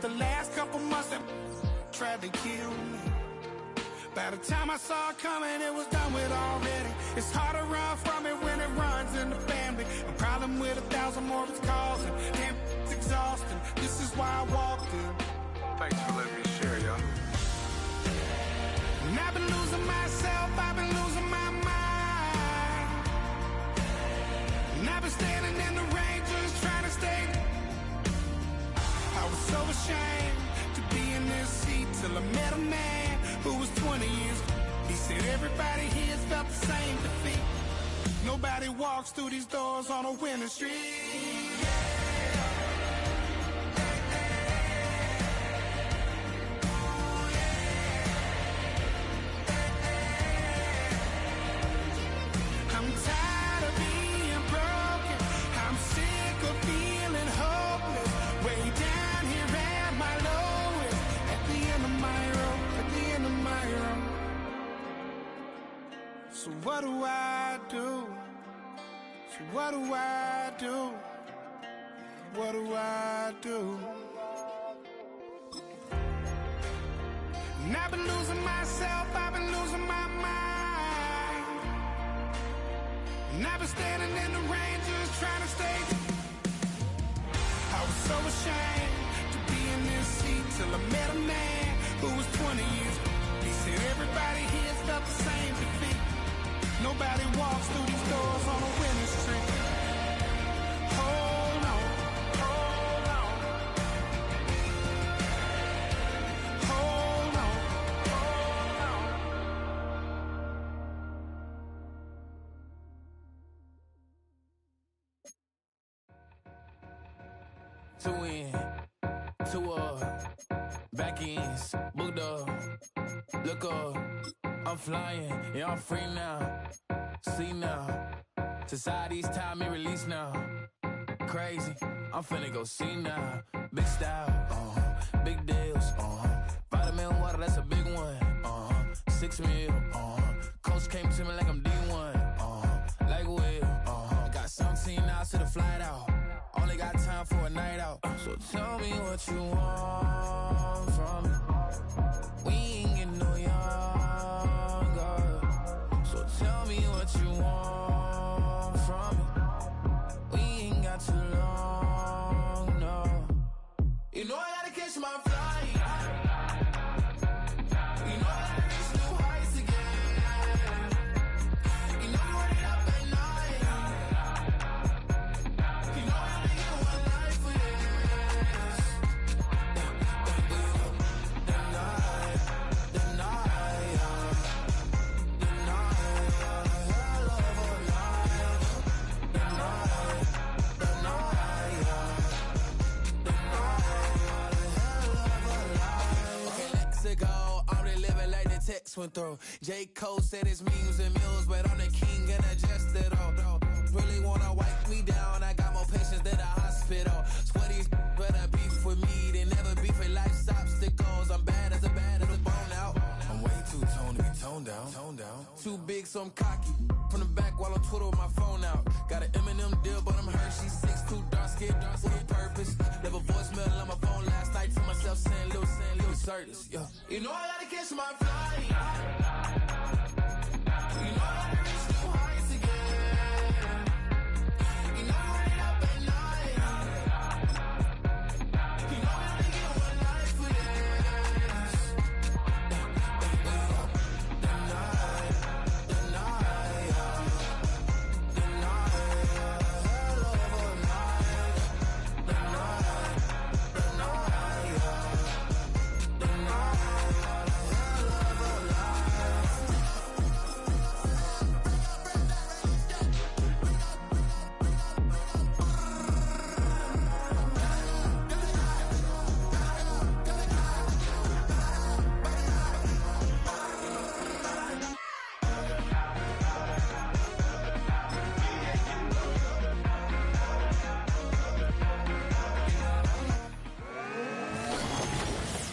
the last couple months that tried to kill me. By the time I saw it coming, it was done with already. It's hard to run from it when it runs in the family. A problem with 1,000 more it's causing. Damn, it's exhausting. This is why I walked in. Thanks for letting me share, y'all. And I've been losing myself, I've been losing my mind. And I've been standing in the rain just trying to stay. I was so ashamed to be in this seat till I met a man who was 20 years. He said everybody here's felt the same defeat. Nobody walks through these doors on a winter street. I'm tired of being broken. I'm sick of feeling hopeless. Way down here at my lowest. At the end of my road, at the end of my road. So what do I do? So what do I do? What do I do? And I've been losing myself, I've been losing my mind. And I've been standing in the rain just trying to stay. I was so ashamed to be in this seat till I met a man who was 20 years. He said everybody here's felt the same defeat. Nobody walks through these doors on a winter street. Hold on, hold on. Hold on, hold on. Two in, two back ends, booked up, look up, I'm flying, yeah I'm free now, see now, society's time me release now, crazy, I'm finna go see now, big style, big deals, vitamin water, that's a big one, 6 mil, coach came to me like I'm D1, like Will, got 17 hours to the flight out. Only got time for a night out. So tell me what you want from me. We ain't getting no younger. So tell me what you want from me. We ain't got too long, no. You know I gotta catch my flight. You know I gotta reach new heights again. You know you running up at night. You know I only get one life for this. The night, hell of a night. The night, Mexico, I'm really living like the text went through. J. Cole said it's memes and mules, but I'm the king and adjusted all. Really wanna wipe me down, I got more patience than a hospital. Sweaty better beef with me, they never beef with life's obstacles. I'm bad as a bone out. I'm way too toned to be toned down. Too big, so I'm cocky. From the back while on Twitter with my phone out. Got an Eminem deal, but I'm Hershey 6'2", dark skin, with a purpose. Never voicemail on my phone last night to myself saying little certain. Yeah. You know I gotta catch my flight. You know I gotta reach new heights again. You know I'm running up at night. You know I only get one life for this. The night, hell of a night. The night,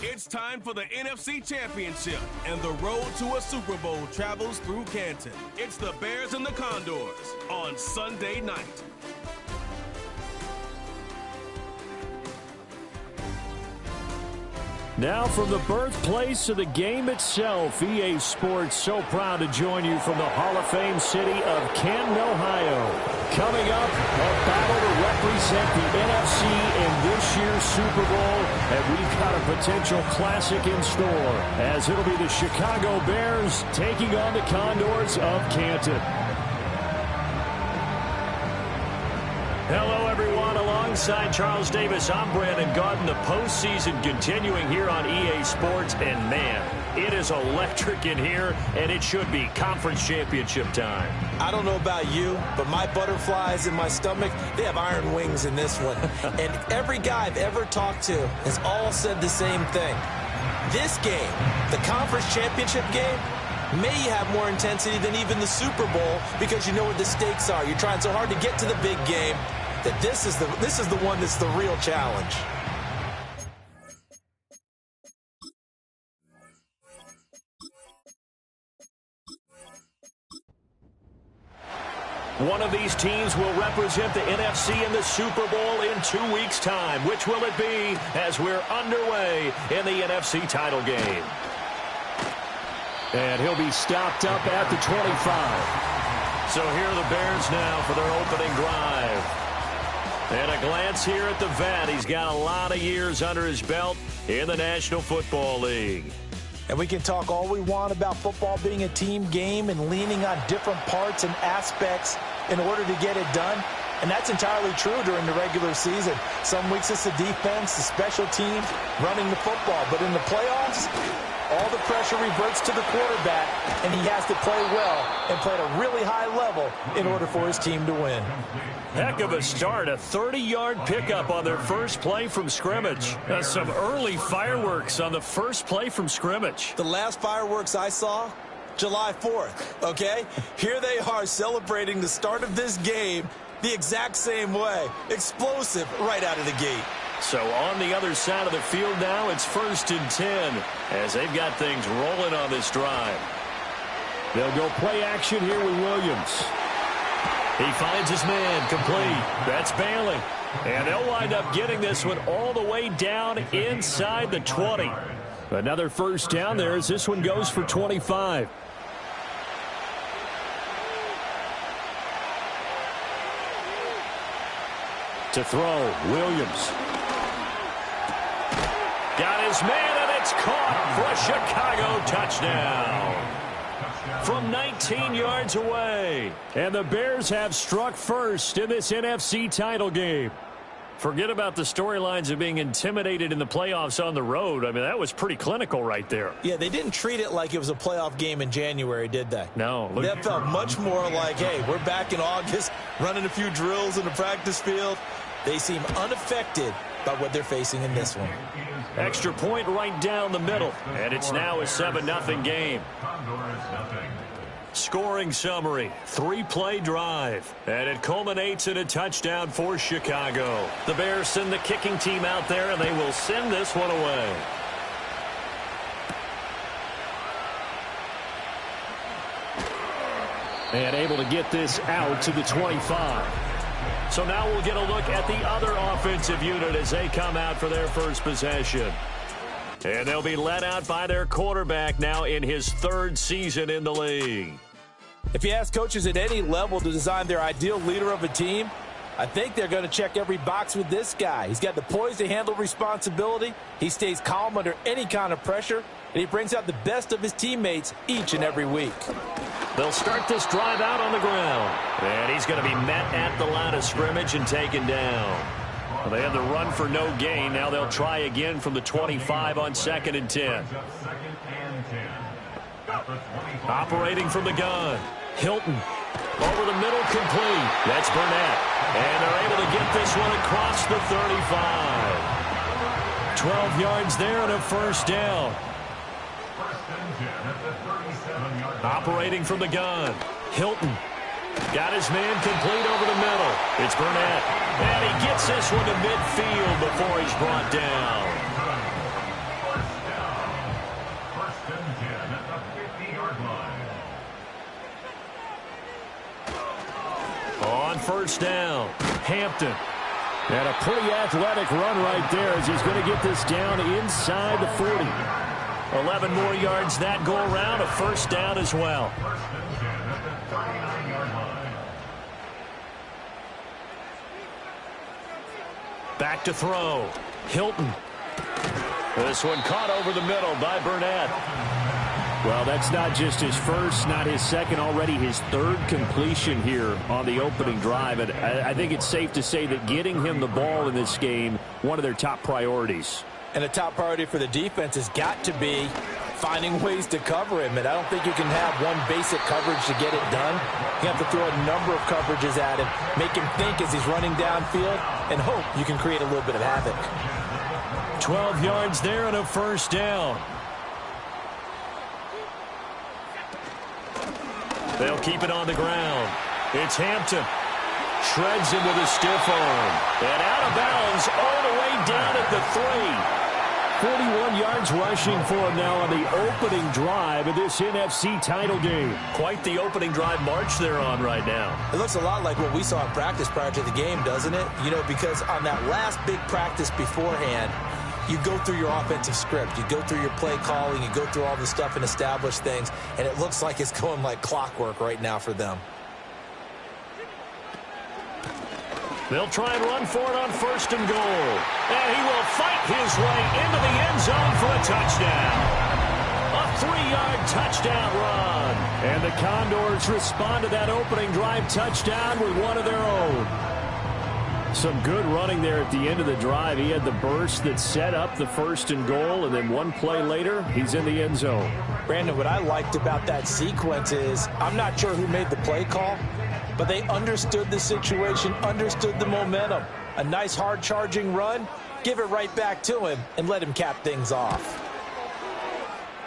It's time for the NFC Championship, and the road to a Super Bowl travels through Canton. It's the Bears and the Condors on Sunday night. Now from the birthplace of the game itself, EA Sports so proud to join you from the Hall of Fame city of Canton, Ohio. Coming up, a battle to represent the NFC in this year's Super Bowl, and we've got a potential classic in store, as it'll be the Chicago Bears taking on the Condors of Canton. Hello, everyone. Alongside Charles Davis, I'm Brandon Garden. The postseason continuing here on EA Sports. And, man, it is electric in here, and it should be conference championship time. I don't know about you, but my butterflies in my stomach, they have iron wings in this one. And every guy I've ever talked to has all said the same thing. This game, the conference championship game, may have more intensity than even the Super Bowl because you know what the stakes are. You're trying so hard to get to the big game that this is the one that's the real challenge. One of these teams will represent the NFC in the Super Bowl in 2 weeks' time. Which will it be as we're underway in the NFC title game? And he'll be stopped up at the 25. So here are the Bears now for their opening drive. And a glance here at the vet. He's got a lot of years under his belt in the National Football League. And we can talk all we want about football being a team game and leaning on different parts and aspects in order to get it done. And that's entirely true during the regular season. Some weeks it's the defense, the special teams, running the football. But in the playoffs, all the pressure reverts to the quarterback, and he has to play well and play at a really high level in order for his team to win. Heck of a start, a 30-yard pickup on their first play from scrimmage. Some early fireworks on the first play from scrimmage. The last fireworks I saw, July 4th, okay? Here they are celebrating the start of this game the exact same way. Explosive right out of the gate. So on the other side of the field now, it's 1st and 10 as they've got things rolling on this drive. They'll go play action here with Williams. He finds his man complete. That's Bailey. And they'll wind up getting this one all the way down inside the 20. Another first down there as this one goes for 25. To throw, Williams. Got his man, and it's caught for a Chicago touchdown from 19 yards away. And the Bears have struck first in this NFC title game. Forget about the storylines of being intimidated in the playoffs on the road. I mean, that was pretty clinical right there. Yeah, they didn't treat it like it was a playoff game in January, did they? No. That felt much more like, hey, we're back in August, running a few drills in the practice field. They seem unaffected by what they're facing in this one. Extra point right down the middle, and it's now a 7-0 game. Scoring summary, 3-play drive, and it culminates in a touchdown for Chicago. The Bears send the kicking team out there, and they will send this one away. And able to get this out to the 25. So now we'll get a look at the other offensive unit as they come out for their first possession. And they'll be led out by their quarterback now in his 3rd season in the league. If you ask coaches at any level to design their ideal leader of a team, I think they're going to check every box with this guy. He's got the poise to handle responsibility. He stays calm under any kind of pressure, and he brings out the best of his teammates each and every week. They'll start this drive out on the ground. And he's going to be met at the line of scrimmage and taken down. Well, they had the run for no gain. Now they'll try again from the 25 on 2nd and 10. Operating from the gun. Hilton. Over the middle, complete. That's Burnett. And they're able to get this one across the 35. 12 yards there and a first down. Operating from the gun. Hilton. Got his man complete over the middle. It's Burnett. And he gets this one to midfield before he's brought down. On first down, Hampton. And a pretty athletic run right there as he's going to get this down inside the 40. 11 more yards that go around, a first down as well. Back to throw. Hilton. This one caught over the middle by Burnett. Well, that's not just his first, not his second, already his third completion here on the opening drive. And I think it's safe to say that getting him the ball in this game, one of their top priorities. And a top priority for the defense has got to be finding ways to cover him. And I don't think you can have one basic coverage to get it done. You have to throw a number of coverages at him, make him think as he's running downfield, and hope you can create a little bit of havoc. 12 yards there and a first down. They'll keep it on the ground. It's Hampton. Shreds him with a stiff arm. And out of bounds all the way down at the 3. 41 yards rushing for him now on the opening drive of this NFC title game. Quite the opening drive march they're on right now. It looks a lot like what we saw in practice prior to the game, doesn't it? You know, because on that last big practice beforehand, you go through your offensive script. You go through your play calling. You go through all the stuff and establish things. And it looks like it's going like clockwork right now for them. They'll try and run for it on first and goal. And he will fight his way into the end zone for a touchdown. A 3-yard touchdown run. And the Condors respond to that opening drive touchdown with one of their own. Some good running there at the end of the drive. He had the burst that set up the first and goal, and then one play later, he's in the end zone. Brandon, what I liked about that sequence is I'm not sure who made the play call, but they understood the situation, understood the momentum. A nice hard-charging run, give it right back to him, and let him cap things off.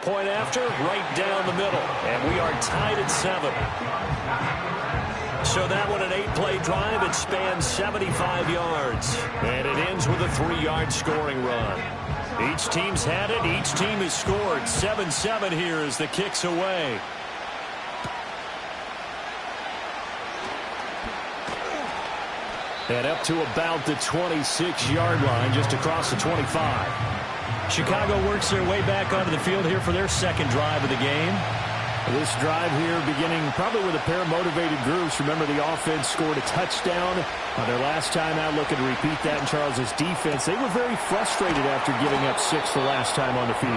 Point after, right down the middle. And we are tied at 7. So that one, an 8-play drive. It spans 75 yards. And it ends with a 3-yard scoring run. Each team's had it. Each team has scored. 7-7 here as the kick's away. And up to about the 26-yard line, just across the 25. Chicago works their way back onto the field here for their second drive of the game. This drive here beginning probably with a pair of motivated groups. Remember, the offense scored a touchdown on their last time out. Looking to repeat that in Charles's defense. They were very frustrated after giving up 6 the last time on the field.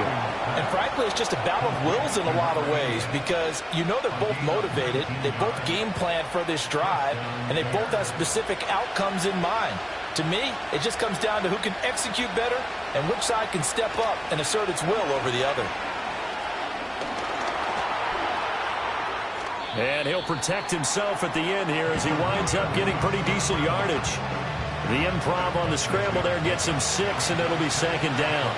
And frankly, it's just a battle of wills in a lot of ways because you know they're both motivated. They both game plan for this drive, and they both have specific outcomes in mind. To me, it just comes down to who can execute better and which side can step up and assert its will over the other. And he'll protect himself at the end here as he winds up getting pretty decent yardage. The improv on the scramble there gets him 6, and it'll be second down.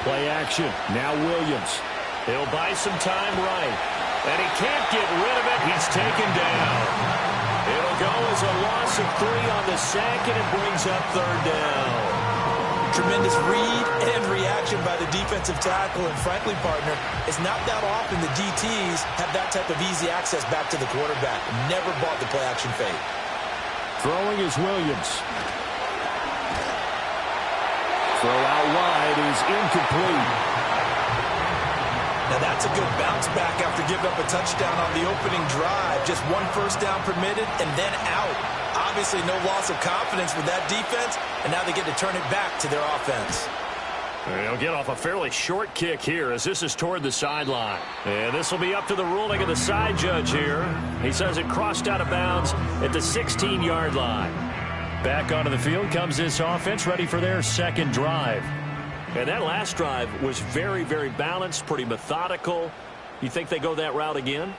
Play action. Now Williams. He'll buy some time right. And he can't get rid of it. He's taken down. It'll go as a loss of 3 on the sack, and it brings up third down. Tremendous read and reaction by the defensive tackle. And frankly, partner, it's not that often the DTs have that type of easy access back to the quarterback. Never bought the play action fade. Throwing is Williams. Throw out wide is incomplete. Now that's a good bounce back after giving up a touchdown on the opening drive. Just one first down permitted and then out. Obviously no loss of confidence with that defense, and now they get to turn it back to their offense. They'll get off a fairly short kick here as this is toward the sideline. And this will be up to the ruling of the side judge here. He says it crossed out of bounds at the 16-yard line. Back onto the field comes this offense, ready for their second drive. And that last drive was very, very balanced, pretty methodical. You think they go that route again?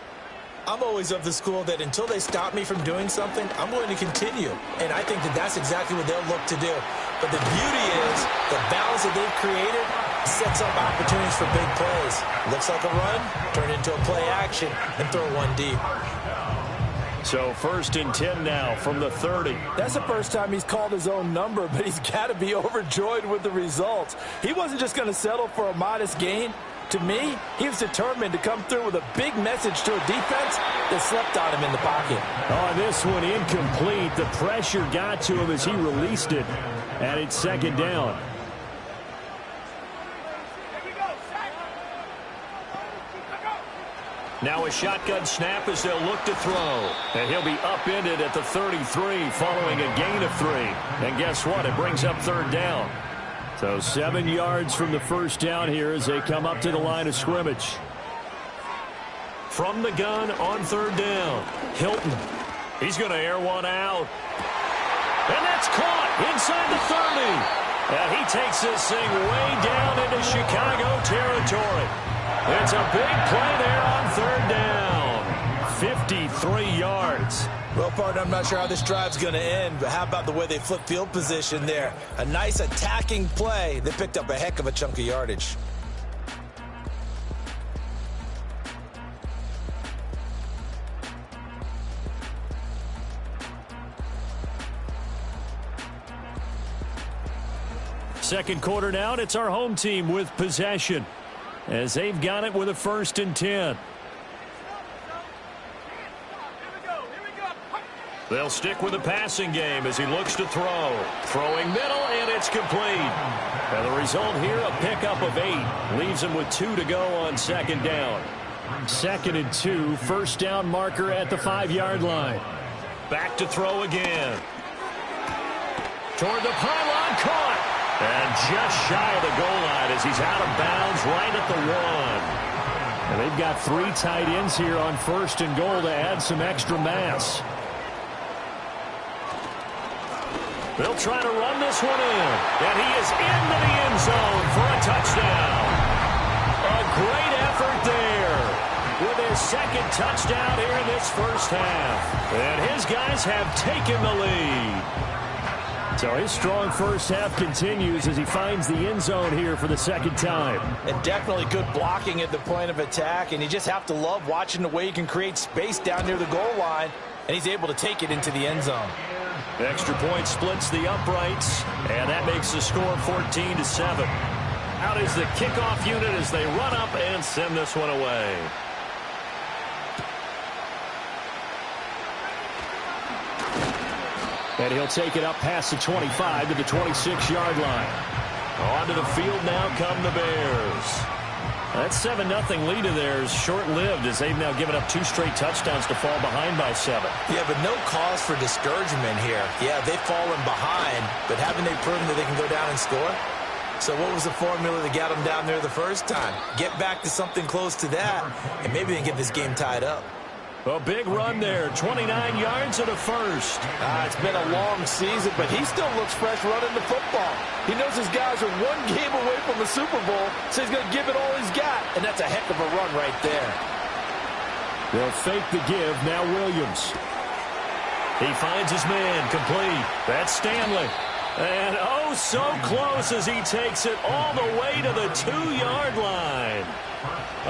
I'm always of the school that until they stop me from doing something, I'm going to continue. And I think that that's exactly what they'll look to do. But the beauty is the balance that they've created sets up opportunities for big plays. Looks like a run, turn into a play action, and throw one deep. So 1st and 10 now from the 30. That's the first time he's called his own number, but he's got to be overjoyed with the results. He wasn't just going to settle for a modest gain. To me, he was determined to come through with a big message to a defense that slept on him in the pocket. Oh, this one incomplete. The pressure got to him as he released it. And it's second down. Now a shotgun snap as they'll look to throw. And he'll be upended at the 33 following a gain of 3. And guess what? It brings up third down. So 7 yards from the first down here as they come up to the line of scrimmage. From the gun on third down. Hilton. He's going to air one out. And that's caught inside the 30. And he takes this thing way down into Chicago territory. It's a big play there on third down. 53 yards. Well, partner, I'm not sure how this drive's going to end, but how about the way they flip field position there? A nice attacking play that picked up a heck of a chunk of yardage. Second quarter now, it's our home team with possession as they've got it with a 1st and 10. They'll stick with the passing game as he looks to throw. Throwing middle, and it's complete. And the result here, a pickup of 8. Leaves him with 2 to go on second down. 2nd and 2, first down marker at the 5-yard line. Back to throw again. Toward the pylon, caught. And just shy of the goal line as he's out of bounds right at the 1. And they've got 3 tight ends here on 1st and goal to add some extra mass. They'll try to run this one in. And he is into the end zone for a touchdown. A great effort there with his 2nd touchdown here in this first half. And his guys have taken the lead. So his strong first half continues as he finds the end zone here for the 2nd time. And definitely good blocking at the point of attack. And you just have to love watching the way he can create space down near the goal line. And he's able to take it into the end zone. Extra point splits the uprights, and that makes the score 14-7. Out is the kickoff unit as they run up and send this one away. And he'll take it up past the 25 to the 26-yard line. Onto the field now come the Bears. That 7-0 lead of theirs short-lived as they've now given up 2 straight touchdowns to fall behind by 7. Yeah, but no cause for discouragement here. Yeah, they've fallen behind, but haven't they proven that they can go down and score? So what was the formula that got them down there the first time? Get back to something close to that, and maybe they can get this game tied up. A big run there, 29 yards and a first. It's been a long season, but he still looks fresh running the football. He knows his guys are 1 game away from the Super Bowl, so he's going to give it all he's got, and that's a heck of a run right there. They'll fake the give, now Williams. He finds his man, complete. That's Stanley. And oh, so close as he takes it all the way to the 2-yard line.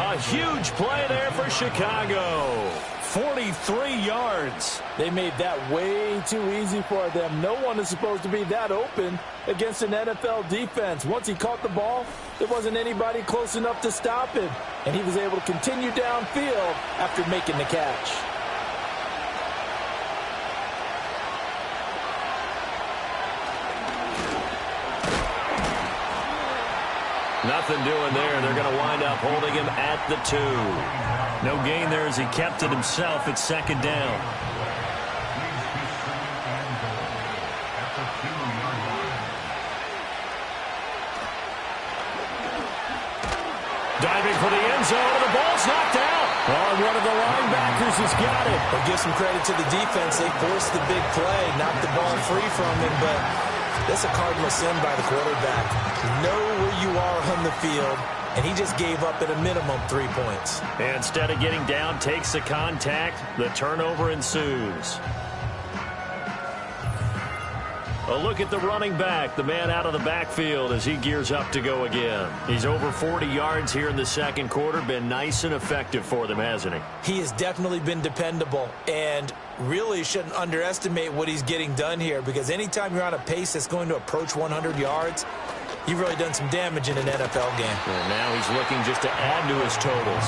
A huge play there for Chicago. 43 yards. They made that way too easy for them. No one is supposed to be that open against an NFL defense. Once he caught the ball, there wasn't anybody close enough to stop him. And he was able to continue downfield after making the catch. Nothing doing there. They're going to wind up holding him at the 2. No gain there as he kept it himself at 2nd down. Diving for the end zone, and the ball's knocked out. Oh, one of the linebackers has got it. But give some credit to the defense. They forced the big play, knocked the ball free from him, but that's a cardinal sin by the quarterback. Know where you are on the field, and he just gave up at a minimum 3 points. And instead of getting down, takes the contact. The turnover ensues. A look at the running back, the man out of the backfield as he gears up to go again. He's over 40 yards here in the 2nd quarter. Been nice and effective for them, hasn't he? He has definitely been dependable, and really shouldn't underestimate what he's getting done here, because anytime you're on a pace that's going to approach 100 yards, you've really done some damage in an NFL game. And now he's looking just to add to his totals.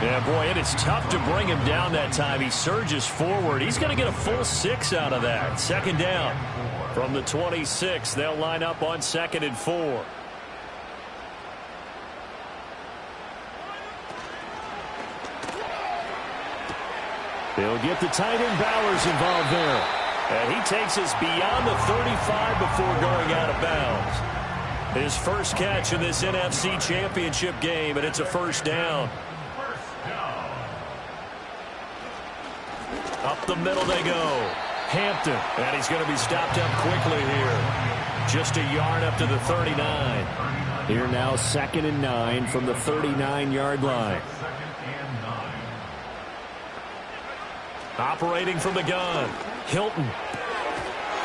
Yeah, boy, it is tough to bring him down that time. He surges forward. He's going to get a full 6 out of that. Second down. From the 26, they'll line up on 2nd and 4. They'll get the tight end Bowers involved there. And he takes us beyond the 35 before going out of bounds. His first catch in this NFC Championship game, and it's a first down. Up the middle they go. Hampton, and he's going to be stopped up quickly here. Just a yard up to the 39. Here now 2nd and 9 from the 39-yard line. Operating from the gun, Hilton.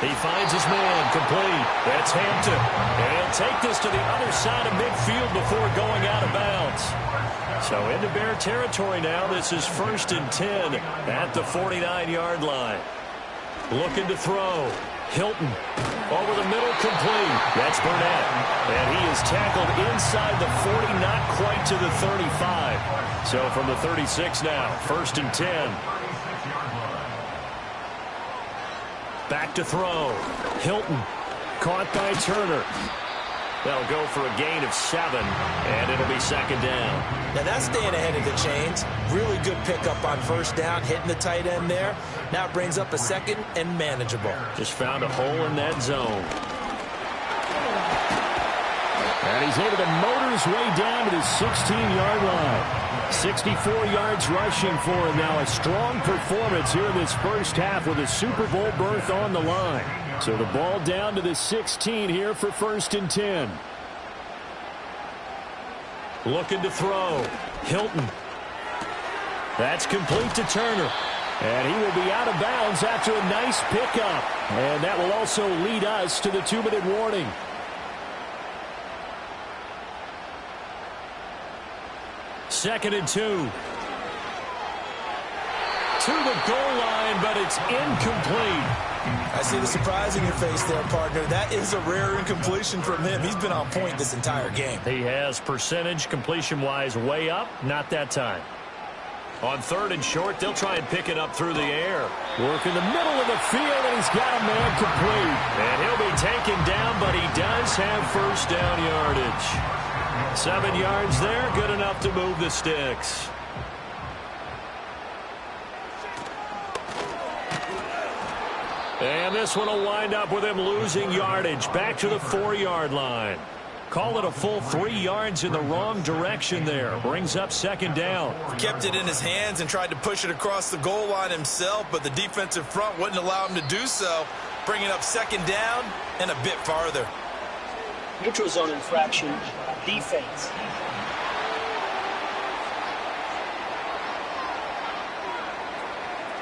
He finds his man, complete. That's Hampton. And he'll take this to the other side of midfield before going out of bounds. So into Bear territory now. This is 1st and 10 at the 49-yard line. Looking to throw. Hilton over the middle, complete. That's Burnett. And he is tackled inside the 40, not quite to the 35. So from the 36 now, 1st and 10. Back to throw. Hilton caught by Turner. They'll go for a gain of 7, and it'll be 2nd down. Now that's staying ahead of the chains. Really good pickup on 1st down, hitting the tight end there. Now it brings up a 2nd and manageable. Just found a hole in that zone. And he's able to motor his way down to the 16-yard line. 64 yards rushing for him now. A strong performance here in this first half with a Super Bowl berth on the line. So the ball down to the 16 here for 1st and 10. Looking to throw. Hilton. That's complete to Turner. And he will be out of bounds after a nice pickup. And that will also lead us to the 2-minute warning. Second and 2. To the goal line, but it's incomplete. I see the surprise in your face there, partner. That is a rare incompletion from him. He's been on point this entire game. He has percentage completion-wise way up. Not that time. On 3rd and short, they'll try and pick it up through the air. Work in the middle of the field, and he's got a man complete. And he'll be taken down, but he does have 1st down yardage. 7 yards there, good enough to move the sticks. And this one will wind up with him losing yardage back to the 4-yard line. Call it a full 3 yards in the wrong direction there. Brings up 2nd down. Kept it in his hands and tried to push it across the goal line himself, but the defensive front wouldn't allow him to do so. Bringing up 2nd down and a bit farther. Neutral zone infraction, defense.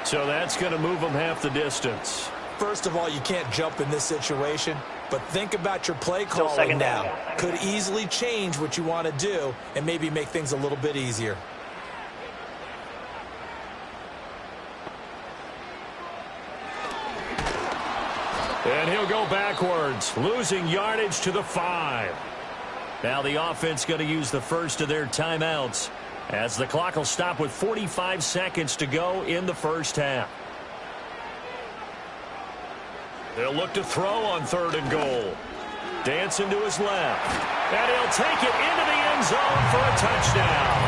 So that's going to move them half the distance. First of all, you can't jump in this situation, but think about your play calling now. Could easily change what you want to do and maybe make things a little bit easier. And he'll go backwards, losing yardage to the 5. Now the offense going to use the first of their timeouts as the clock will stop with 45 seconds to go in the first half. They'll look to throw on 3rd and goal. Dancing to his left. And he'll take it into the end zone for a touchdown.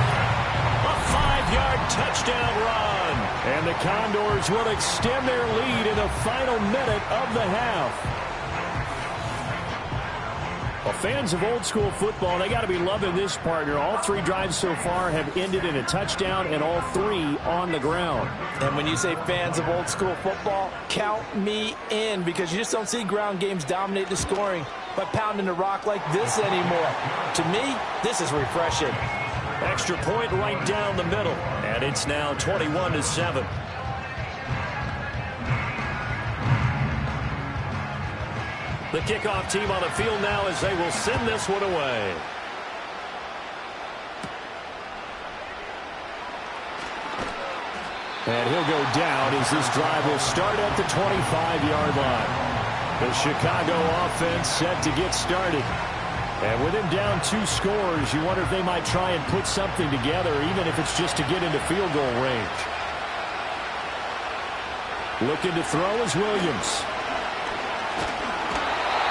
A 5-yard touchdown run. And the Condors will extend their lead in the final minute of the half. Well, fans of old school football, they got to be loving this, partner. All 3 drives so far have ended in a touchdown, and all 3 on the ground. And when you say fans of old school football, count me in, because you just don't see ground games dominate the scoring by pounding the rock like this anymore. To me, this is refreshing. Extra point right down the middle, and it's now 21-7. The kickoff team on the field now as they will send this one away. And he'll go down as this drive will start at the 25-yard line. The Chicago offense set to get started. And with him down 2 scores, you wonder if they might try and put something together, even if it's just to get into field goal range. Looking to throw is Williams.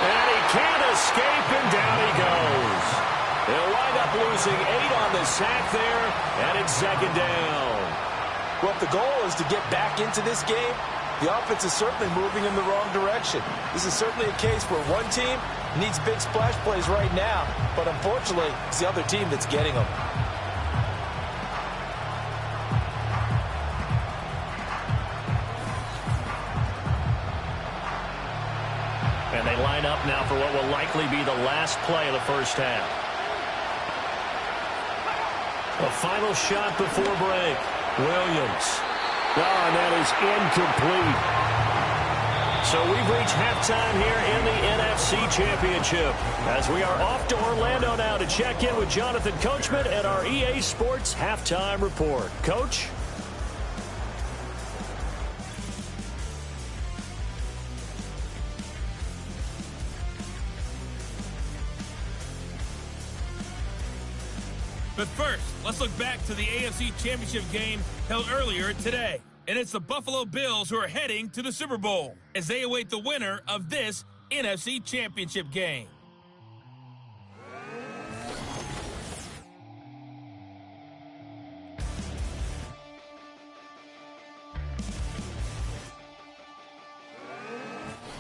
And he can't escape, and down he goes. They'll wind up losing 8 on the sack there, and it's 2nd down. Well, if the goal is to get back into this game, the offense is certainly moving in the wrong direction. This is certainly a case where one team needs big splash plays right now, but unfortunately, it's the other team that's getting them. And they line up now for what will likely be the last play of the first half. A final shot before break. Williams. Oh, and that is incomplete. So we've reached halftime here in the NFC Championship as we are off to Orlando now to check in with Jonathan Coachman at our EA Sports Halftime Report. Coach? But first, let's look back to the AFC Championship game held earlier today. And it's the Buffalo Bills who are heading to the Super Bowl as they await the winner of this NFC Championship game.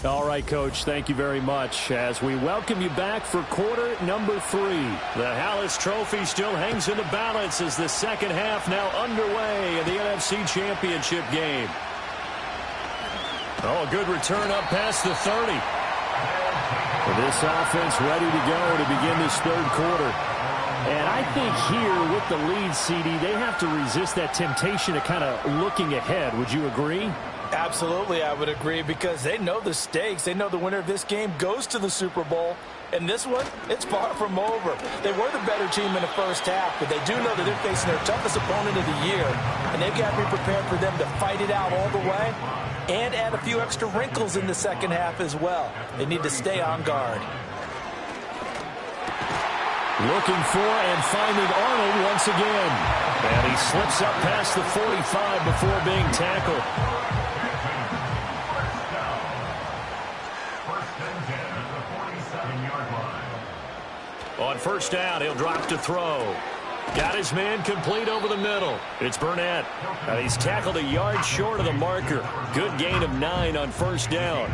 All right, Coach, thank you very much as we welcome you back for quarter number 3. The Hallis Trophy still hangs in the balance as the second half now underway in the NFC Championship game. Oh, a good return up past the 30. This offense ready to go to begin this third quarter. And I think here with the lead, CD, they have to resist that temptation of kind of looking ahead. Would you agree? Absolutely, I would agree, because they know the stakes. They know the winner of this game goes to the Super Bowl. And this one, it's far from over. They were the better team in the first half, but they do know that they're facing their toughest opponent of the year. And they've got to be prepared for them to fight it out all the way and add a few extra wrinkles in the second half as well. They need to stay on guard. Looking for and finding Arnold once again. And he slips up past the 45 before being tackled. On first down, he'll drop to throw. Got his man complete over the middle. It's Burnett. And he's tackled a yard short of the marker. Good gain of 9 on first down.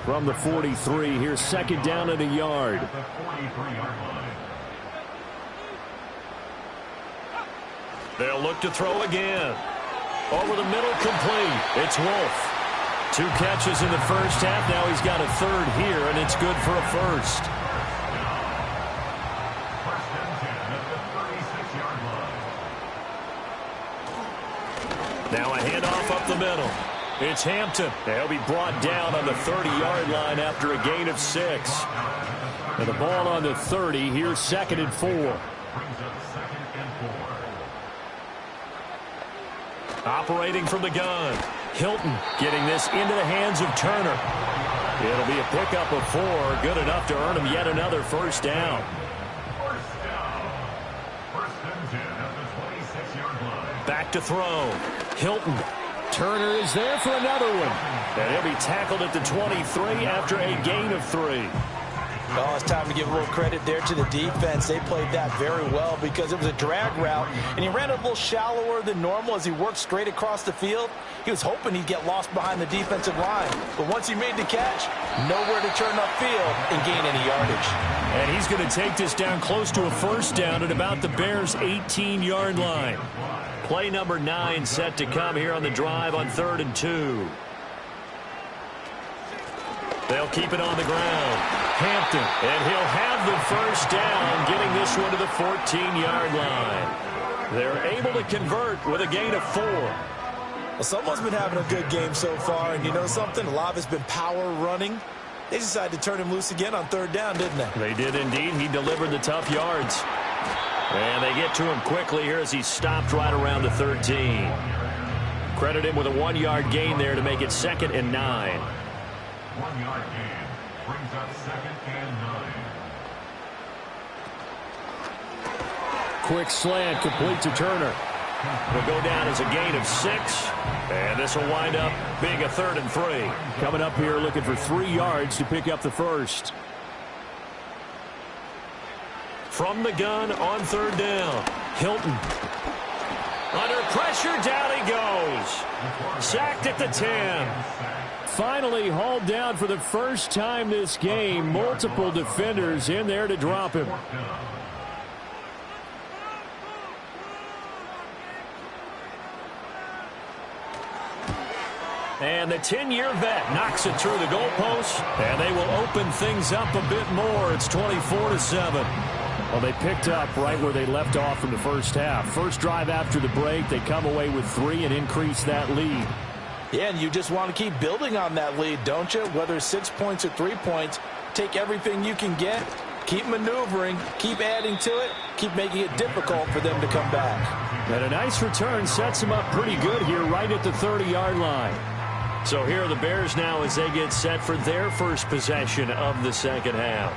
From the 43, here's second down and a yard. They'll look to throw again. Over the middle, complete. It's Wolf. 2 catches in the first half. Now he's got a third here, and it's good for a first. Now a handoff up the middle. It's Hampton. They'll be brought down on the 30-yard line after a gain of 6. And the ball on the 30. Here's 2nd and 4. Operating from the gun. Hilton getting this into the hands of Turner. It'll be a pickup of 4. Good enough to earn him yet another first down. Back to throw. Hilton. Turner is there for another one. And he'll be tackled at the 23 after a gain of 3. Oh, it's time to give a little credit there to the defense. They played that very well because it was a drag route, and he ran a little shallower than normal as he worked straight across the field. He was hoping he'd get lost behind the defensive line, but once he made the catch, nowhere to turn upfield and gain any yardage. And he's going to take this down close to a first down at about the Bears' 18-yard line. Play number 9 set to come here on the drive on 3rd and 2. They'll keep it on the ground. Hampton, and he'll have the first down, getting this one to the 14-yard line. They're able to convert with a gain of 4. Well, someone's been having a good game so far, and you know something? A lot has been power running. They decided to turn him loose again on 3rd down, didn't they? They did indeed. He delivered the tough yards. And they get to him quickly here as he stopped right around the 13. Credit him with a 1-yard gain there to make it 2nd and 9. 1-yard gain brings up 2nd and 9. Quick slant, complete to Turner. It'll go down as a gain of 6, and this will wind up being a 3rd and 3. Coming up here looking for 3 yards to pick up the first. From the gun on 3rd down, Hilton. Under pressure, down he goes. Sacked at the 10. Finally hauled down for the first time this game. Multiple defenders in there to drop him. And the 10-year vet knocks it through the goalpost, and they will open things up a bit more. It's 24-7. Well, they picked up right where they left off in the first half. First drive after the break, they come away with 3 and increase that lead. Yeah, and you just want to keep building on that lead, don't you? Whether it's 6 points or 3 points, take everything you can get, keep maneuvering, keep adding to it, keep making it difficult for them to come back. And a nice return sets them up pretty good here right at the 30-yard line. So here are the Bears now as they get set for their first possession of the second half.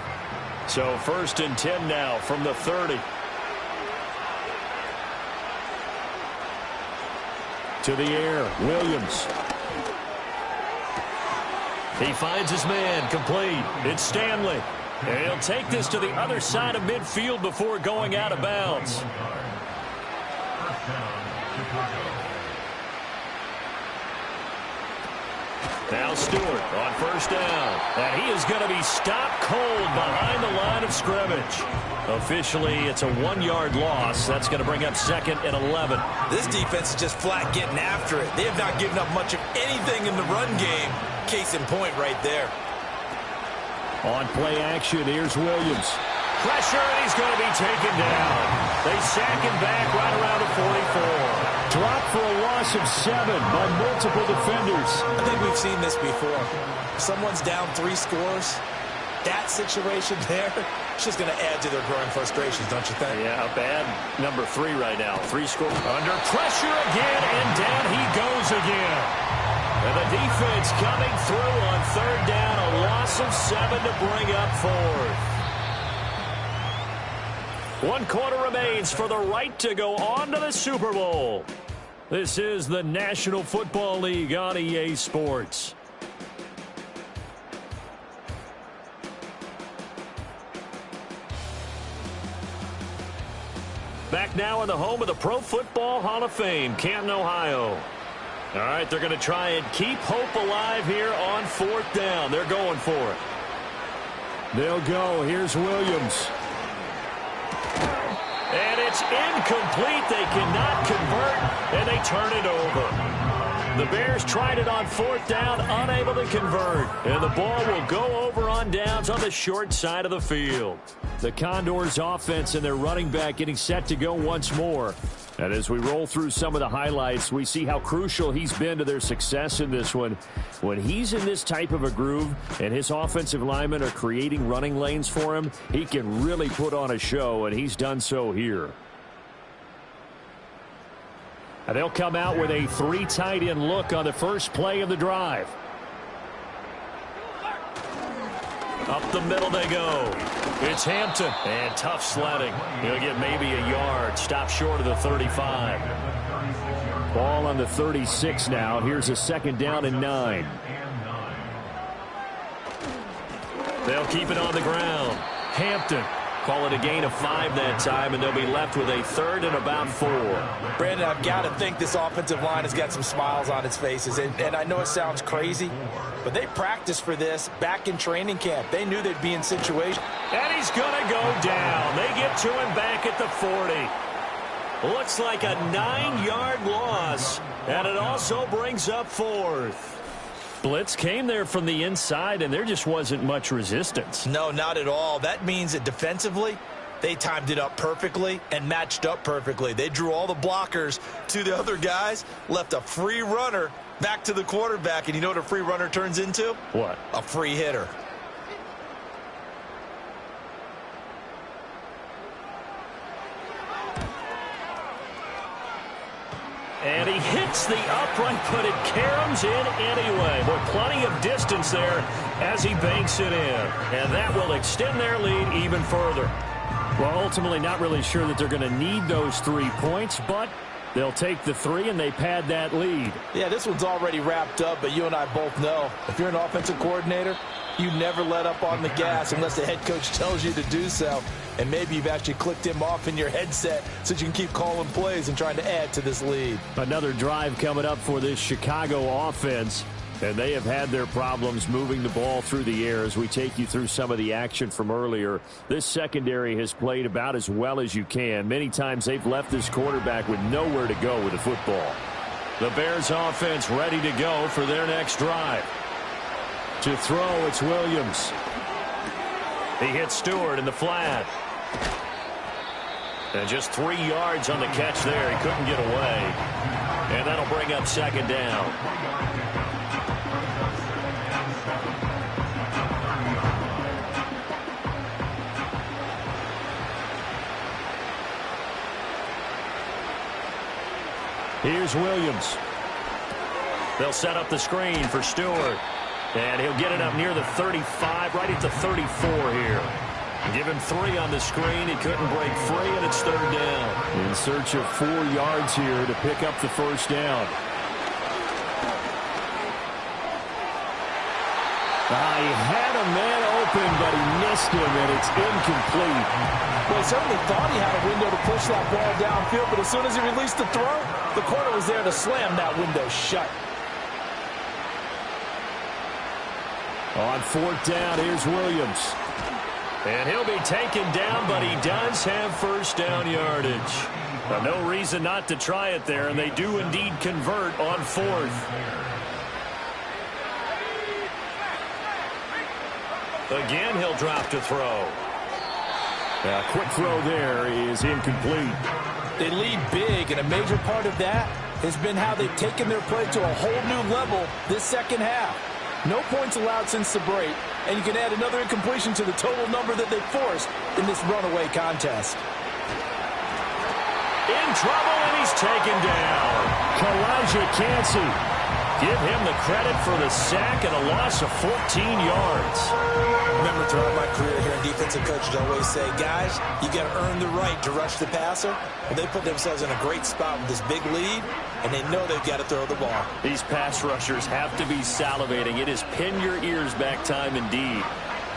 So 1st and 10 now from the 30. To the air, Williams. He finds his man, complete. It's Stanley. And he'll take this to the other side of midfield before going out of bounds. Now Stewart on 1st down. And he is going to be stopped cold behind the line of scrimmage. Officially, it's a 1-yard loss. That's going to bring up 2nd and 11. This defense is just flat getting after it. They have not given up much of anything in the run game. Case in point right there. On play action, here's Williams. Pressure, and he's going to be taken down. They sack him back right around the 44. Dropped for a loss of 7 by multiple defenders. I think we've seen this before. Someone's down 3 scores. That situation there, it's just going to add to their growing frustrations, don't you think? Yeah, bad number 3 right now. 3 scores. Under pressure again, and down he goes again. And the defense coming through on 3rd down. A loss of 7 to bring up 4th. 1 quarter remains for the right to go on to the Super Bowl. This is the National Football League on EA Sports. Back now in the home of the Pro Football Hall of Fame, Canton, Ohio. All right, they're going to try and keep hope alive here on 4th down. They're going for it. They'll go. Here's Williams. And it's incomplete. They cannot convert, and they turn it over. The Bears tried it on 4th down, unable to convert. And the ball will go over on downs on the short side of the field. The Condors offense and their running back getting set to go once more. And as we roll through some of the highlights, we see how crucial he's been to their success in this one. When he's in this type of a groove and his offensive linemen are creating running lanes for him, he can really put on a show, and he's done so here. And they'll come out with a 3 tight end look on the first play of the drive. Up the middle they go. It's Hampton. And tough sledding. He'll get maybe a yard. Stop short of the 35. Ball on the 36 now. Here's a 2nd down and 9. They'll keep it on the ground. Hampton. Call it a gain of 5 that time, and they'll be left with a 3rd and about 4. Brandon, I've got to think this offensive line has got some smiles on its faces. And I know it sounds crazy, but they practiced for this back in training camp. They knew they'd be in situation. And he's going to go down. They get to him back at the 40. Looks like a 9-yard loss, and it also brings up 4th. Blitz came there from the inside, and there just wasn't much resistance. No, not at all. That means that defensively, they timed it up perfectly and matched up perfectly. They drew all the blockers to the other guys, left a free runner back to the quarterback, and you know what a free runner turns into? What? A free hitter. And he hits the upright, but it caroms in anyway. But plenty of distance there as he banks it in. And that will extend their lead even further. Well, ultimately not really sure that they're going to need those 3 points, but they'll take the 3 and they pad that lead. Yeah, this one's already wrapped up, but you and I both know if you're an offensive coordinator, you never let up on the gas unless the head coach tells you to do so. And maybe you've actually clicked him off in your headset so you can keep calling plays and trying to add to this lead. Another drive coming up for this Chicago offense. And they have had their problems moving the ball through the air as we take you through some of the action from earlier. This secondary has played about as well as you can. Many times they've left this quarterback with nowhere to go with the football. The Bears offense ready to go for their next drive. To throw, it's Williams. He hits Stewart in the flat. And just 3 yards on the catch there. He couldn't get away. And that'll bring up second down. Here's Williams. They'll set up the screen for Stewart. And he'll get it up near the 35, right at the 34 here. Give him 3 on the screen. He couldn't break free, and it's third down. In search of 4 yards here to pick up the first down. He had a man open, but he missed him, and it's incomplete. Well, he certainly thought he had a window to push that ball downfield, but as soon as he released the throw, the corner was there to slam that window shut. On fourth down, here's Williams. And he'll be taken down, but he does have first down yardage. No reason not to try it there, and they do indeed convert on fourth. Again, he'll drop to throw. A quick throw there is incomplete. They lead big, and a major part of that has been how they've taken their play to a whole new level this second half. No points allowed since the break, and you can add another incompletion to the total number that they forced in this runaway contest. In trouble, and he's taken down. Kalijah Kancey. Give him the credit for the sack and a loss of 14 yards. Remember, throughout my career here, defensive coaches always say, guys, you got to earn the right to rush the passer. Well, they put themselves in a great spot with this big lead, and they know they've got to throw the ball. These pass rushers have to be salivating. It is pin your ears back time indeed.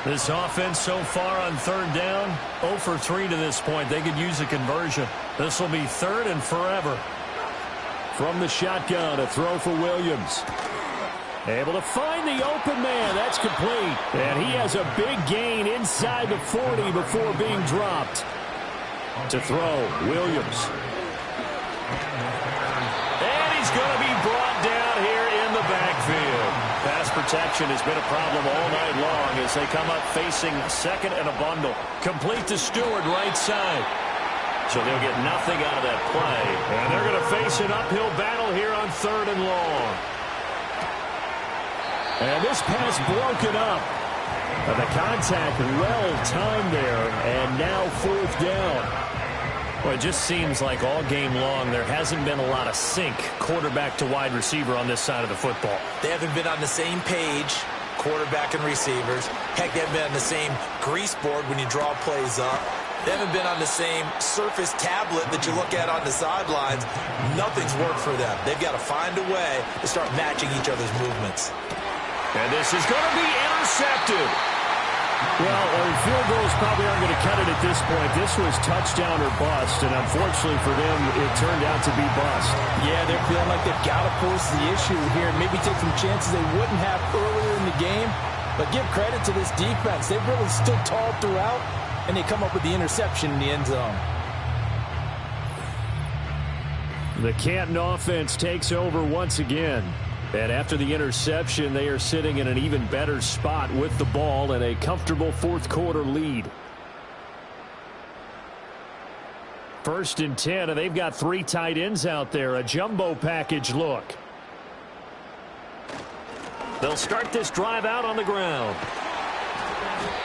This offense so far on third down, 0 for 3 to this point. They could use a conversion. This will be third and forever. From the shotgun, a throw for Williams. Able to find the open man. That's complete. And he has a big gain inside the 40 before being dropped. To throw, Williams. And he's going to be brought down here in the backfield. Pass protection has been a problem all night long as they come up facing second and a bundle. Complete to Stewart, right side. So they'll get nothing out of that play. And they're going to face an uphill battle here on third and long. And this pass broken up. And the contact well-timed there. And now fourth down. Well, it just seems like all game long there hasn't been a lot of sync quarterback to wide receiver on this side of the football. They haven't been on the same page, quarterback and receivers. Heck, they haven't been on the same grease board when you draw plays up. They haven't been on the same surface tablet that you look at on the sidelines. Nothing's worked for them. They've got to find a way to start matching each other's movements. And this is going to be intercepted. Well, field goals probably aren't going to cut it at this point. This was touchdown or bust, and unfortunately for them, it turned out to be bust. Yeah, they're feeling like they've got to force the issue here, maybe take some chances they wouldn't have earlier in the game. But give credit to this defense. They've really stood tall throughout, and they come up with the interception in the end zone. The Canton offense takes over once again. And after the interception, they are sitting in an even better spot with the ball and a comfortable fourth quarter lead. First and 10, and they've got 3 tight ends out there. A jumbo package look. They'll start this drive out on the ground.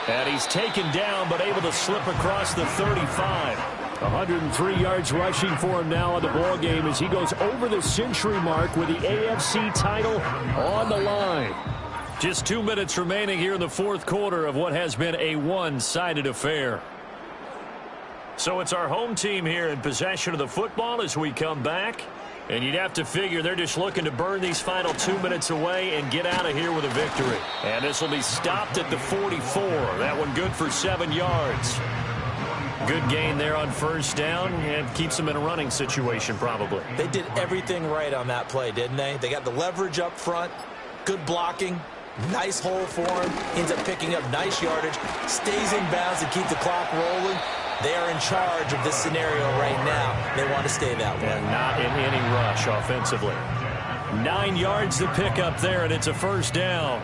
And he's taken down, but able to slip across the 35. 103 yards rushing for him now in the ball game as he goes over the century mark with the AFC title on the line. Just 2 minutes remaining here in the fourth quarter of what has been a one-sided affair. So it's our home team here in possession of the football as we come back. And you'd have to figure they're just looking to burn these final 2 minutes away and get out of here with a victory. And this will be stopped at the 44. That one good for 7 yards. Good gain there on first down and keeps them in a running situation probably. They did everything right on that play, didn't they? They got the leverage up front, good blocking, nice hole for him, ends up picking up nice yardage, stays in bounds to keep the clock rolling. They are in charge of this scenario right now. They want to stay that way. And not in any rush offensively. 9 yards to pick up there, and it's a first down.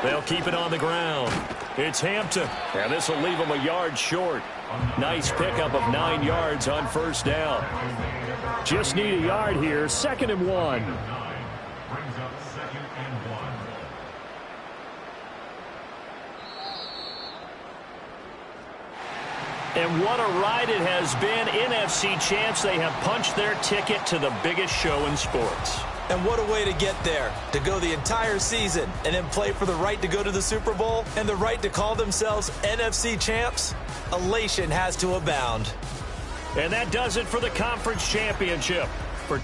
They'll keep it on the ground. It's Hampton, and this will leave them a yard short. Nice pickup of 9 yards on first down. Just need a yard here, 2nd and 1. And what a ride it has been. NFC champs, they have punched their ticket to the biggest show in sports. And what a way to get there, to go the entire season and then play for the right to go to the Super Bowl and the right to call themselves NFC champs. Elation has to abound. And that does it for the conference championship. For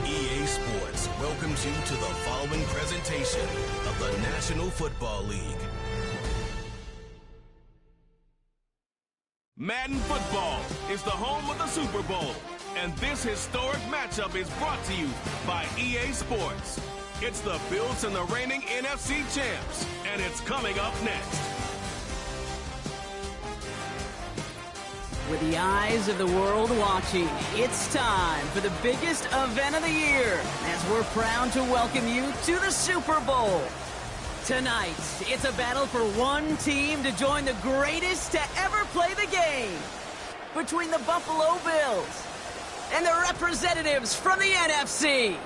EA Sports welcomes you to the following presentation of the National Football League. Madden Football is the home of the Super Bowl, and this historic matchup is brought to you by EA Sports. It's the Bills and the reigning NFC champs, and it's coming up next. With the eyes of the world watching, it's time for the biggest event of the year, as we're proud to welcome you to the Super Bowl. Tonight, it's a battle for one team to join the greatest to ever play the game. Between the Buffalo Bills and the representatives from the NFC.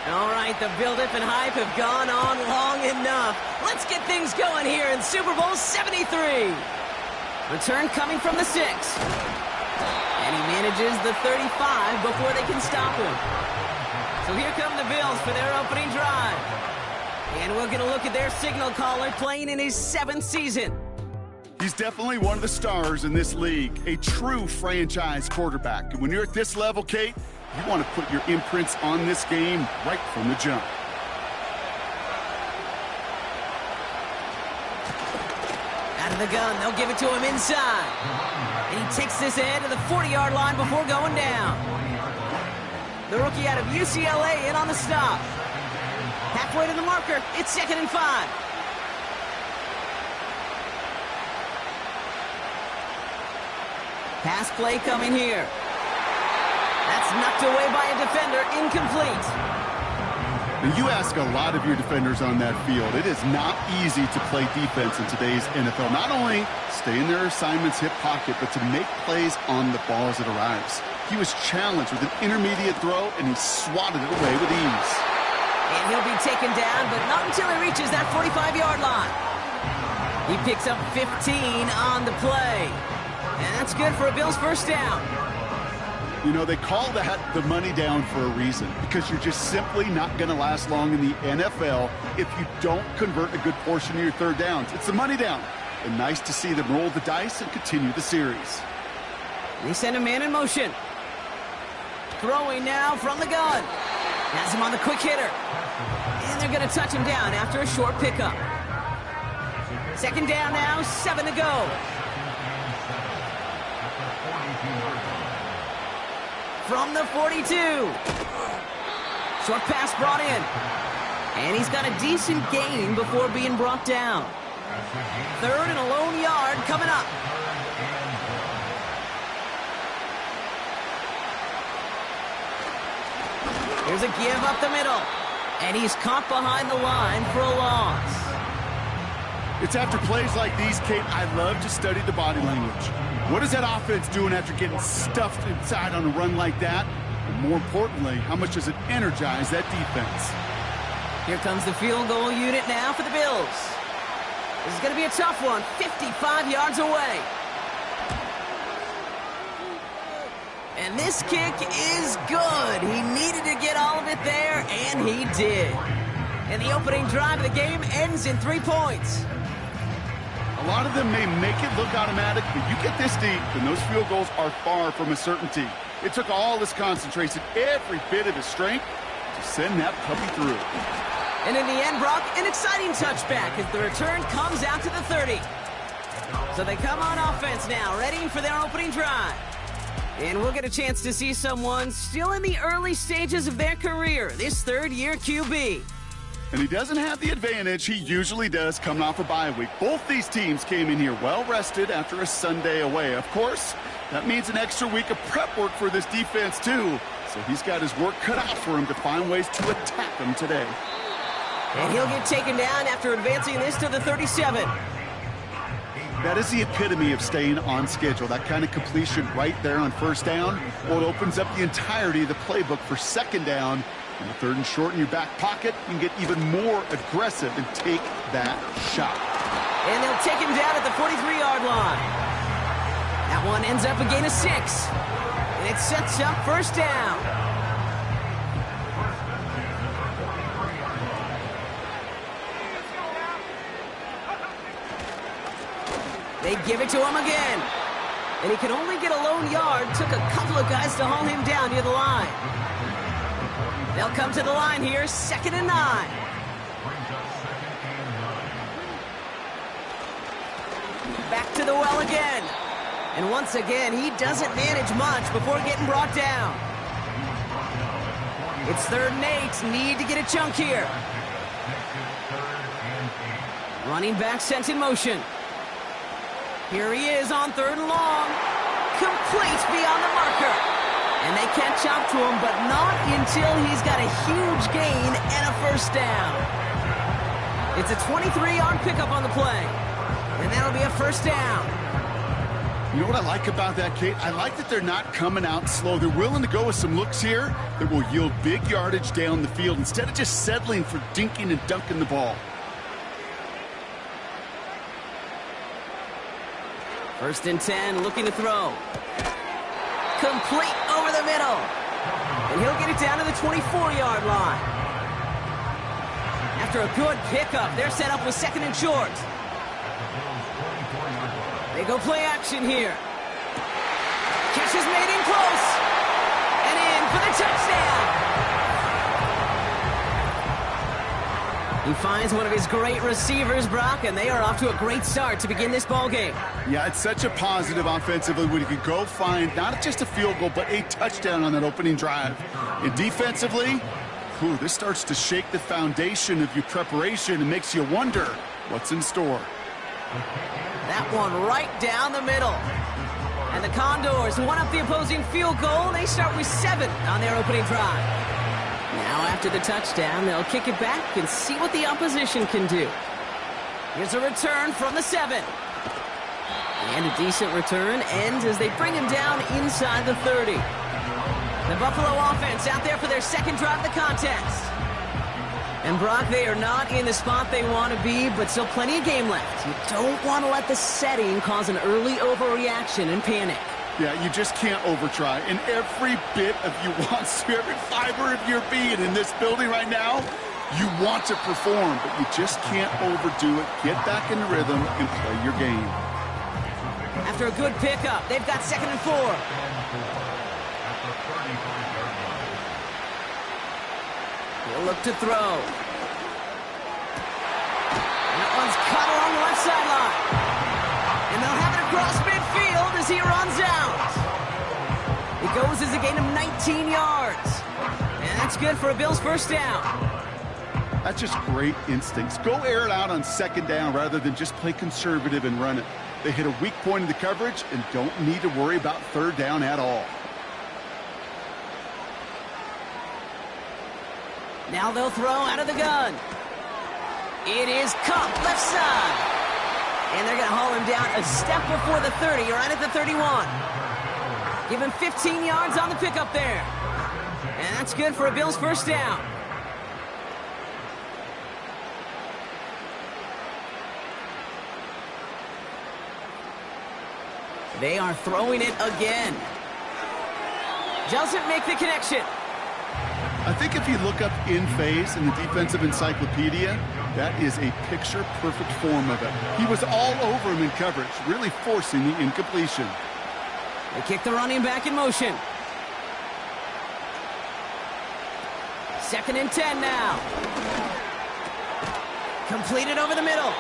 All right, right, the build-up and hype have gone on long enough. Let's get things going here in Super Bowl 73. Return coming from the 6. And he manages the 35 before they can stop him. So here come the Bills for their opening drive. And we're going to look at their signal caller playing in his 7th season. He's definitely one of the stars in this league, a true franchise quarterback. And when you're at this level, Kate, you want to put your imprints on this game right from the jump. Out of the gun, they'll give it to him inside. And he takes this ahead to the 40-yard line before going down. The rookie out of UCLA in on the stop. Halfway to the marker, it's 2nd and 5. Pass play coming here. That's knocked away by a defender, incomplete. And you ask a lot of your defenders on that field. It is not easy to play defense in today's NFL. Not only stay in their assignment's hip pocket, but to make plays on the ball as it arrives. He was challenged with an intermediate throw, and he swatted it away with ease. And he'll be taken down, but not until he reaches that 45-yard line. He picks up 15 on the play. And that's good for a Bills first down. You know, they call that the money down for a reason, because you're just simply not going to last long in the NFL if you don't convert a good portion of your third downs. It's the money down. And nice to see them roll the dice and continue the series. They send a man in motion. Throwing now from the gun. Has him on the quick hitter. And they're going to touch him down after a short pickup. 2nd down now, 7 to go. From the 42. Short pass brought in. And he's got a decent gain before being brought down. 3rd and a lone yard coming up. Here's a give up the middle. And he's caught behind the line for a loss. It's after plays like these, Kate, I love to study the body language. What is that offense doing after getting stuffed inside on a run like that? And more importantly, how much does it energize that defense? Here comes the field goal unit now for the Bills. This is going to be a tough one, 55 yards away. And this kick is good. He needed to get all of it there, and he did. And the opening drive of the game ends in 3 points. A lot of them may make it look automatic, but you get this deep, and those field goals are far from a certainty. It took all his concentration, every bit of his strength, to send that puppy through. And in the end, Brock, an exciting touchback as the return comes out to the 30. So they come on offense now, ready for their opening drive. And we'll get a chance to see someone still in the early stages of their career, this 3rd-year QB. And he doesn't have the advantage he usually does coming off a bye week. Both these teams came in here well-rested after a Sunday away. Of course, that means an extra week of prep work for this defense, too. So he's got his work cut out for him to find ways to attack them today. And he'll get taken down after advancing this to the 37. That is the epitome of staying on schedule. That kind of completion right there on 1st down. Well, it opens up the entirety of the playbook for 2nd down. In the 3rd and short in your back pocket, you can get even more aggressive and take that shot. And they'll take him down at the 43-yard line. That one ends up a gain of 6. And it sets up 1st down. They give it to him again. And he can only get a lone yard. Took a couple of guys to haul him down near the line. They'll come to the line here, 2nd and 9. Back to the well again. And once again, he doesn't manage much before getting brought down. It's 3rd and 8. Need to get a chunk here. Running back sent in motion. Here he is on 3rd and long. Complete beyond the marker. And they catch up to him, but not until he's got a huge gain and a 1st down. It's a 23-yard pickup on the play. And that'll be a 1st down. You know what I like about that, Kate? I like that they're not coming out slow. They're willing to go with some looks here that will yield big yardage down the field instead of just settling for dinking and dunking the ball. First and 10, looking to throw. Complete over the middle. And he'll get it down to the 24-yard line. After a good pickup, they're set up with second and short. They go play action here. Catch is made in close. And in for the touchdown. He finds one of his great receivers, Brock, and they are off to a great start to begin this ball game. Yeah, it's such a positive offensively when you can go find not just a field goal, but a touchdown on that opening drive. And defensively, this starts to shake the foundation of your preparation and makes you wonder what's in store. That one right down the middle. And the Condors one up the opposing field goal. They start with 7 on their opening drive. Now after the touchdown, they'll kick it back and see what the opposition can do. Here's a return from the 7. And a decent return ends as they bring him down inside the 30. The Buffalo offense out there for their second drive of the contest. And Brock, they are not in the spot they want to be, but still plenty of game left. You don't want to let the setting cause an early overreaction and panic. Yeah, you just can't overtry. And every bit of you wants to, every fiber of your being in this building right now, you want to perform, but you just can't overdo it. Get back in the rhythm and play your game. After a good pickup, they've got second and 4. He'll look to throw. And that one's caught along the left sideline. And they'll have it across midfield as he runs out. It goes as a gain of 19 yards. And that's good for a Bills first down. That's just great instincts. Go air it out on second down rather than just play conservative and run it. They hit a weak point in the coverage and don't need to worry about third down at all. Now they'll throw out of the gun. It is caught left side. And they're going to haul him down a step before the 30, right at the 31. Give him 15 yards on the pickup there. And that's good for a Bills first down. They are throwing it again. Doesn't make the connection. I think if you look up in phase in the defensive encyclopedia, that is a picture-perfect form of it. He was all over him in coverage, really forcing the incompletion. They kick the running back in motion. Second and 10 now. Completed over the middle.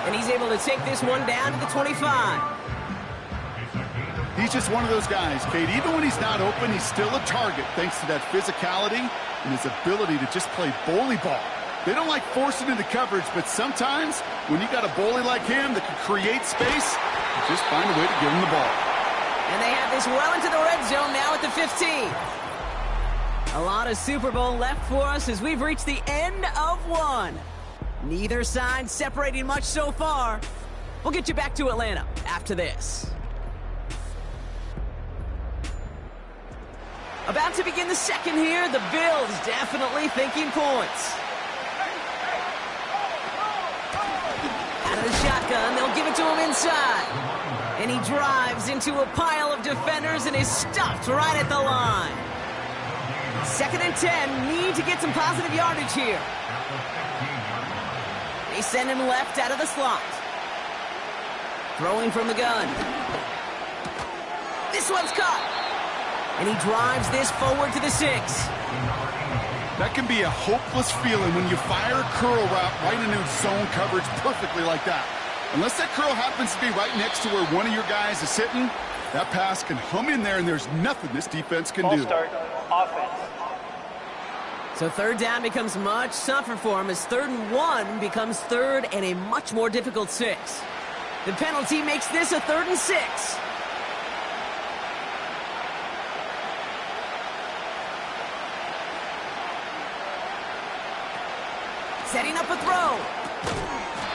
And he's able to take this one down to the 25. He's just one of those guys, Kate. Even when he's not open, he's still a target thanks to that physicality and his ability to just play bully ball. They don't like forcing into coverage, but sometimes when you got a bully like him that can create space, just find a way to give him the ball. And they have this well into the red zone now at the 15. A lot of Super Bowl left for us as we've reached the end of one. Neither side separating much so far. We'll get you back to Atlanta after this. About to begin the second here. The Bills definitely thinking points. Out of the shotgun, they'll give it to him inside. And he drives into a pile of defenders and is stopped right at the line. Second and 10, need to get some positive yardage here. They send him left out of the slot. Throwing from the gun. This one's caught. And he drives this forward to the 6. That can be a hopeless feeling when you fire a curl route right into zone coverage perfectly like that. Unless that curl happens to be right next to where one of your guys is sitting, that pass can hum in there and there's nothing this defense can do. Start offense. So third down becomes much tougher for him as 3rd and 1 becomes 3rd and a much more difficult 6. The penalty makes this a 3rd and 6. Setting up a throw.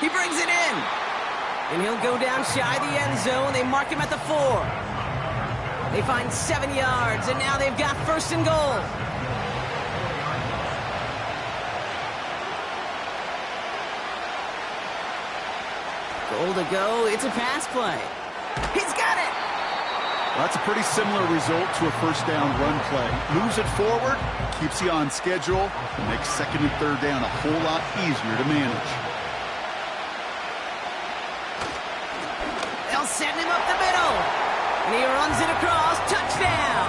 He brings it in. And he'll go down shy of the end zone. They mark him at the 4. They find 7 yards, and now they've got 1st and goal. Goal to go. It's a pass play. He's got it! Well, that's a pretty similar result to a first down run play. Moves it forward, keeps you on schedule, and makes 2nd and 3rd down a whole lot easier to manage. They'll send him up the middle. And he runs it across. Touchdown!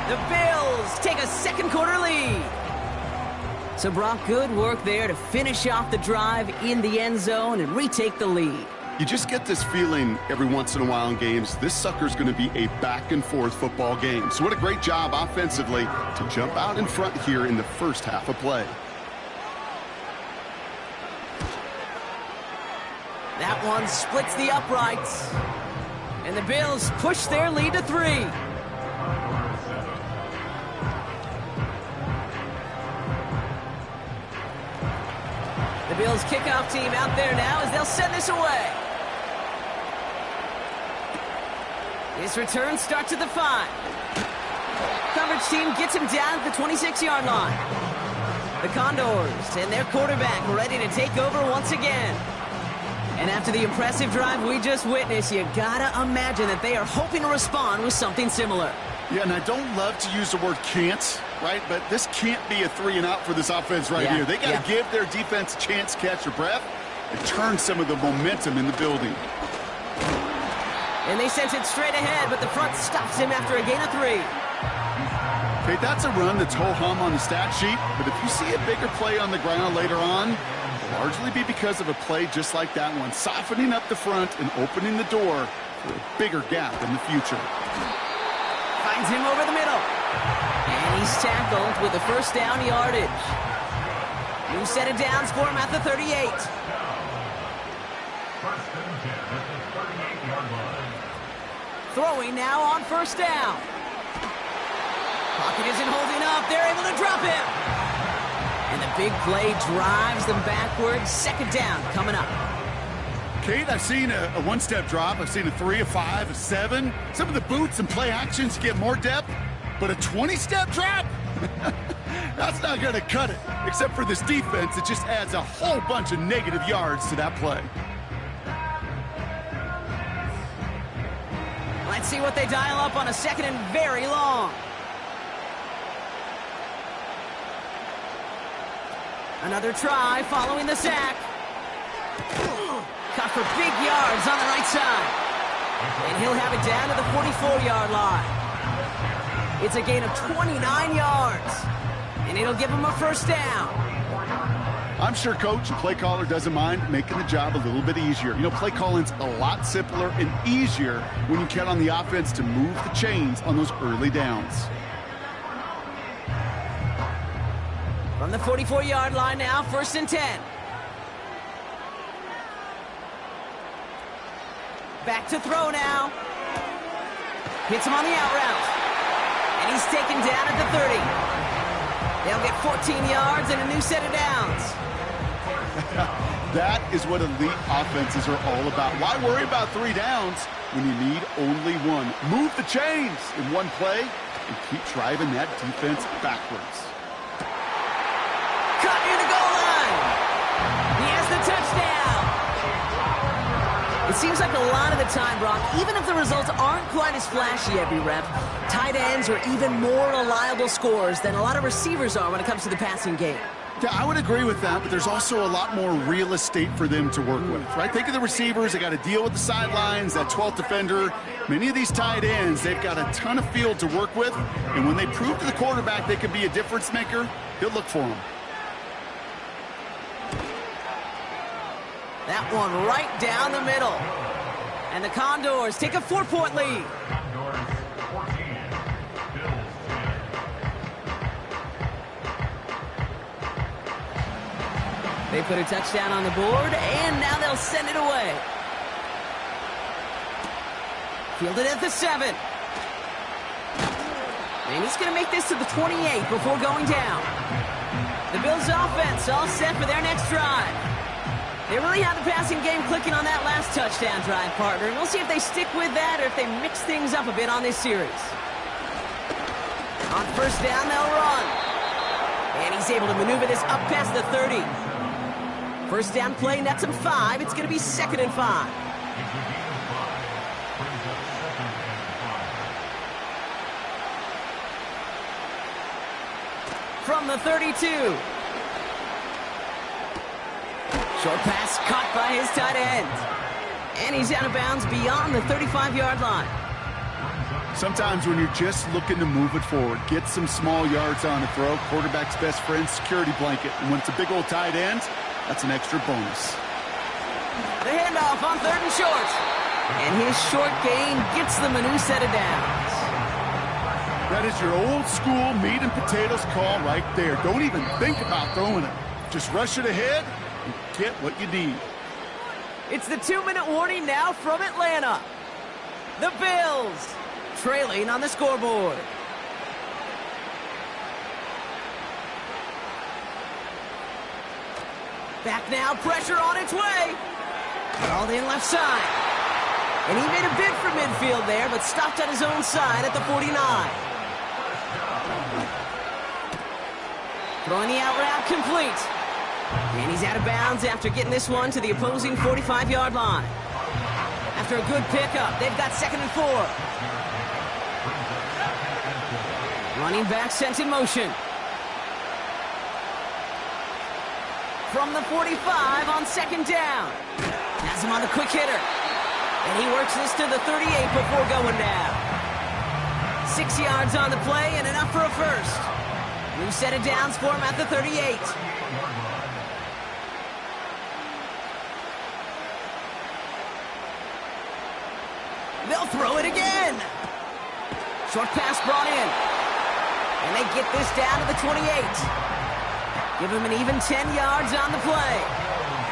The Bills take a 2nd quarter lead. So, Brock, good work there to finish off the drive in the end zone and retake the lead. You just get this feeling every once in a while in games, this sucker's going to be a back-and-forth football game. So what a great job offensively to jump out in front here in the first half of play. That one splits the uprights. And the Bills push their lead to 3. The Bills kickoff team out there now as they'll send this away. This return starts at the 5. Coverage team gets him down at the 26-yard line. The Condors and their quarterback ready to take over once again. And after the impressive drive we just witnessed, you gotta imagine that they are hoping to respond with something similar. Yeah, and I don't love to use the word can't, right? But this can't be a 3-and-out for this offense right here. They got to give their defense a chance to catch their breath and turn some of the momentum in the building. And they sent it straight ahead, but the front stops him after a gain of 3. Okay, that's a run that's ho-hum on the stat sheet, but if you see a bigger play on the ground later on, it'll largely be because of a play just like that one, softening up the front and opening the door for a bigger gap in the future. Finds him over the middle. And he's tackled with the 1st down yardage. New set of downs for him at the 38. Throwing now on 1st down. Pocket isn't holding up. They're able to drop him. And the big play drives them backwards. 2nd down coming up. Kate, I've seen a one-step drop. I've seen a 3, a 5, a 7. Some of the boots and play actions get more depth, but a 20-step drop? That's not going to cut it. Except for this defense, it just adds a whole bunch of negative yards to that play. Let's see what they dial up on a 2nd and very long. Another try following the sack. Cut for big yards on the right side. And he'll have it down to the 44-yard line. It's a gain of 29 yards. And it'll give him a 1st down. I'm sure coach and play caller doesn't mind making the job a little bit easier. You know, play calling's a lot simpler and easier when you count on the offense to move the chains on those early downs. From the 44-yard line now, 1st and 10. Back to throw now. Hits him on the out route. And he's taken down at the 30. They'll get 14 yards and a new set of downs. That is what elite offenses are all about. Why worry about 3 downs when you need only 1? Move the chains in one play and keep driving that defense backwards. Cut near the goal line. He has the touchdown. It seems like a lot of the time, Brock, even if the results aren't quite as flashy every rep, tight ends are even more reliable scorers than a lot of receivers are when it comes to the passing game. Yeah, I would agree with that, but there's also a lot more real estate for them to work with, right? Think of the receivers. They got to deal with the sidelines, that 12th defender. Many of these tight ends, they've got a ton of field to work with, and when they prove to the quarterback they can be a difference maker, he'll look for them. That one right down the middle. And the Condors take a 4-point lead. They put a touchdown on the board, and now they'll send it away. Fielded at the 7. And he's going to make this to the 28 before going down. The Bills offense all set for their next drive. They really have the passing game clicking on that last touchdown drive, partner. And we'll see if they stick with that or if they mix things up a bit on this series. On first down, they'll run. And he's able to maneuver this up past the 30. First down play, nets him 5. It's going to be 2nd and 5. From the 32. Short pass caught by his tight end. And he's out of bounds beyond the 35-yard line. Sometimes when you're just looking to move it forward, get some small yards on a throw, quarterback's best friend, security blanket. And when it's a big old tight end, that's an extra bonus. The handoff on 3rd and short. And his short gain gets them a new set of downs. That is your old school meat and potatoes call right there. Don't even think about throwing it. Just rush it ahead and get what you need. It's the 2-minute warning now from Atlanta. The Bills trailing on the scoreboard. Back now, pressure on its way. Called in left side. And he made a bid for midfield there, but stopped on his own side at the 49. Throwing the out route complete. And he's out of bounds after getting this one to the opposing 45-yard line. After a good pickup, they've got 2nd and 4. Running back sent in motion. From the 45 on 2nd down. Has him on the quick hitter. And he works this to the 38 before going down. 6 yards on the play and enough for a first. New set of downs for him at the 38. They'll throw it again. Short pass brought in. And they get this down to the 28. Give him an even 10 yards on the play.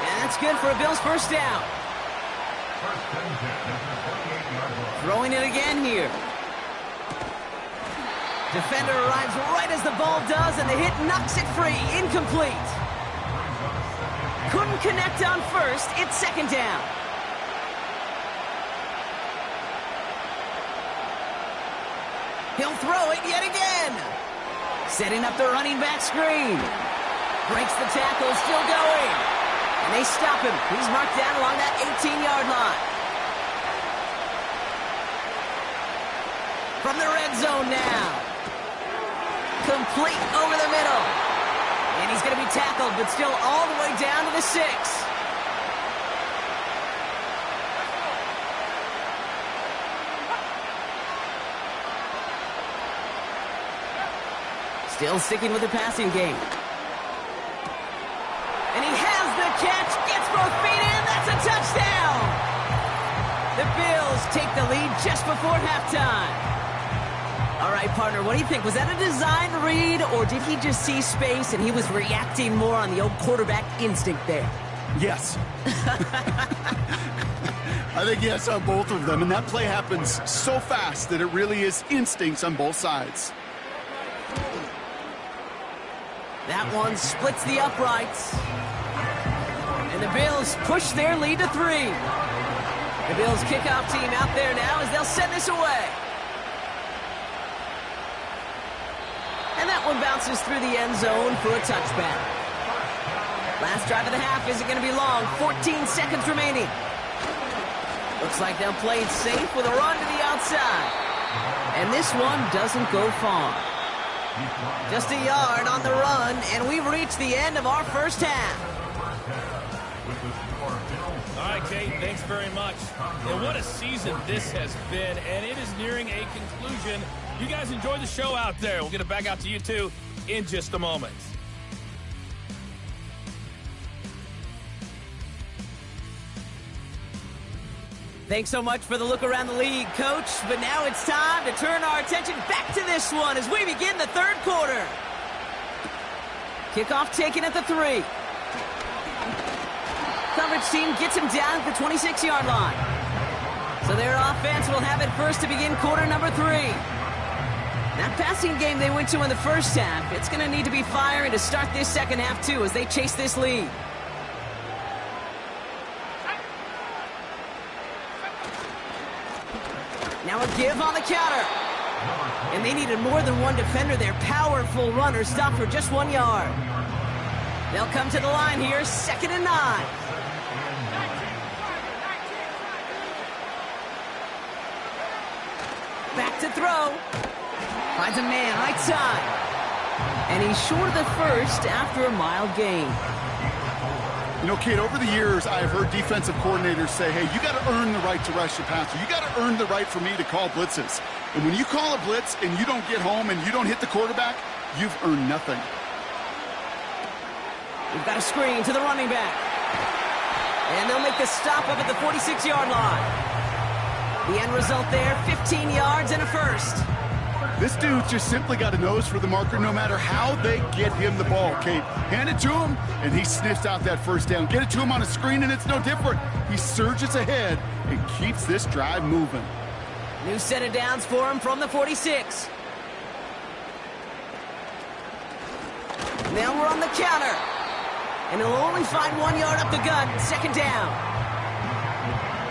And that's good for a Bills first down. Throwing it again here. Defender arrives right as the ball does, and the hit knocks it free. Incomplete. Couldn't connect on first. It's 2nd down. He'll throw it yet again. Setting up the running back screen. Breaks the tackle, still going. And they stop him. He's marked down along that 18-yard line. From the red zone now. Complete over the middle. And he's going to be tackled, but still all the way down to the 6. Still sticking with the passing game. And he has the catch, gets both feet in, that's a touchdown! The Bills take the lead just before halftime. All right, partner, what do you think? Was that a design read, or did he just see space and he was reacting more on the old quarterback instinct there? Yes. I think yes on both of them, and that play happens so fast that it really is instincts on both sides. That one splits the uprights. And the Bills push their lead to 3. The Bills kickoff team out there now as they'll send this away. And that one bounces through the end zone for a touchback. Last drive of the half isn't going to be long. 14 seconds remaining. Looks like they'll play it safe with a run to the outside. And this one doesn't go far. Just a yard on the run, and we've reached the end of our first half. All right, Kate, thanks very much. And what a season this has been, and it is nearing a conclusion. You guys enjoy the show out there. We'll get it back out to you, too, in just a moment. Thanks so much for the look around the league, Coach. But now it's time to turn our attention back to this one as we begin the third quarter. Kickoff taken at the 3. Coverage team gets him down at the 26-yard line. So their offense will have it first to begin quarter number 3. That passing game they went to in the first half, it's going to need to be firing to start this second half, too, as they chase this lead. Now a give on the counter. And they needed more than one defender. Their powerful runner stopped for just 1 yard. They'll come to the line here, 2nd and 9. Back to throw. Finds a man, right side. And he's short of the first after a mild gain. You know, Kate, over the years, I've heard defensive coordinators say, hey, you got to earn the right to rush the passer. You got to earn the right for me to call blitzes. And when you call a blitz and you don't get home and you don't hit the quarterback, you've earned nothing. We've got a screen to the running back. And they'll make the stop up at the 46-yard line. The end result there, 15 yards and a first. This dude's just simply got a nose for the marker no matter how they get him the ball, Kate. Hand it to him, and he sniffs out that first down. Get it to him on a screen, and it's no different. He surges ahead and keeps this drive moving. New set of downs for him from the 46. Now we're on the counter. And he'll only find 1 yard up the gut, 2nd down.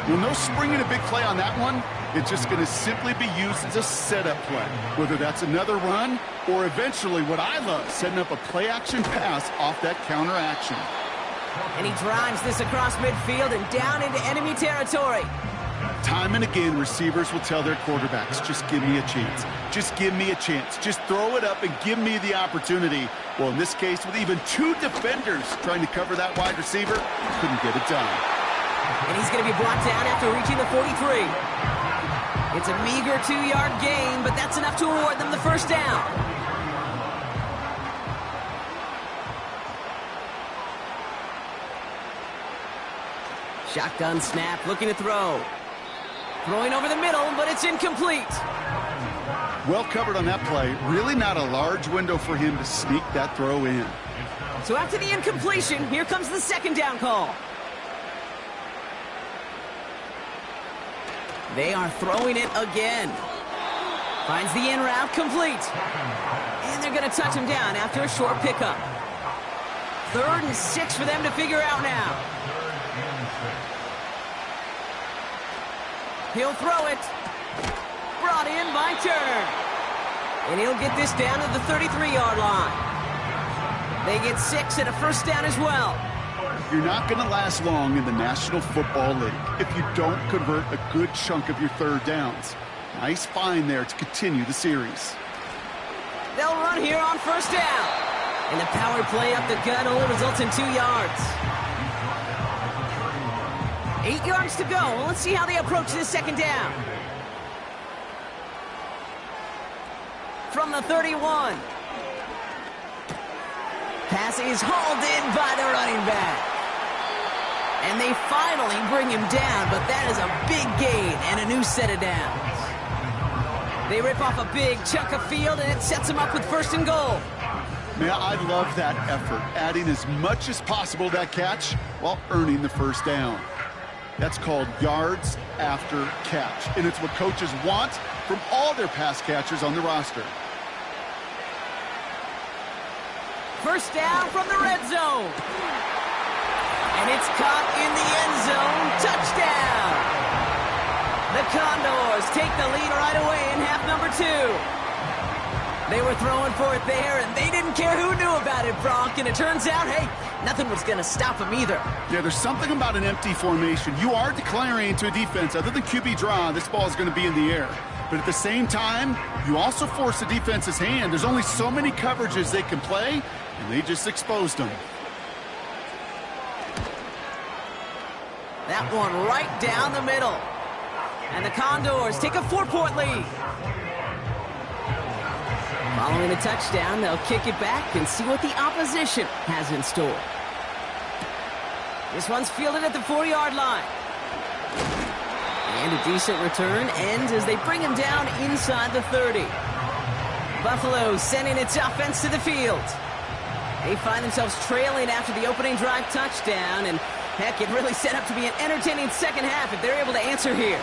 Well, no springing a big play on that one. It's just going to simply be used as a setup play, whether that's another run or eventually what I love, setting up a play-action pass off that counter action. And he drives this across midfield and down into enemy territory. Time and again, receivers will tell their quarterbacks, just give me a chance. Just give me a chance. Just throw it up and give me the opportunity. Well, in this case, with even 2 defenders trying to cover that wide receiver, couldn't get it done. And he's going to be brought down after reaching the 43. It's a meager 2-yard gain, but that's enough to award them the first down. Shotgun snap, looking to throw. Throwing over the middle, but it's incomplete. Well covered on that play. Really not a large window for him to sneak that throw in. So after the incompletion, here comes the 2nd down call. They are throwing it again. Finds the in route complete. And they're going to touch him down after a short pickup. 3rd and 6 for them to figure out now. He'll throw it. Brought in by Turner. And he'll get this down to the 33-yard line. They get 6 and a first down as well. You're not going to last long in the National Football League if you don't convert a good chunk of your 3rd downs. Nice find there to continue the series. They'll run here on first down. And the power play up the gut only results in 2 yards. 8 yards to go. Well, let's see how they approach this 2nd down. From the 31. Pass is hauled in by the running back. And they finally bring him down, but that is a big gain and a new set of downs. They rip off a big chunk of field, and it sets them up with 1st and goal. Man, I love that effort, adding as much as possible to that catch while earning the first down. That's called yards after catch, and it's what coaches want from all their pass catchers on the roster. First down from the red zone. And it's caught in the end zone. Touchdown! The Condors take the lead right away in half number 2. They were throwing for it there, and they didn't care who knew about it, Brock. And it turns out, hey, nothing was going to stop them either. Yeah, there's something about an empty formation. You are declaring to a defense, other than QB draw, this ball is going to be in the air. But at the same time, you also force the defense's hand. There's only so many coverages they can play, and they just exposed them. That one right down the middle. And the Condors take a 4-point lead. Following a touchdown, they'll kick it back and see what the opposition has in store. This one's fielded at the 4-yard line. And a decent return ends as they bring him down inside the 30. Buffalo sending its offense to the field. They find themselves trailing after the opening drive touchdown, and heck, it really set up to be an entertaining second half if they're able to answer here.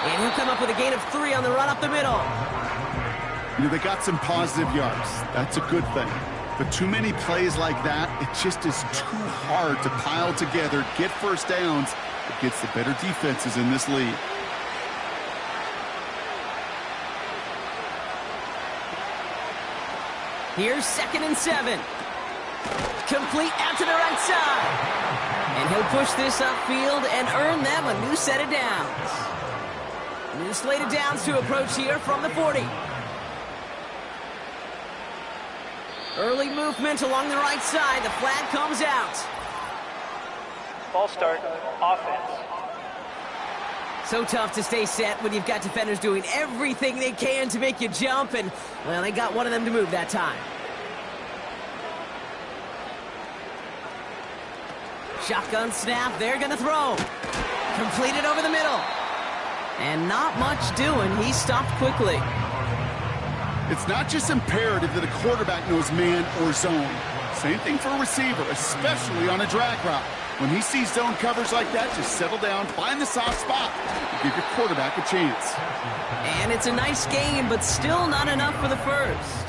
And he'll come up with a gain of 3 on the run up the middle. You know, they got some positive yards. That's a good thing. But too many plays like that, it just is too hard to pile together, get first downs against the better defenses in this league. Here's 2nd and 7. Complete out to the right side. And he'll push this upfield and earn them a new set of downs. New slate of downs to approach here from the 40. Early movement along the right side. The flag comes out. Ball start, offense. So tough to stay set when you've got defenders doing everything they can to make you jump, and, well, they got one of them to move that time. Shotgun snap, they're going to throw. Completed over the middle. And not much doing. He stopped quickly. It's not just imperative that a quarterback knows man or zone. Same thing for a receiver, especially on a drag route. When he sees zone coverage like that, just settle down, find the soft spot, and give your quarterback a chance. And it's a nice game, but still not enough for the first.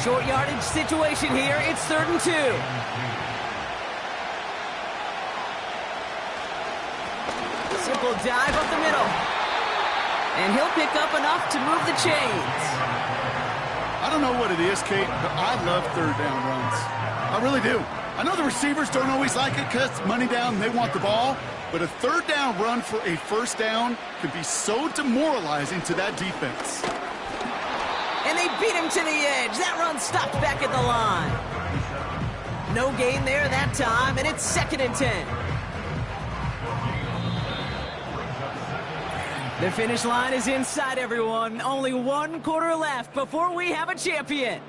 Short yardage situation here. It's 3rd and 2. Simple dive up the middle. And he'll pick up enough to move the chains. I don't know what it is, Kate, but I love 3rd down runs. I really do. I know the receivers don't always like it because money down, they want the ball. But a 3rd down run for a first down can be so demoralizing to that defense. And they beat him to the edge. That run stopped back at the line. No gain there that time, and it's 2nd and 10. The finish line is inside, everyone. Only 1 quarter left before we have a champion.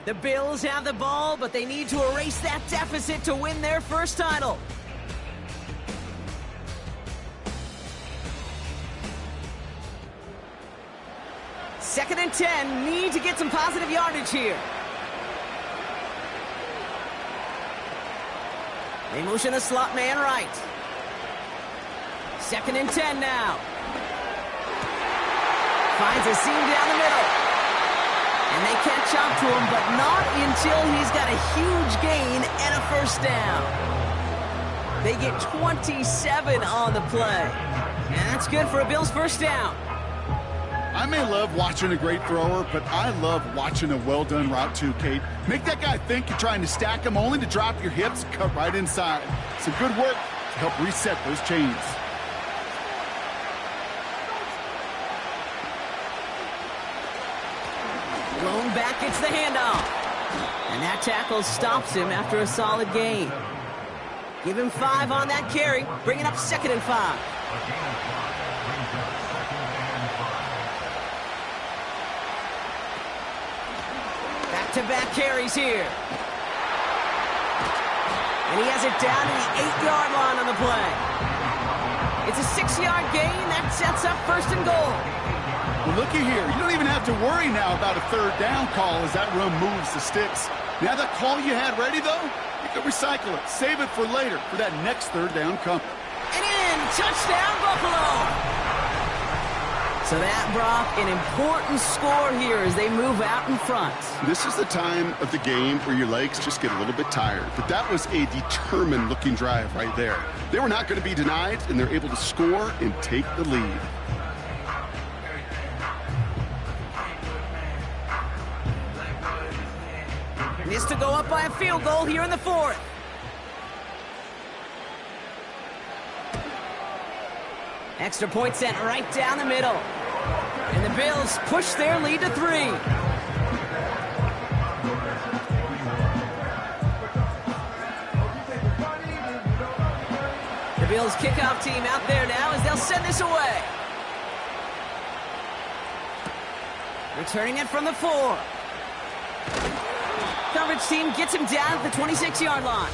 The Bills have the ball, but they need to erase that deficit to win their first title. Second and 10, need to get some positive yardage here. They motion the slot man right. 2nd and 10 now. Finds a seam down the middle. And they catch up to him, but not until he's got a huge gain and a first down. They get 27 on the play. And that's good for a Bills first down. I may love watching a great thrower, but I love watching a well-done route too, Kate. Make that guy think you're trying to stack him only to drop your hips and cut right inside. Some good work to help reset those chains. Blown back, it's the handoff. And that tackle stops him after a solid gain. Give him 5 on that carry, bringing up 2nd and 5. Back-to-back carries here. And he has it down to the 8-yard line on the play. It's a 6-yard gain. That sets up 1st and goal. Well, looky here. You don't even have to worry now about a 3rd down call as that run moves the sticks. Now that call you had ready, though, you can recycle it. Save it for later for that next 3rd down coming. And in! Touchdown, Buffalo! So that, Brock, an important score here as they move out in front. This is the time of the game where your legs just get a little bit tired. But that was a determined-looking drive right there. They were not going to be denied, and they're able to score and take the lead. Missed to go up by a field goal here in the 4th. Extra point sent right down the middle. And the Bills push their lead to 3. The Bills kickoff team out there now as they'll send this away. Returning it from the 4. Coverage team gets him down at the 26-yard line.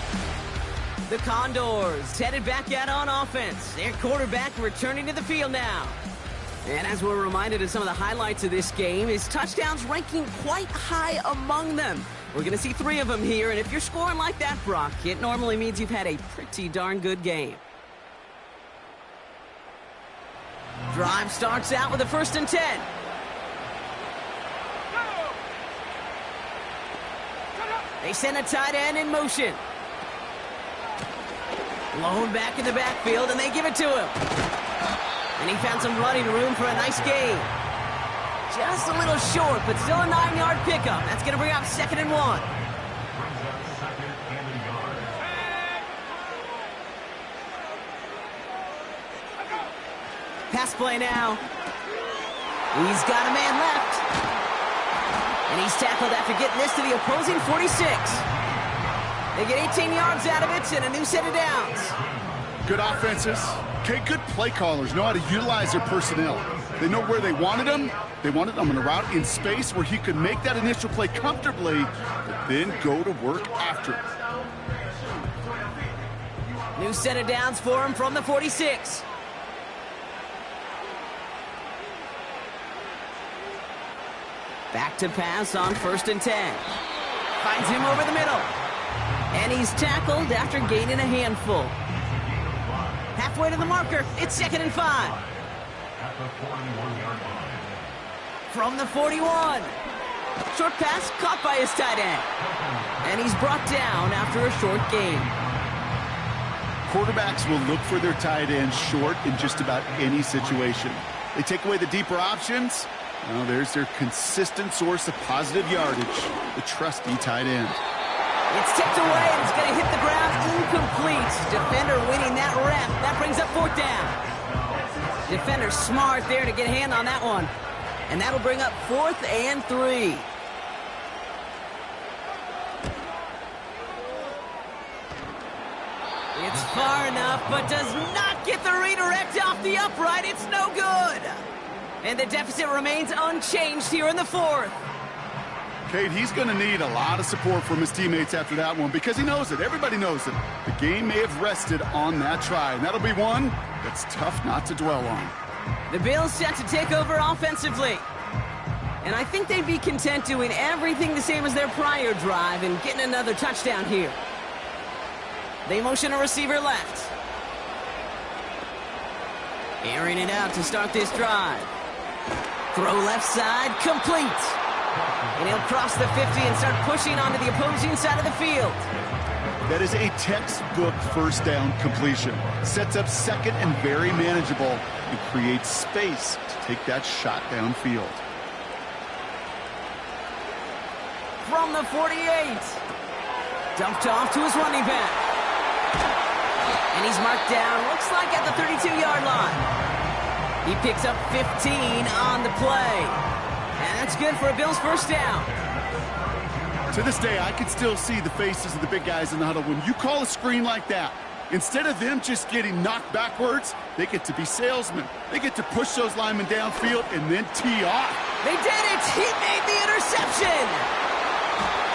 The Condors headed back out on offense. Their quarterback returning to the field now. And as we're reminded of some of the highlights of this game, his touchdowns ranking quite high among them. We're going to see 3 of them here, and if you're scoring like that, Brock, it normally means you've had a pretty darn good game. Drive starts out with a 1st and 10. They send a tight end in motion. Blown back in the backfield, and they give it to him. And he found some running room for a nice gain. Just a little short, but still a 9-yard pickup. That's going to bring up 2nd and 1. Pass play now. He's got a man left. And he's tackled after getting this to the opposing 46. They get 18 yards out of it and a new set of downs. Good offenses. Okay, good play callers know how to utilize their personnel. They know where they wanted him. They wanted him on a route in space where he could make that initial play comfortably, but then go to work after it. New set of downs for him from the 46. Back to pass on 1st and 10. Finds him over the middle. And he's tackled after gaining a handful. Halfway to the marker, it's 2nd and 5. From the 41. Short pass caught by his tight end. And he's brought down after a short gain. Quarterbacks will look for their tight end short in just about any situation. They take away the deeper options. Well, there's their consistent source of positive yardage, the trusty tight end. It's tipped away, and it's going to hit the ground incomplete. Defender winning that rep. That brings up 4th down. Defender smart there to get a hand on that one. And that'll bring up 4th and 3. It's far enough, but does not get the redirect off the upright. It's no good. And the deficit remains unchanged here in the 4th. Kate, he's going to need a lot of support from his teammates after that one because he knows it. Everybody knows it. The game may have rested on that try, and that'll be one that's tough not to dwell on. The Bills set to take over offensively. And I think they'd be content doing everything the same as their prior drive and getting another touchdown here. They motion a receiver left. Airing it out to start this drive. Throw left side, complete. And he'll cross the 50 and start pushing onto the opposing side of the field. That is a textbook 1st down completion. Sets up 2nd and very manageable and creates space to take that shot downfield. From the 48. Dumped off to his running back. And he's marked down, looks like at the 32-yard line. He picks up 15 on the play. And that's good for a Bills 1st down. To this day, I can still see the faces of the big guys in the huddle. When you call a screen like that, instead of them just getting knocked backwards, they get to be salesmen. They get to push those linemen downfield and then tee off. They did it! He made the interception!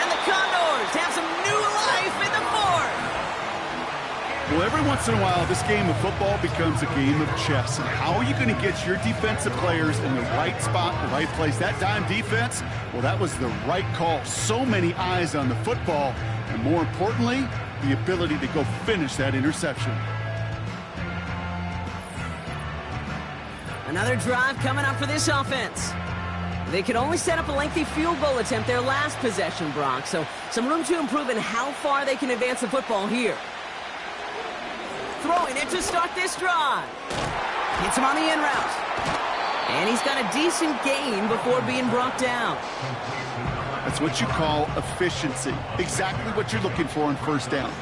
And the Condors have some new life in the 4th. Well, every once in a while, this game of football becomes a game of chess. And how are you going to get your defensive players in the right spot, the right place? That dime defense, well, that was the right call. So many eyes on the football. And more importantly, the ability to go finish that interception. Another drive coming up for this offense. They could only set up a lengthy field goal attempt their last possession, Brock. So some room to improve in how far they can advance the football here. Throwing it to start this drive. Hits him on the in route. And he's got a decent gain before being brought down. That's what you call efficiency. Exactly what you're looking for on 1st down.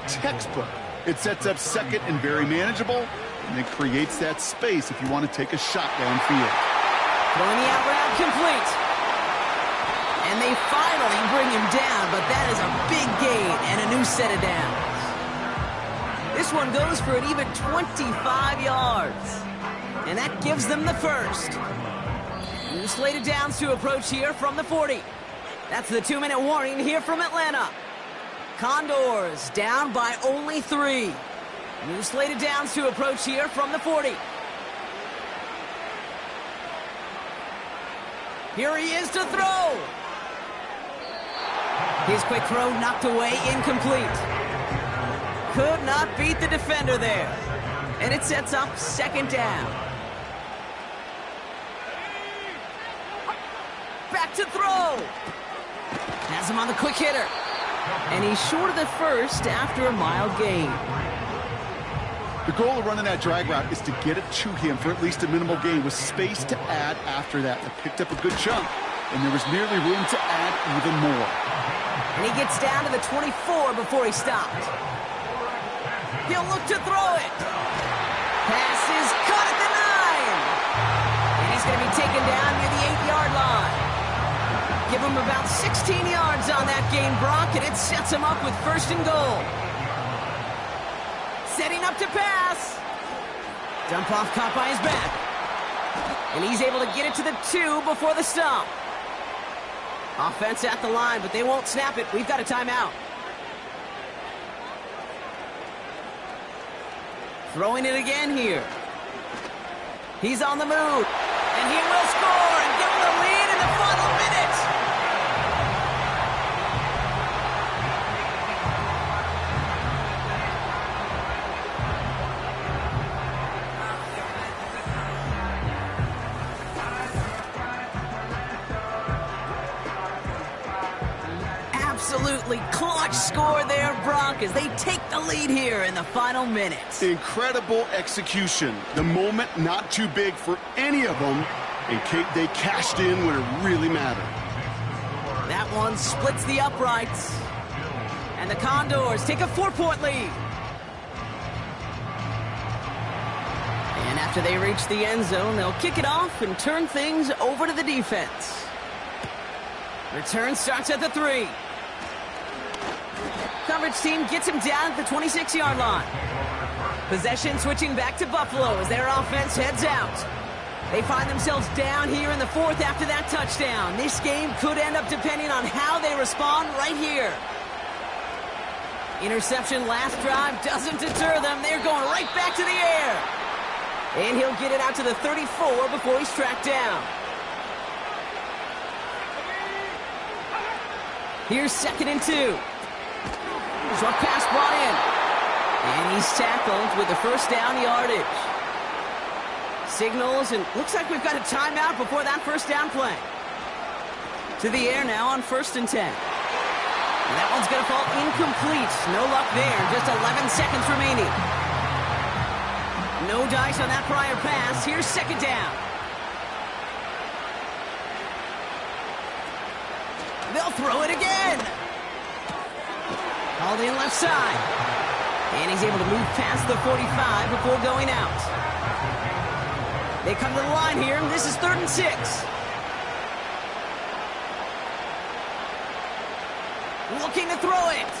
Textbook. It sets up 2nd and very manageable, and it creates that space if you want to take a shot downfield. Throwing the out route complete. And they finally bring him down, but that is a big gain and a new set of downs. This one goes for an even 25 yards. And that gives them the 1st. New slated downs to approach here from the 40. That's the 2-minute warning here from Atlanta. Condors down by only 3. New slated downs to approach here from the 40. Here he is to throw. His quick throw knocked away, incomplete. Could not beat the defender there. And it sets up 2nd down. Back to throw. Has him on the quick hitter. And he's short of the first after a mile gain. The goal of running that drag route is to get it to him for at least a minimal gain with space to add after that. They picked up a good chunk, and there was nearly room to add even more. And he gets down to the 24 before he stopped. He'll look to throw it. Pass is caught at the 9. And he's going to be taken down near the 8-yard line. Give him about 16 yards on that gain, Brock, and it sets him up with 1st and goal. Setting up to pass. Dump off caught by his back. And he's able to get it to the 2 before the stop. Offense at the line, but they won't snap it. We've got a timeout. Throwing it again here. He's on the move. And he will score and give him the lead in the final minute. Absolutely clutch score there, Brock, as they take the lead here in the final minute. Incredible execution. The moment not too big for any of them, and they cashed in when it really mattered. That one splits the uprights. And the Condors take a 4-point lead. And after they reach the end zone, they'll kick it off and turn things over to the defense. Return starts at the 3. Coverage team gets him down at the 26-yard line. Possession switching back to Buffalo as their offense heads out. They find themselves down here in the 4th after that touchdown. This game could end up depending on how they respond right here. Interception last drive doesn't deter them. They're going right back to the air. And he'll get it out to the 34 before he's tracked down. Here's 2nd and 2. Short pass brought in. And he's tackled with the 1st down yardage. Signals, and looks like we've got a timeout before that 1st down play. To the air now on 1st and 10. And that one's going to fall incomplete. No luck there. Just 11 seconds remaining. No dice on that prior pass. Here's 2nd down. They'll throw it again. Called in left side. And he's able to move past the 45 before going out. They come to the line here, and this is 3rd and 6. Looking to throw it.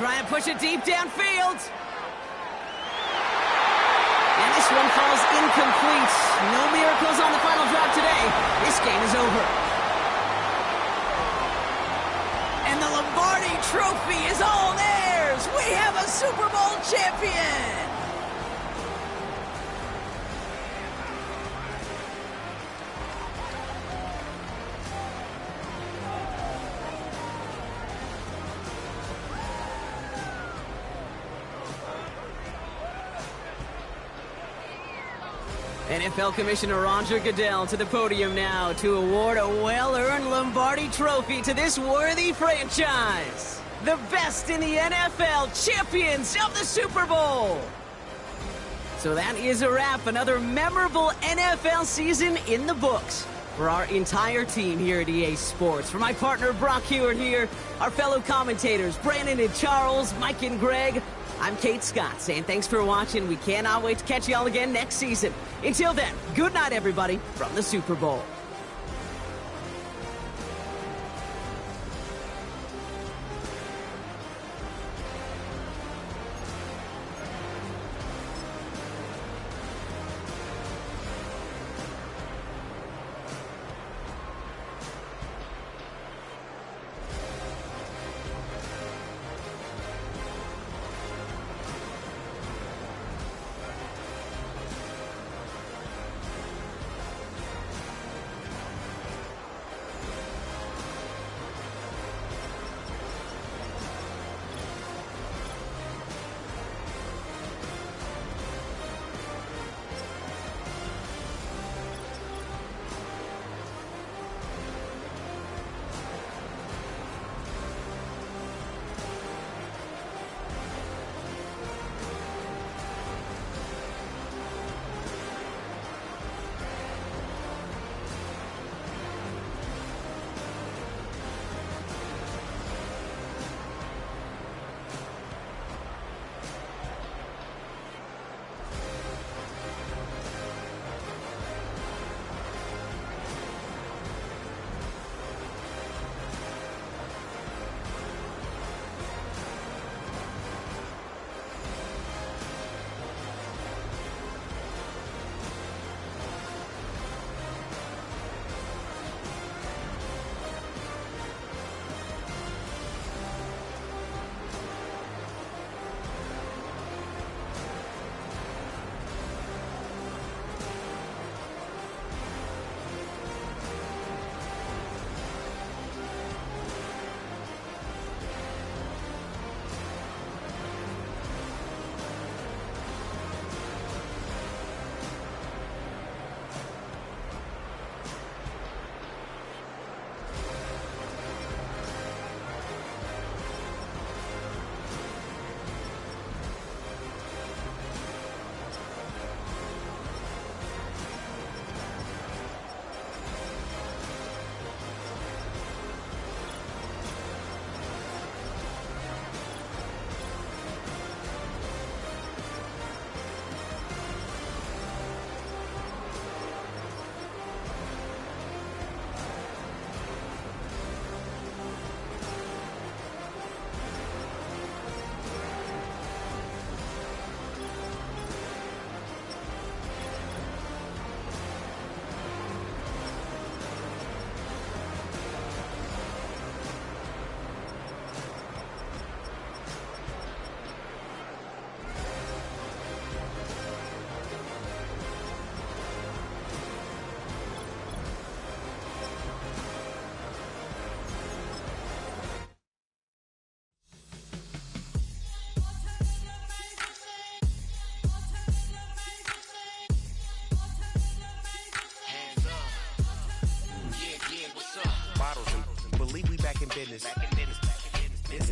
Try and push it deep downfield. And this one falls incomplete. No miracles on the final drive today. This game is over. And the Lombardi Trophy is all theirs. We have a Super Bowl champion. NFL Commissioner Roger Goodell to the podium now to award a well-earned Lombardi Trophy to this worthy franchise. The best in the NFL, champions of the Super Bowl. So that is a wrap. Another memorable NFL season in the books for our entire team here at EA Sports. For my partner Brock Hewitt here, our fellow commentators Brandon and Charles, Mike and Greg, I'm Kate Scott saying thanks for watching. We cannot wait to catch y'all again next season. Until then, good night, everybody, from the Super Bowl.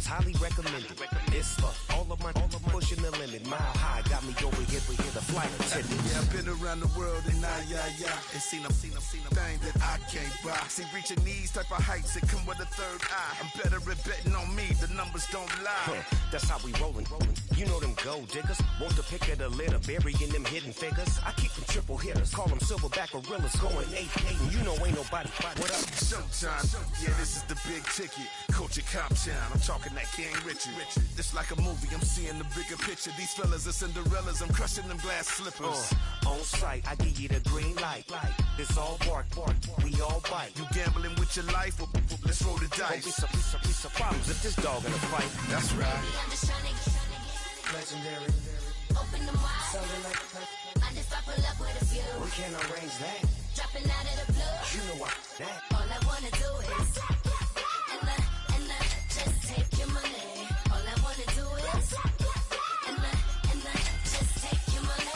is highly recommended. It's for all of my pushing the limit. Mile high got me over here for the flight attendant. Yeah, I've been around the world and and seen a thing that I can't buy. See, reaching these type of heights, it come with a third eye. I'm better at betting on me, the numbers don't lie. That's how we rollin'. You know them gold diggers, want to pick at a litter, burying them hidden figures. I keep them triple hitters, call them silverback gorillas, going 8-8, and you know ain't nobody. What up? Showtime, yeah, this is the big ticket. Culture Cop Town, I'm talking that King Richard. It's like a movie, I'm seeing the bigger picture. These fellas are Cinderellas, I'm crushing them glass slippers. On sight, I give you the green light. It's all bark, we all bite. You gambling with your life, let's roll the dice. Won't be piece of problems if this dog in a fight. That's right. I'm just trying to get legendary. Open them wide. Sounding like a mind if I pull up with a few. We can arrange that. Dropping out of the blue. You know what? That. All I wanna do is and just take your money. All I wanna do is and just take your money.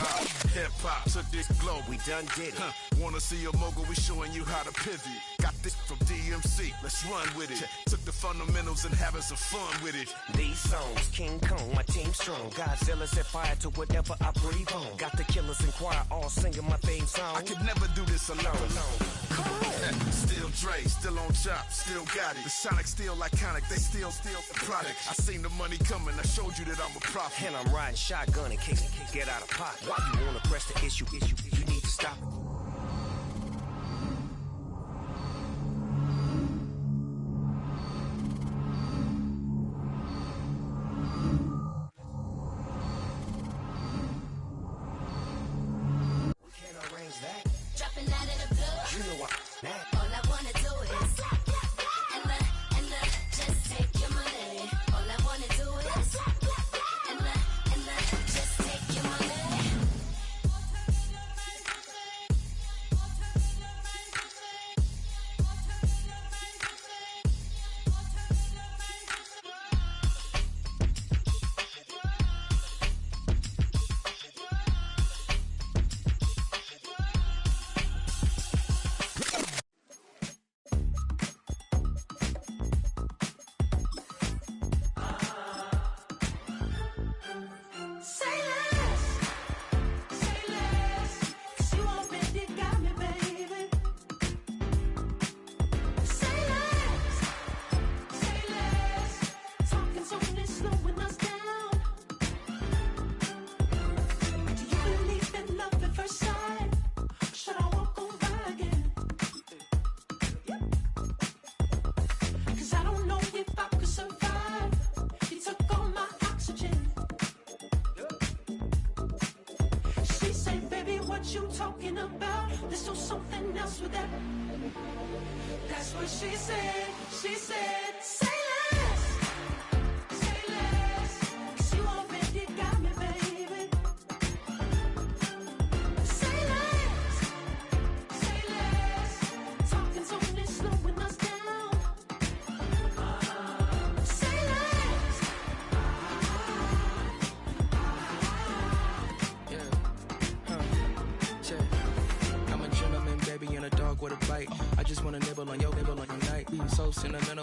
Hip-hop took this globe, we done did it. Wanna see a mogul, we showing you how to pivot. Got this from DMC, let's run with it. Took the fundamentals and having some fun with it. These songs, King Kong, my team strong. Godzilla set fire to whatever I breathe on. Got the killers in choir all singing my theme song. I could never do this alone. Come on. Still Dre, still on top, still got it. The Sonic still iconic, they still the product. I seen the money coming, I showed you that I'm a prophet. And I'm riding shotgun in case it can't get out of pocket. Why you wanna press the issue? You need to stop it. Dropping out of the blue. You know what? That. All I wanna do is and just take your money. All I wanna do is and just take your money.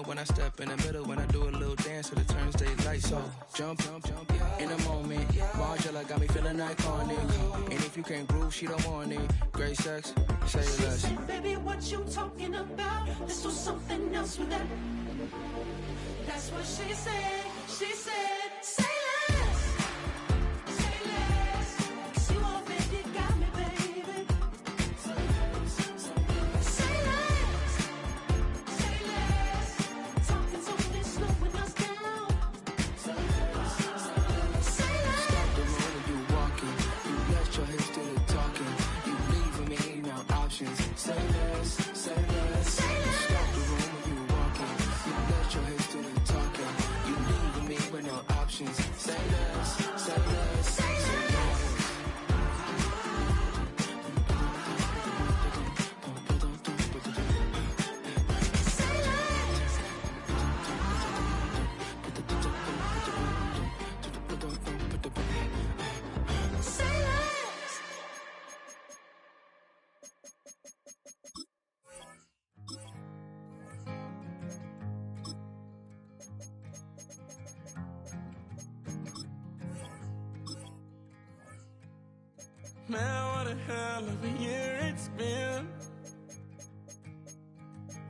When I step in the middle, when I do a little dance, so the turns stay light. So jump in a moment. Margella got me feeling iconic. And if you can't groove, she don't want it. Great sex, say less. She said, baby, what you talking about? Let's do something else with that. That's what she said. She said, say less. Say less. 'Cause you already got me, baby. Say less. Say less. Say less. Talking so this slowing us down. Say less. Say less. Stop the road when you walking. You left your hips to the talking. You leaving me no options. Say less. Say less. Say less. Stop the road when you walking. You left your hips to the talking. You leaving me with no options. Say less. Say less. Say less. Man, what a hell of a year it's been.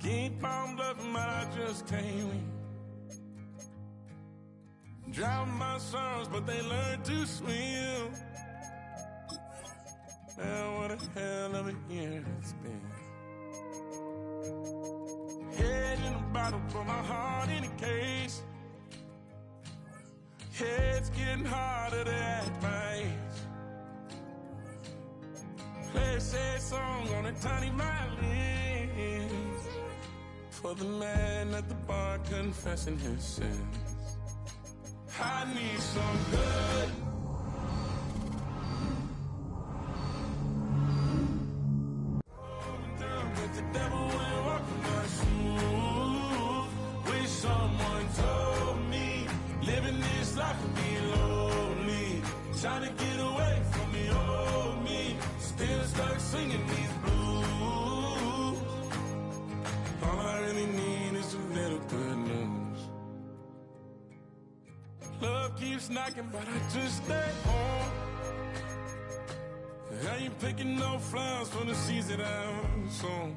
Keep on bluffing, but I just can't win. Drown my sorrows, but they learn to swim. Man, what a hell of a year it's been. Head in a bottle, put my heart in a case. It's getting harder to act my age. Play a sad song on a tiny violin for the man at the bar confessing his sins. I need some good. But the devil will walk in my shoes. Wish someone told me living this life would be lonely. Trying to get away from the old me. Still stuck singing these blues. All I really need is a little good news. Love keeps knocking, but I just stay home. I ain't picking no flowers for the seeds that I'm sown.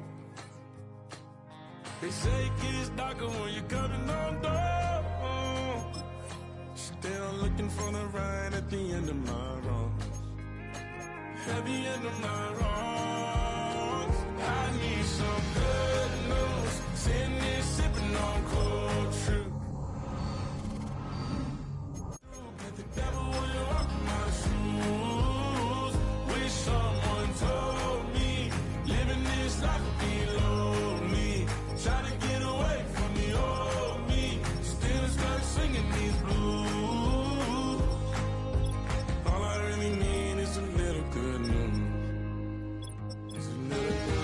They say it gets darker when you're coming on door. Still looking for the right at the end of my road. At the end of my road, I need some good news. Sitting there sipping on cold truth. But the devil will walk in my shoes. Wish someone told me living this life would be lonely. Trying to get away from the old me. Still stuck singing these blues. All I really need is a little good news. It's a little good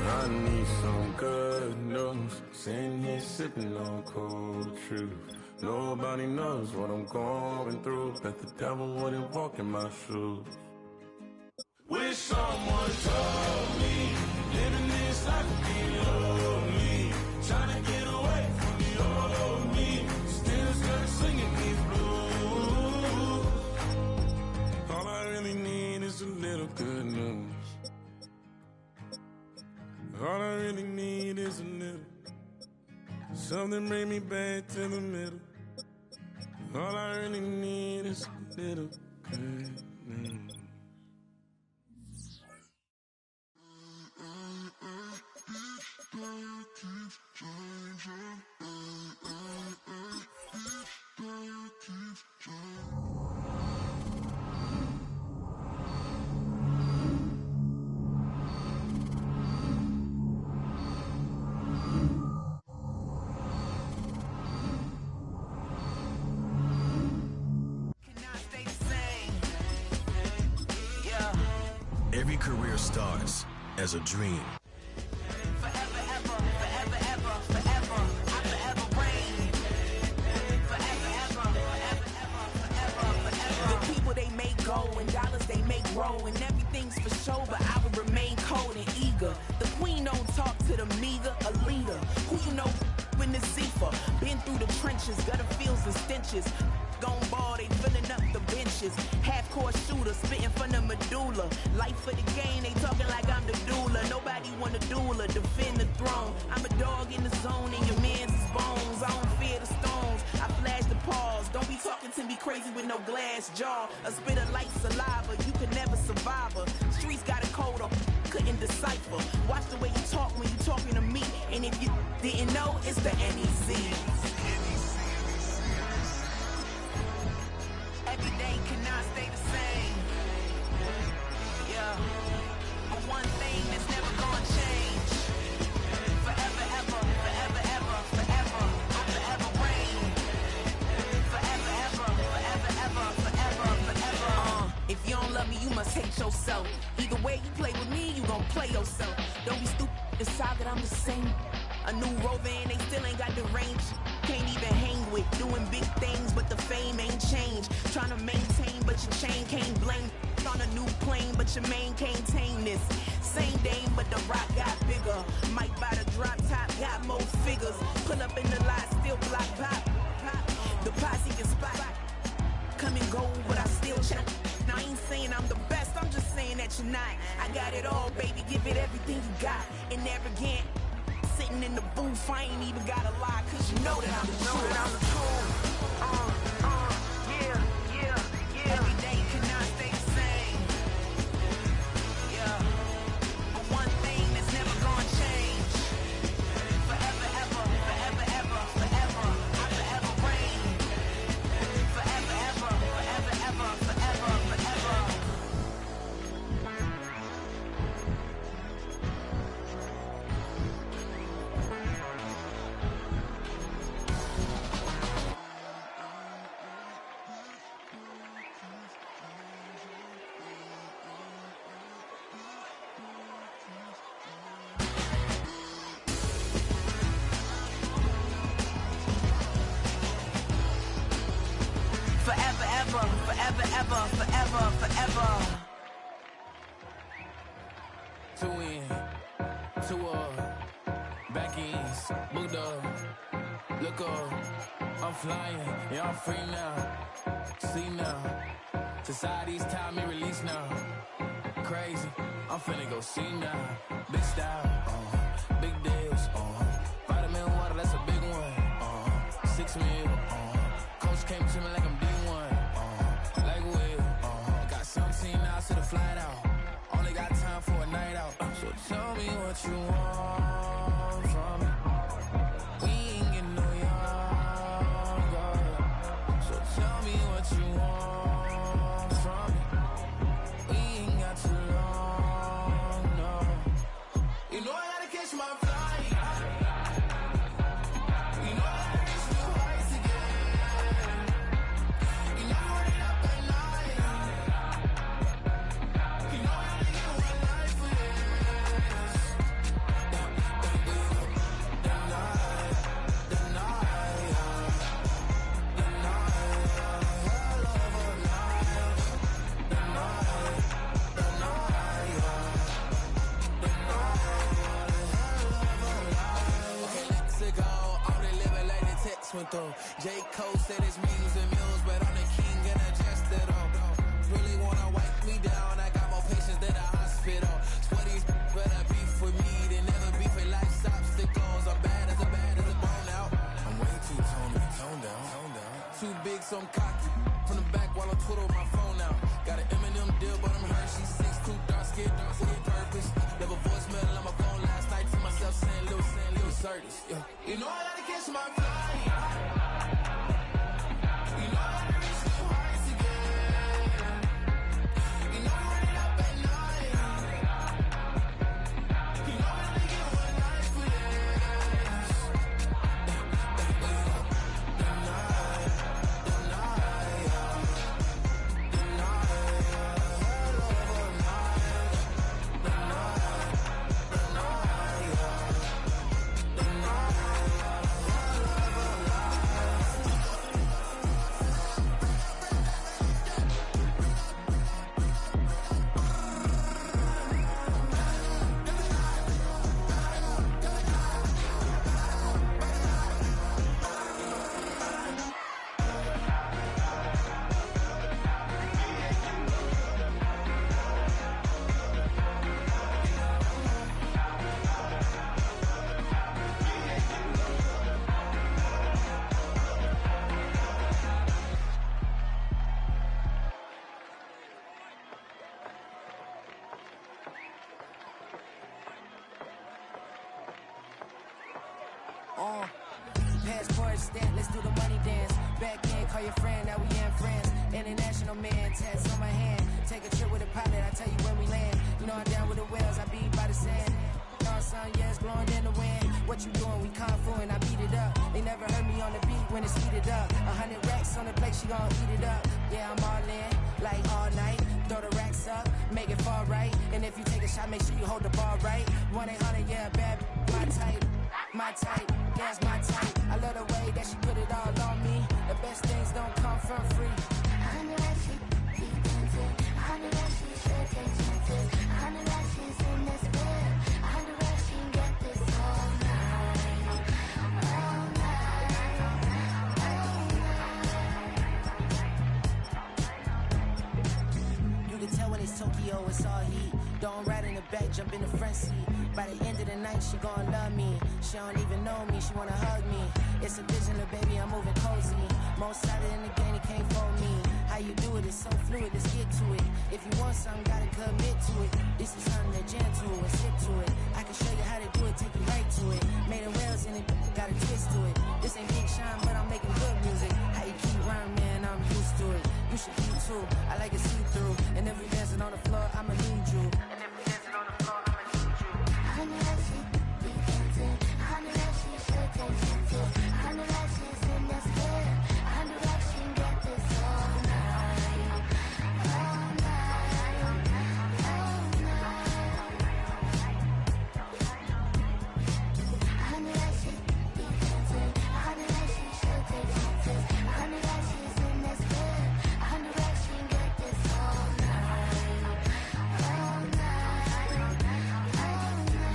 I need some good news. Sitting here sipping on cold truth. Nobody knows what I'm going through. Bet the devil wouldn't walk in my shoes. Wish someone told me living this life would be lonely. Trying to get away from the old me. Still stuck singing these blues. All I really need is a little good news. All I really need is a little. Something bring me back to the middle. All I really need is a little good news. Every career starts as a dream. The people they make go and dollars they make grow and everything's for show, but I will remain cold and eager. The queen don't talk to the meager, a leader. Who you know in the Zephyr? Been through the trenches, gutter fields and stenches. Gone ball, they filling up the benches. Half-court shooter, spitting from the medulla. Life for the game, they talking like I'm the doula. Nobody want a doula, defend the throne. I'm a dog in the zone and your man's is bones. I don't fear the stones, I flash the paws. Don't be talking to me crazy with no glass jaw. A spit of light saliva, you can never survive her. Streets got a code up, couldn't decipher. Watch the way you talk when you talking to me. And if you didn't know, it's the NEC. Every day cannot stay the same. Yeah. But one thing that's never gonna change. Forever, ever, forever, ever, forever. I forever reign. Forever, ever, forever, ever, forever, forever. If you don't love me, you must hate yourself. Either way you play with me, you gon' play yourself. Don't be stupid, decide that I'm the same. A new rover and they still ain't got the range. can't even hang with. Doing big things, but the fame ain't changed. Trying to maintain, but your chain can't blame. On a new plane, but your main can't tame this. Same dame, but the rock got bigger. Might buy the drop top, got more figures. Pull up in the lot, still block pop. The posse can spot. Come and go, but I still check. Now I ain't saying I'm the best, I'm just saying that you're not. I got it all, baby, give it everything you got. And arrogant, sitting in the booth, I ain't even gotta lie, cause you know that I'm the truth. Yeah. Every day cannot stay the same. Yeah. But one thing that's never gonna change. Forever, ever, forever, ever, forever. I forever reign. Forever, ever, forever, ever, forever, forever. Forever, ever, forever, ever, forever, forever. Two in, two up, back ends, booked up, look up, I'm flying, yeah, I'm free now, see now, society's time me release now, crazy, I'm finna go see now, big style, big deals, vitamin water, that's a big one, 6 mil, coach came to me like I'm D1, like Will, got 17 hours to the flight out. Only got time for a night out. So tell me what you want from me. We ain't getting no younger. So tell me what you want from me. We ain't got too long, no. You know I gotta catch my flight. You know I gotta reach new heights again. You know I'm running up at night. You know I only get one life for this. Okay, let's go. All they living like the text went through. J. Cole said it's millions and millions, but I'm the king and I just it all. Really wanna wipe me down. I got more patience than a hospital. Sweaty's better beef with me than never beef with life's obstacles. I'm bad as a bone out. I'm way too toned down. Too big, so I'm cocky. From the back while I'm Twitter with my phone out. Got an Eminem deal, but I'm Hershey. 6'2", dark skin with purpose. Never voicemail on my phone last night to myself saying little Curtis. Yeah. You know I gotta catch my flight. You know I gotta reach new heights again. You know I'm running up at night. You know I only get one life for this. Passport stamp, let's do the money dance. Back in, call your friend, now we in France. International man, tats on my hand. Take a trip with a pilot, I tell you when we land. You know I'm down with the whales, I be by the sand. Sun, yeah, it's blowing in the wind. What you doing? We kung fu and I beat it up. They never heard me on the beat when it's heated up. 100 racks on the plate, she gon' eat it up. Yeah, I'm all in, like all night. Throw the racks up, make it fall right. And if you take a shot, make sure you hold the ball right. 1-800, yeah, bad, my type. my type, that's my type. I love the way that she put it all on me. The best things don't come for free. I know that she be tempted. I know that she should take chances. I know that she's in this bed. I know that she can get this all night. All night. You can tell when it's Tokyo, it's all heat. Don't ride in the back, jump in the front seat. By the end of the night, she gon' love me. She don't even know me, she wanna hug me. It's a vision, little baby, I'm moving cozy. Most solid in the game, it can't fold me. How you do it, it's so fluid, let's get to it. If you want something, gotta commit to it. This is something that jam to it, sip to it. I can show you how to do it, take you right to it. Made a rails in it, got a twist to it. This ain't Big Sean, but I'm making good music. How you keep rhyming, man, I'm used to it. You should be too, I like it see-through. And if we dancing on the floor, I'ma need you. And if we dancing on the floor, I'ma need you. I know that she be tempted. I know that she should take chances. I know that she's in this bed. I know that she can get this all night. All night. All night. I know that she be tempted. I know that she should take chances. I know that she's in this bed. I know that she can get this all night. All night. All night.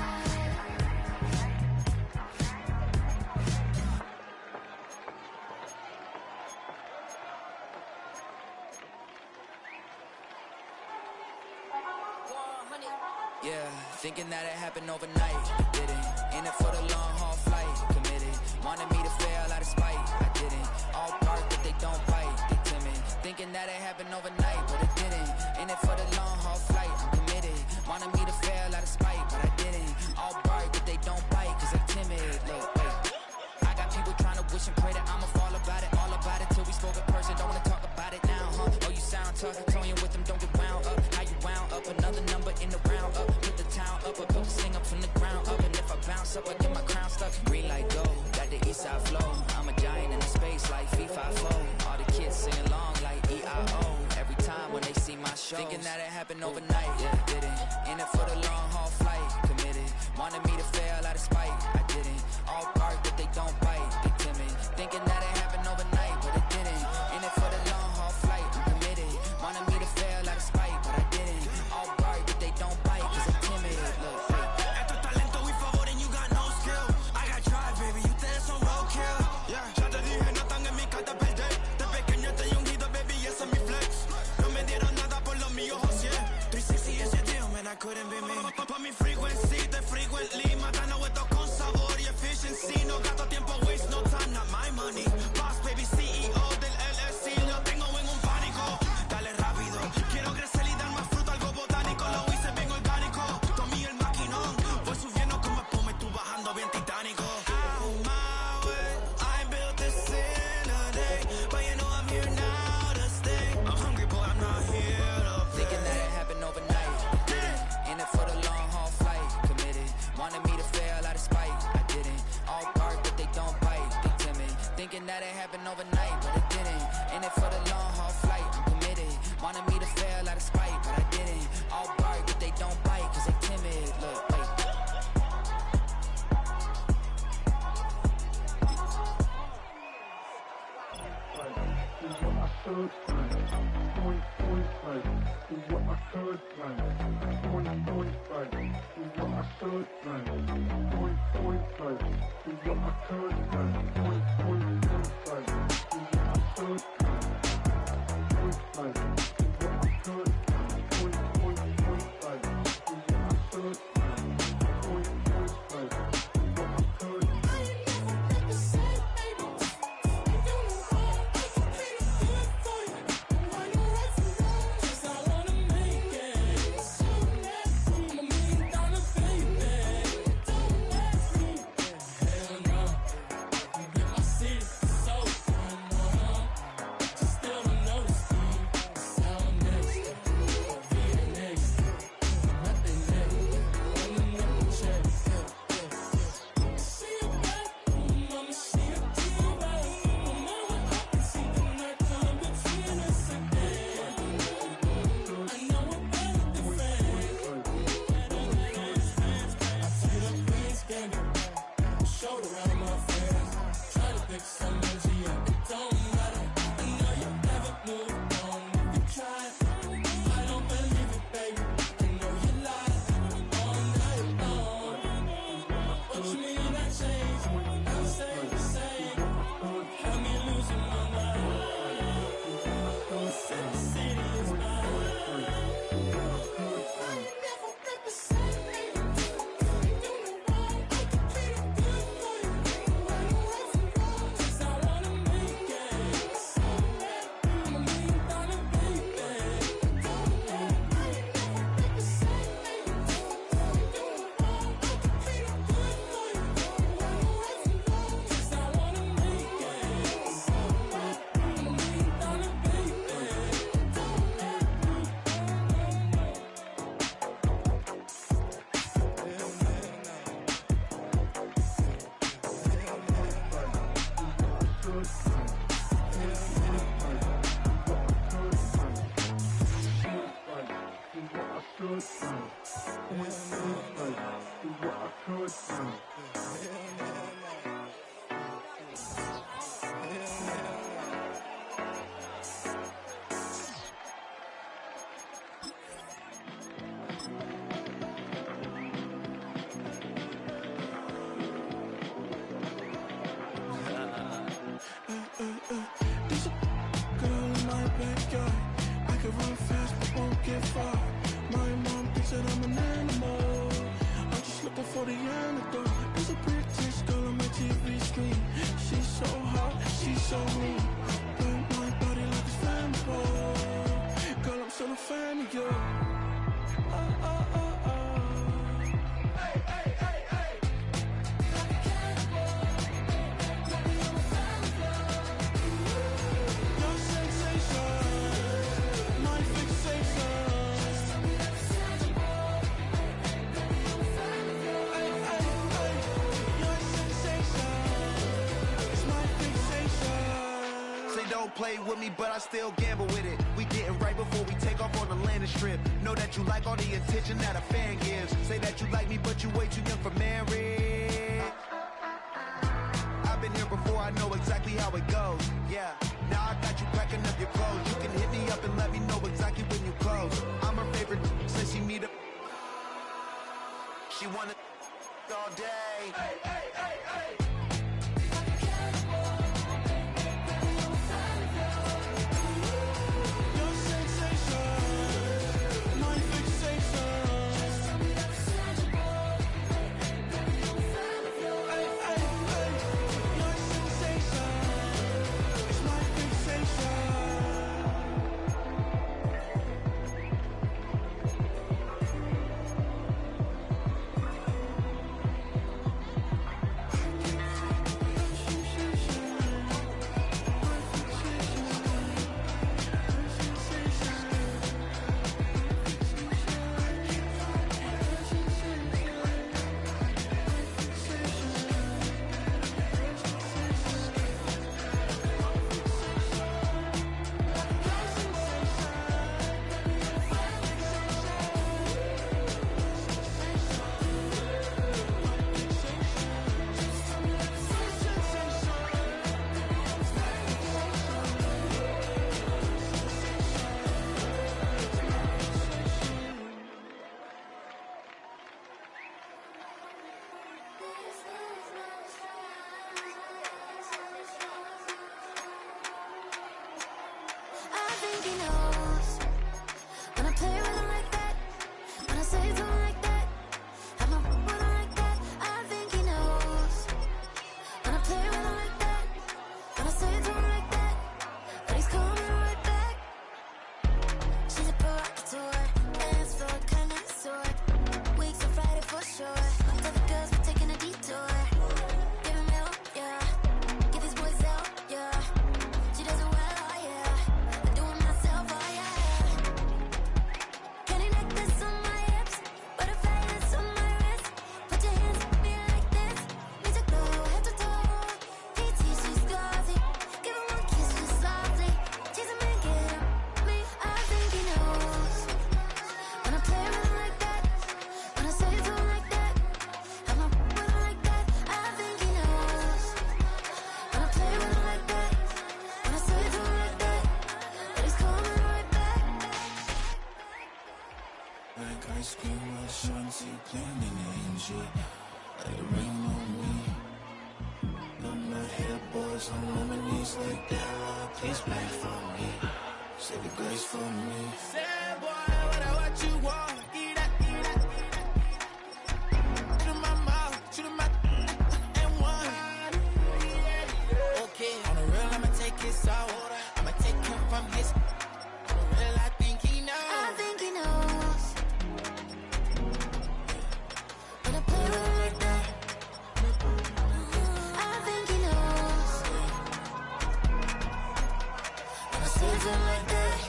Yeah, thinking that it happened overnight. Didn't. In it for the long haul flight. Committed. Wanted me to fail out of spite. I didn't. All bark, but they don't bite. They timid. Thinking that it happened overnight, but it didn't. In it for the long haul flight. I'm committed. Wanted me to fail out of spite, but I didn't. All bark, but they don't bite, cause they timid. Look, wait. I got people trying to wish and pray that I'ma fall about it. All about it till we spoke in person. Don't wanna talk about it now, huh? Oh, you sound tough. Toying with them, don't get wound up. How you wound up? Another number in the round up. Put the town up, I built this thing up from the ground up. And if I bounce up, I get my crown stuck. Green light go, got the east side flow. I'm a giant in the space like FIFA. All the kids sing along like EIO. Every time when they see my show. Thinking that it happened overnight, yeah, didn't. In it for the long haul flight, committed. Wanted me to fail out of spite, I didn't. All bark, but they don't bite, they timid. Thinking that it happened overnight, but it didn't. In it for the long haul flight, I'm committed. Wanted me to fail out of spite, but I didn't. All bark, but they don't bite, cause I'm timid. Look, Esto es talento y favor and you got no skill. I got drive, baby, ustedes son roadkill. Yeah, ya te dije, no están en mi carta perder. De pequeño estoy ungido, baby, ese es mi flex. No me dieron nada por los míos, José. 360 is your deal, man, I couldn't be me. Pa' mi frequency, te frequently. Matando esto con sabor y efficiency. No gasto tiempo, waste no time, not my money. Boss, baby, CEO del LLC. Lo tengo en un pánico. Dale rápido, quiero crecer y dar más fruto, algo botánico. Lo hice bien orgánico. Tomé el maquinón. Voy subiendo como espuma y tú bajando bien titánico. Out my way, I built this in a day. But you know I'm here now to stay. I'm hungry, boy, I'm not here to play. thinking that it happened overnight, didn't. In it for the long haul flight, committed. Wanted me to fail out of spite, I didn't. All bark, but they don't bite, they timid. Thinking that it happened overnight, but it didn't. In it for the long haul flight, I'm committed. Wanted me to fail out of spite, but I didn't. All bark, but they don't bite, cause they timid. Look, wait. There's a girl in my backyard. I can run fast but won't get far. My mom thinks that I'm an animal. I'm just looking for the antidote. There's a British girl on my TV screen. She's so hot, she's so mean. Burn my body like it's flammable. Girl, I'm still a fan of you. Hey, hey, hey, hey. Your sensation, my fixation. Hey, hey, hey. Your sensation is my fixation. Say don't play with me, but I still gamble with it. We getting right before we take off on the landing strip. Know that you like all the attention that a fan gives. Say that you like me, but you way too young for marriage. I've been here before, I know exactly how it goes. Yeah, now I got you packing up your clothes. You can hit me up and let me know exactly when you close. I'm her favorite since she meet up. She wanna all day. Hey, hey, hey, hey. Your sensation, my fixation. Hey, hey, hey. Your sensation is my fixation. I think he knows when I play with him like that, when I say to him like that, have my with him like that. I think he knows when I play with him like that, when I say to him like that, that he's coming right back. She's a provocateur, dance floor kind of sort. Weeks on Friday for sure. Tell the girls we're taking a detour. Give him milk, yeah. Get these boys out, yeah. She does it well, oh yeah. I do it myself, oh yeah. Candy necklace on my hips, butterflies on my wrist. Put your hands on me like this. We took go head to toe. PT, she's glossy. Give him one kiss just softly. Tease him and get him me. I think he knows when I play with him like that, when I say to him like that, have my with him like that. I think he knows when I play with him like that, when I say to him like that, that he's coming right back. Like ice cream with Shanti playing in the NG. Let it rain on me. None of my hair boys on lemonades like that. Please play for me. Save the grace for me. Say boy, what you want? Eat that, eat that, eat that. Shoot in my mouth, shoot in my and one. Okay, on the real, I'ma take his out. I'ma take him from his. On the real, I think he knows. I think he knows when I play with him like that. I think he knows when I say to him like that.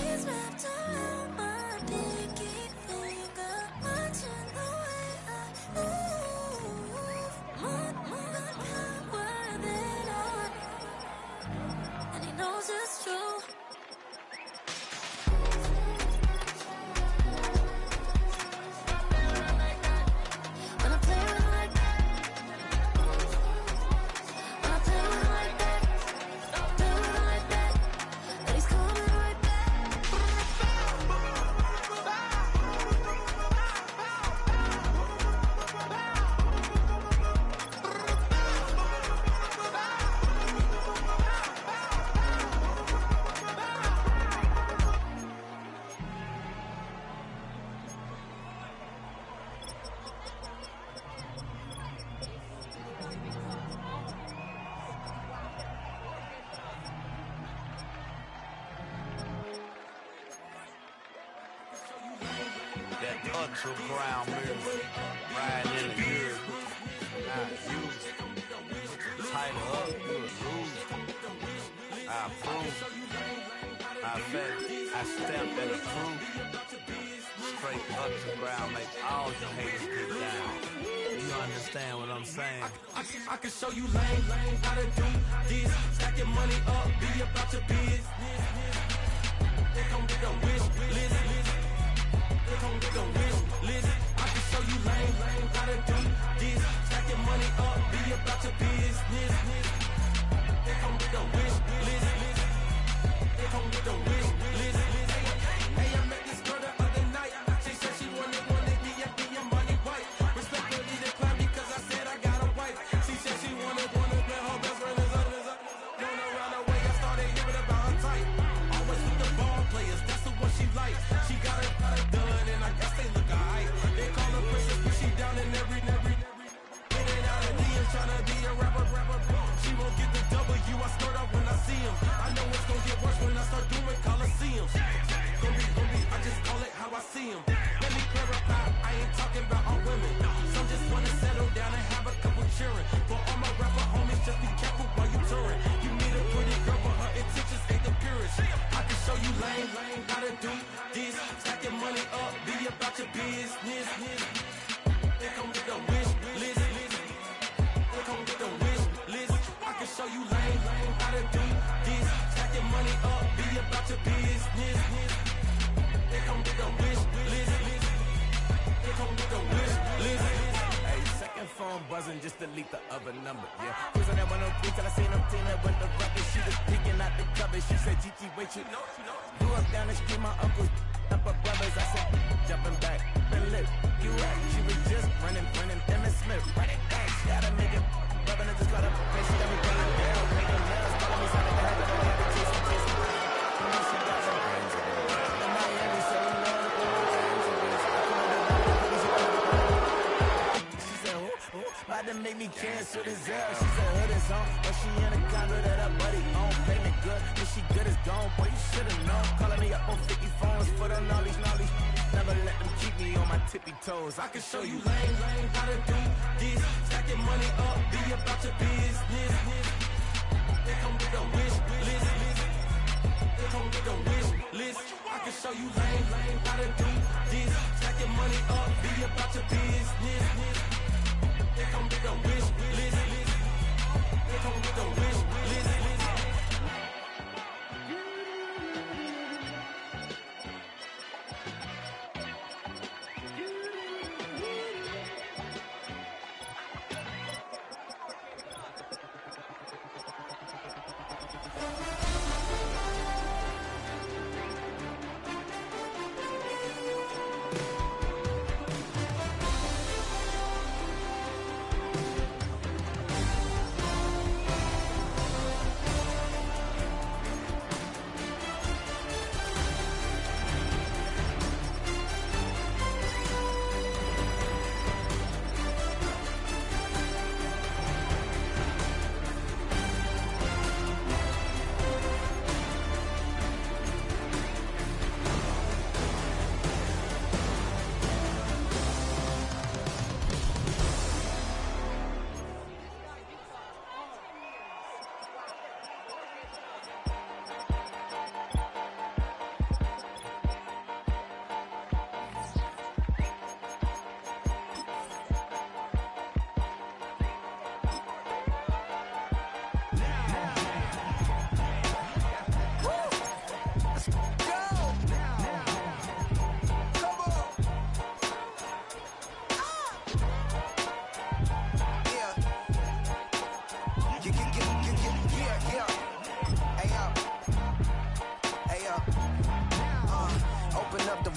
He's wrapped around my pinky finger, watching the way I move. More than power than art, and he knows it's true. that ground move, riding in the years. Not used. Tighten up, you would lose. I approve. I bet I step and approve. Straight up to ground, make all your haters get down. You understand what I'm saying? I can show you lame, how to do this. Stacking money up, be about your business. They come with a wish list. They come with a wish list. I can show you lame, how to do this. Stacking money up, be about your business. They come with a wish list. They come with a wish list. Hey, I met this girl the other night. She said she wanted be your money white. Respectfully declined because I said I got a wife. She said she wanted that her best friend is known around the way. I started hearing about her type. Always with the ball players, that's the one she like. She got it done, and I guess they look alright. They call her princess, but she down in every. In and out of DMs, tryna be a rapper. She won't get the W, I start out when I see him. I know it's gonna get worse when I start doing Coliseums. Gonna be, I just call it how I see him. Let me clarify, I ain't talking about all women. Some just wanna settle down and have a couple cheering. For all my rapper homies, just be careful while you touring. You need a pretty girl, but her intentions ain't the purest. I can show you lame, how to do this. Stacking money up, be about your business. They come with a wish list. They come with a wish list. I can show you lame, how to do this. Stacking money up, be about your business. They come with a wish list. They come with a wish list. Hey, second phone buzzing, just delete the other number, yeah. Cruising that 103 till I seen them team that went the record. She was peeking out the cover. She said, GT, wait, you know. Grew up down the street, my uncles, up her brothers. I said, jumping back, been lit. You right, she was just running, Emmett Smith. Run it back, she had a nigga. Rubbing it, just got up, and she got me going down. Making nails, calling me something that had to have to chase me. And then she got some brains in Miami, so you know the She said, about to make me cancel this L. She said, hood is on, but she in a condo that her buddy on. Payment good, when she good is gone. Boy, you should've known. Calling me up on 50 phones for the knowledge. Never let them keep me on my tippy toes. I can show you lame, how to do this. Stacking money up, be about your business. They come with a wish list. They come with a wish list. I can show you lame, how to do this. Stacking money up, be about your business. They come with a wish list. They come with a wish list.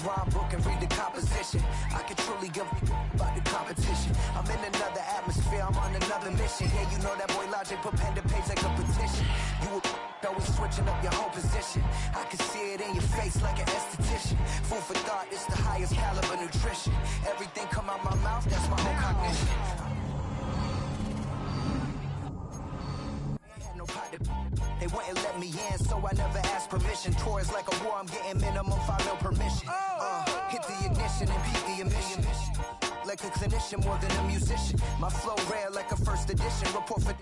rhyme book and read the composition. I can truly give about the competition. I'm in another atmosphere, I'm on another mission. Yeah, you know that boy Logic put pen to page like a petition. You always switching up your whole position. I can see it in your face like an esthetician. Food for thought, it's the highest caliber nutrition. Everything come out my mouth, that's my own cognition. They wouldn't let me in, so I never asked permission. Tours like a war, I'm getting minimum 5 mil permission. Hit the ignition. mission and beat the emission. Like a clinician more than a musician. My flow rare like a first edition. Report for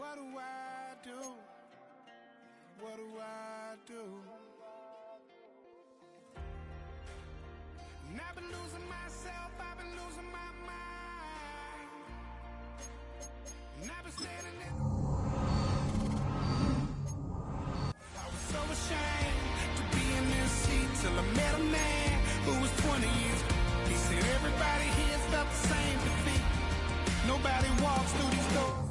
What do I do? What do I do? And I've been losing myself, I've been losing my mind. And I've been standing there. I was so ashamed to be in this seat till I met a man who was 20 years. He said everybody here felt the same defeat. Nobody walks through these doors.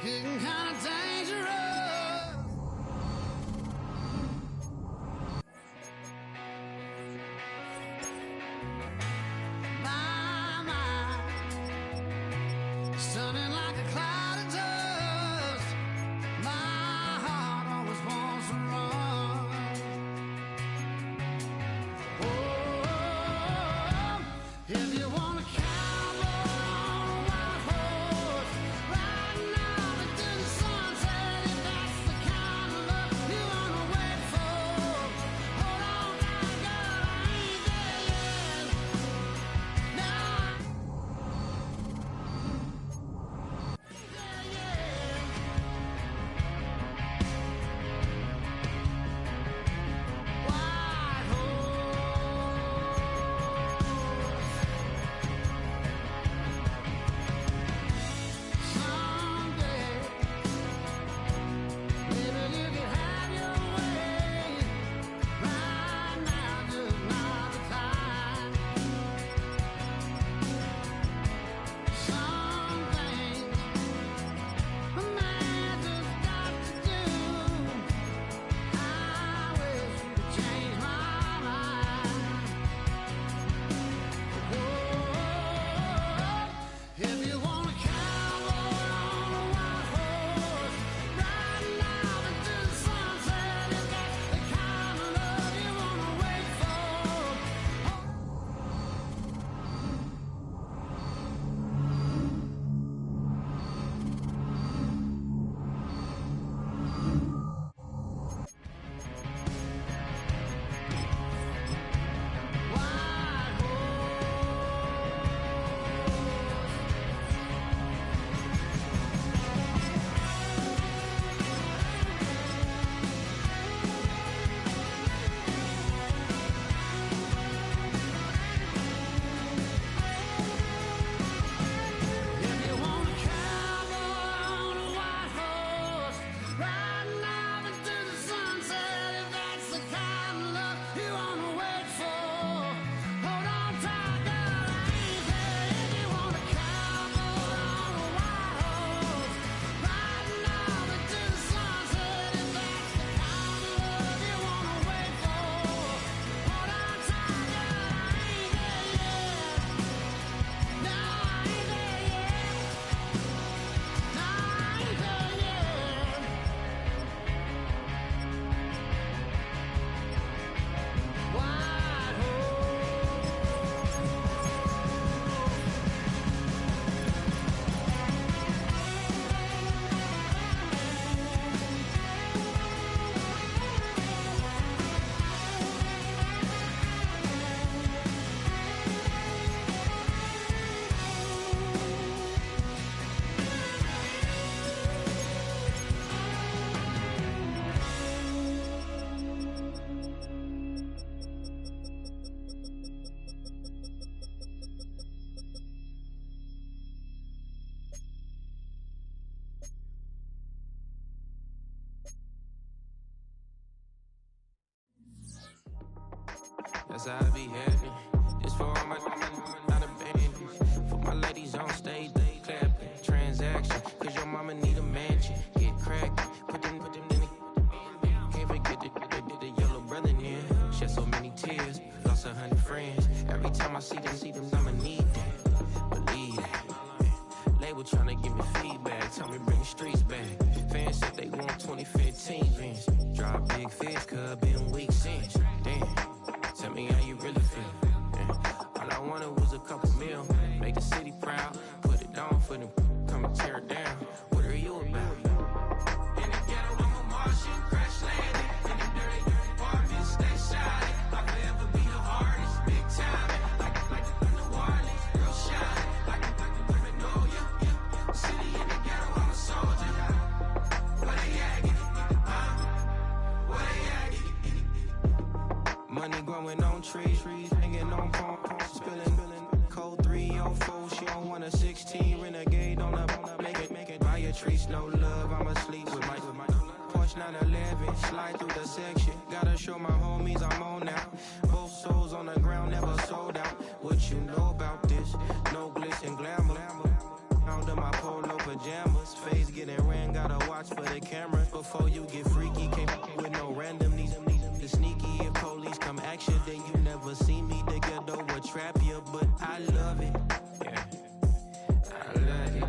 Getting kind of dangerous. My mind stunning like a cloud of dust. My heart always wants to run. Oh, if you want to cowboy on a wild horse, riding out into the sunset. that's how I be happy. This for all my not abandoned. For my ladies on stage, they clapping. Transaction, cause your mama need a mansion. Get cracked, put them in the. Can't forget the yellow brother in. Shed so many tears, lost 100 friends. Every time I see them, I'ma need that. Believe that. Label tryna give me feedback, tell me bring the streets back. Fans said they want 2015 Vince. Drop big fish, cuz been weak since. Damn, tell me how you really feel. Yeah. All I wanted was a couple mil, make the city proud. Put it down for them, come and tear it down. What are you about? In the ghetto, I'm a Martian, crash landing. In the dirty apartments, stay shiny. I'll forever be the hardest, big time. Like the New Orleans, real shiny. Like the Magnolia, yeah. City in the ghetto, I'm a soldier. Where they at? Where they at? Money growing on trees, hanging on palms, spilling cold 304. She don't want a 16 renegade on a make it. Buy a tree, no love. I'ma sleep with my Porsche 911, slide through the section. Gotta show my homies I'm on now. Both souls on the ground, never sold out. What you know about this? No glitz and glamour. Under my polo pajamas, face getting ran. Gotta watch for the cameras before you get freaky. Can't with no random needs. The sneaky if police come action, then you never see me. The ghetto will trap you, but I love it. Yeah, I love it.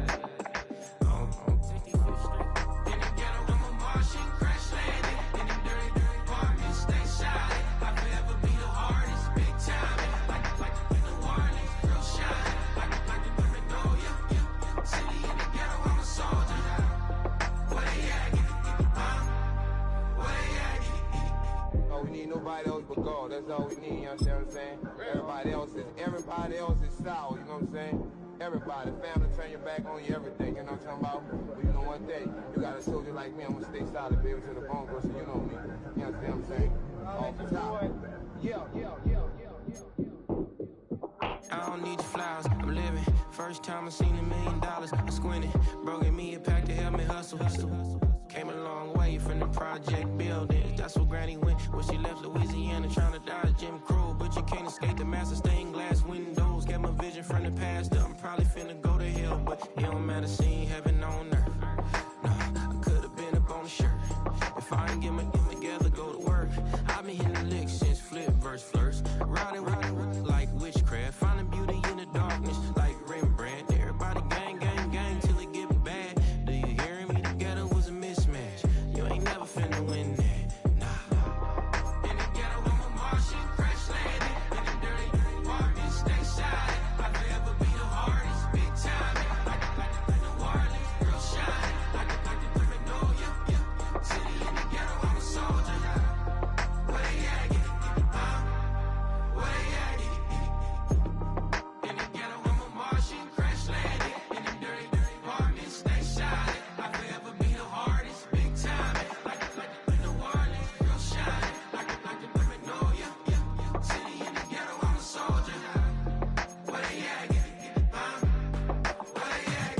In the ghetto, I'm a Martian, crash landing. In the dirty apartments, stay shiny. I forever be the hardest, big time. Like the New Orleans, real shiny. Like the Magnolia, yeah. City in the ghetto, I'm a soldier. Where they at? Where they at? Oh, we need nobody else but God. That's all we need, you understand what I'm saying? Everybody else is sour, you know what I'm saying? Everybody, family, turn your back on you, everything, you know what I'm talking about? But you know one thing, you got a soldier like me, I'm gonna stay solid, baby, to the bone, bro, so you know me. You understand what I'm saying? Off the top. Yeah. I don't need the flowers, I'm living. First time I seen $1 million, I squinted. Broken me a pack to help me hustle. Came a long way from the project buildings. That's where Granny went when she left Louisiana, trying to dodge Jim Crow. But you can't escape the master stained glass windows. Got my vision from the past. I'm probably finna go to hell, but it don't matter, seeing heaven on earth. No, I could've been up on the shirt. If I ain't get my together, go to work. I've been hitting the licks since flip verse first. Riding like witchcraft, finding beauty in the darkness like Rembrandt. Everybody gang till it get bad. Do you hear me? The ghetto was a mismatch. You ain't never finna win that, nah. In the ghetto, I'm a Martian, crash landing. In the dirty apartments, stay shiny. I forever be the hardest, big time. Like the New Orleans, real shiny. Like the Magnolia, yeah. City in the ghetto, I'm a soldier. Where they at? Where they at? In the ghetto, I'm a Martian, crash landing. In the dirty apartments, stay shiny. I forever be the hardest, big time. Like the New Orleans, real shiny. Like the Magnolia, yeah. City in the ghetto, I'm a soldier. Where they at? Where they at?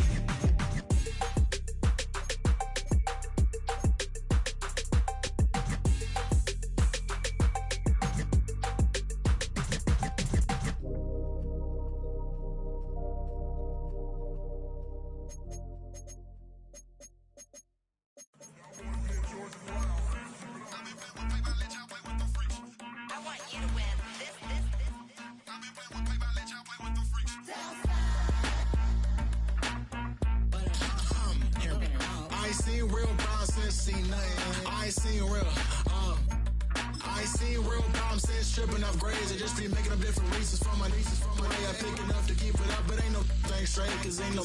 I ain't seen real brown since seen nothing. I ain't seen real, I ain't seen real problems since tripping off grades. I just be making up different reasons for my nieces. From my way I pick enough to keep it up, but ain't no thing straight. Cause ain't no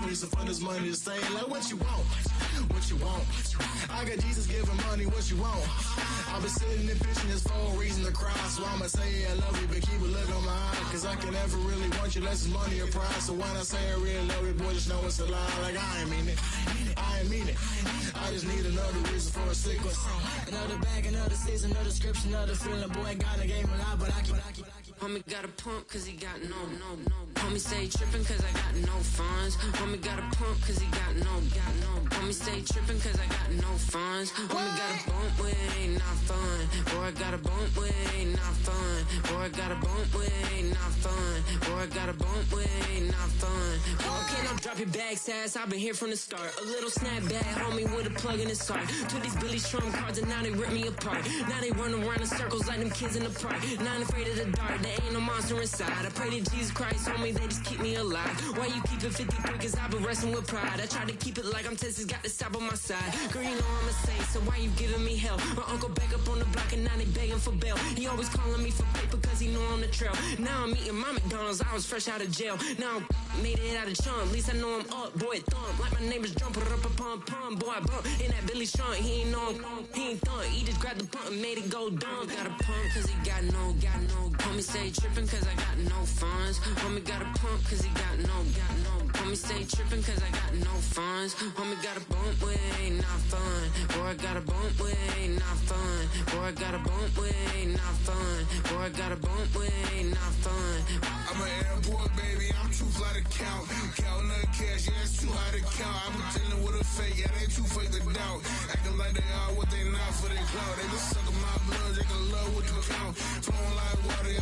reason for this money to stay. Like what you want, what you want. I got Jesus giving money, what you want. I've been sitting and pitching this for a reason to cry. So I'ma say I love you, but keep a look on my eye. Cause I can never really want you less is money or pride. So when I say I really love you, boy, just know it's a lie. Like I ain't mean it, I ain't mean it. I just need another reason for a sequence. Another bag, another season, another description, another feeling. Boy, got a game a lot, but I keep. Homie got a pump cause he got no. Homie say he trippin' cause I got no funds. Homie got a pump cause he got no. Homie stay tripping cause I got no funds. Homie got a bump with it, ain't not fun. Boy, I got a bump with it, ain't not fun. Boy, I got a bump with it, ain't not fun. Boy, I got a bump with it, ain't not fun. Okay, now drop your bag, sass. I've been here from the start. A little snapback, homie, with a plug in his heart. To these Billy Trump cards and now they rip me apart. Now they run around in circles like them kids in the park. Not afraid of the dark, there ain't no monster inside. I pray to Jesus Christ, homie, they just keep me alive. Why you keep it 53? Cause I've been wrestling with pride. I try to keep it like I'm Texas, got the stop on my side. Girl, you know I'm a saint, so why you giving me hell? My uncle back up on the block and now they begging for bail. He always calling me for paper cause he know I'm the trail. Now I'm eating my McDonald's, I was fresh out of jail. Now I made it out of chunk, at least I know I'm up. Boy, thump, like my neighbor's jumping up a pump. Boy, I bump in that Billy Strong, he ain't know he ain't thump. He just grabbed the pump and made it go dumb. Got a pump cause he got no. Homie stay tripping cause I got no funds. Homie got a pump cause he got no. Homie stay tripping cause I got no funds. Homie got a bump with it, ain't not fun. Boy, I got a bump with it, ain't not fun. Boy, I got a bump with it, ain't not fun. Boy, I got a bump with it, ain't not fun. I'm an airport baby, I'm too fly to count. Counting the cash, yeah, it's too high to count. I'm pretending with a fake, yeah, they too fake to doubt. Acting like they are what they not for their clout. They just sucking my blood, they can love what you count. Flowing like water,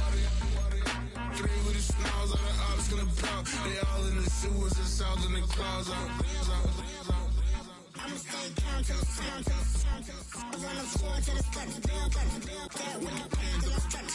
three with the smiles, all the ops gonna pout. They all in the sewers and south in the clouds. I'ma stay down till the sound, I was on the floor till the steps build. That with the band till the steps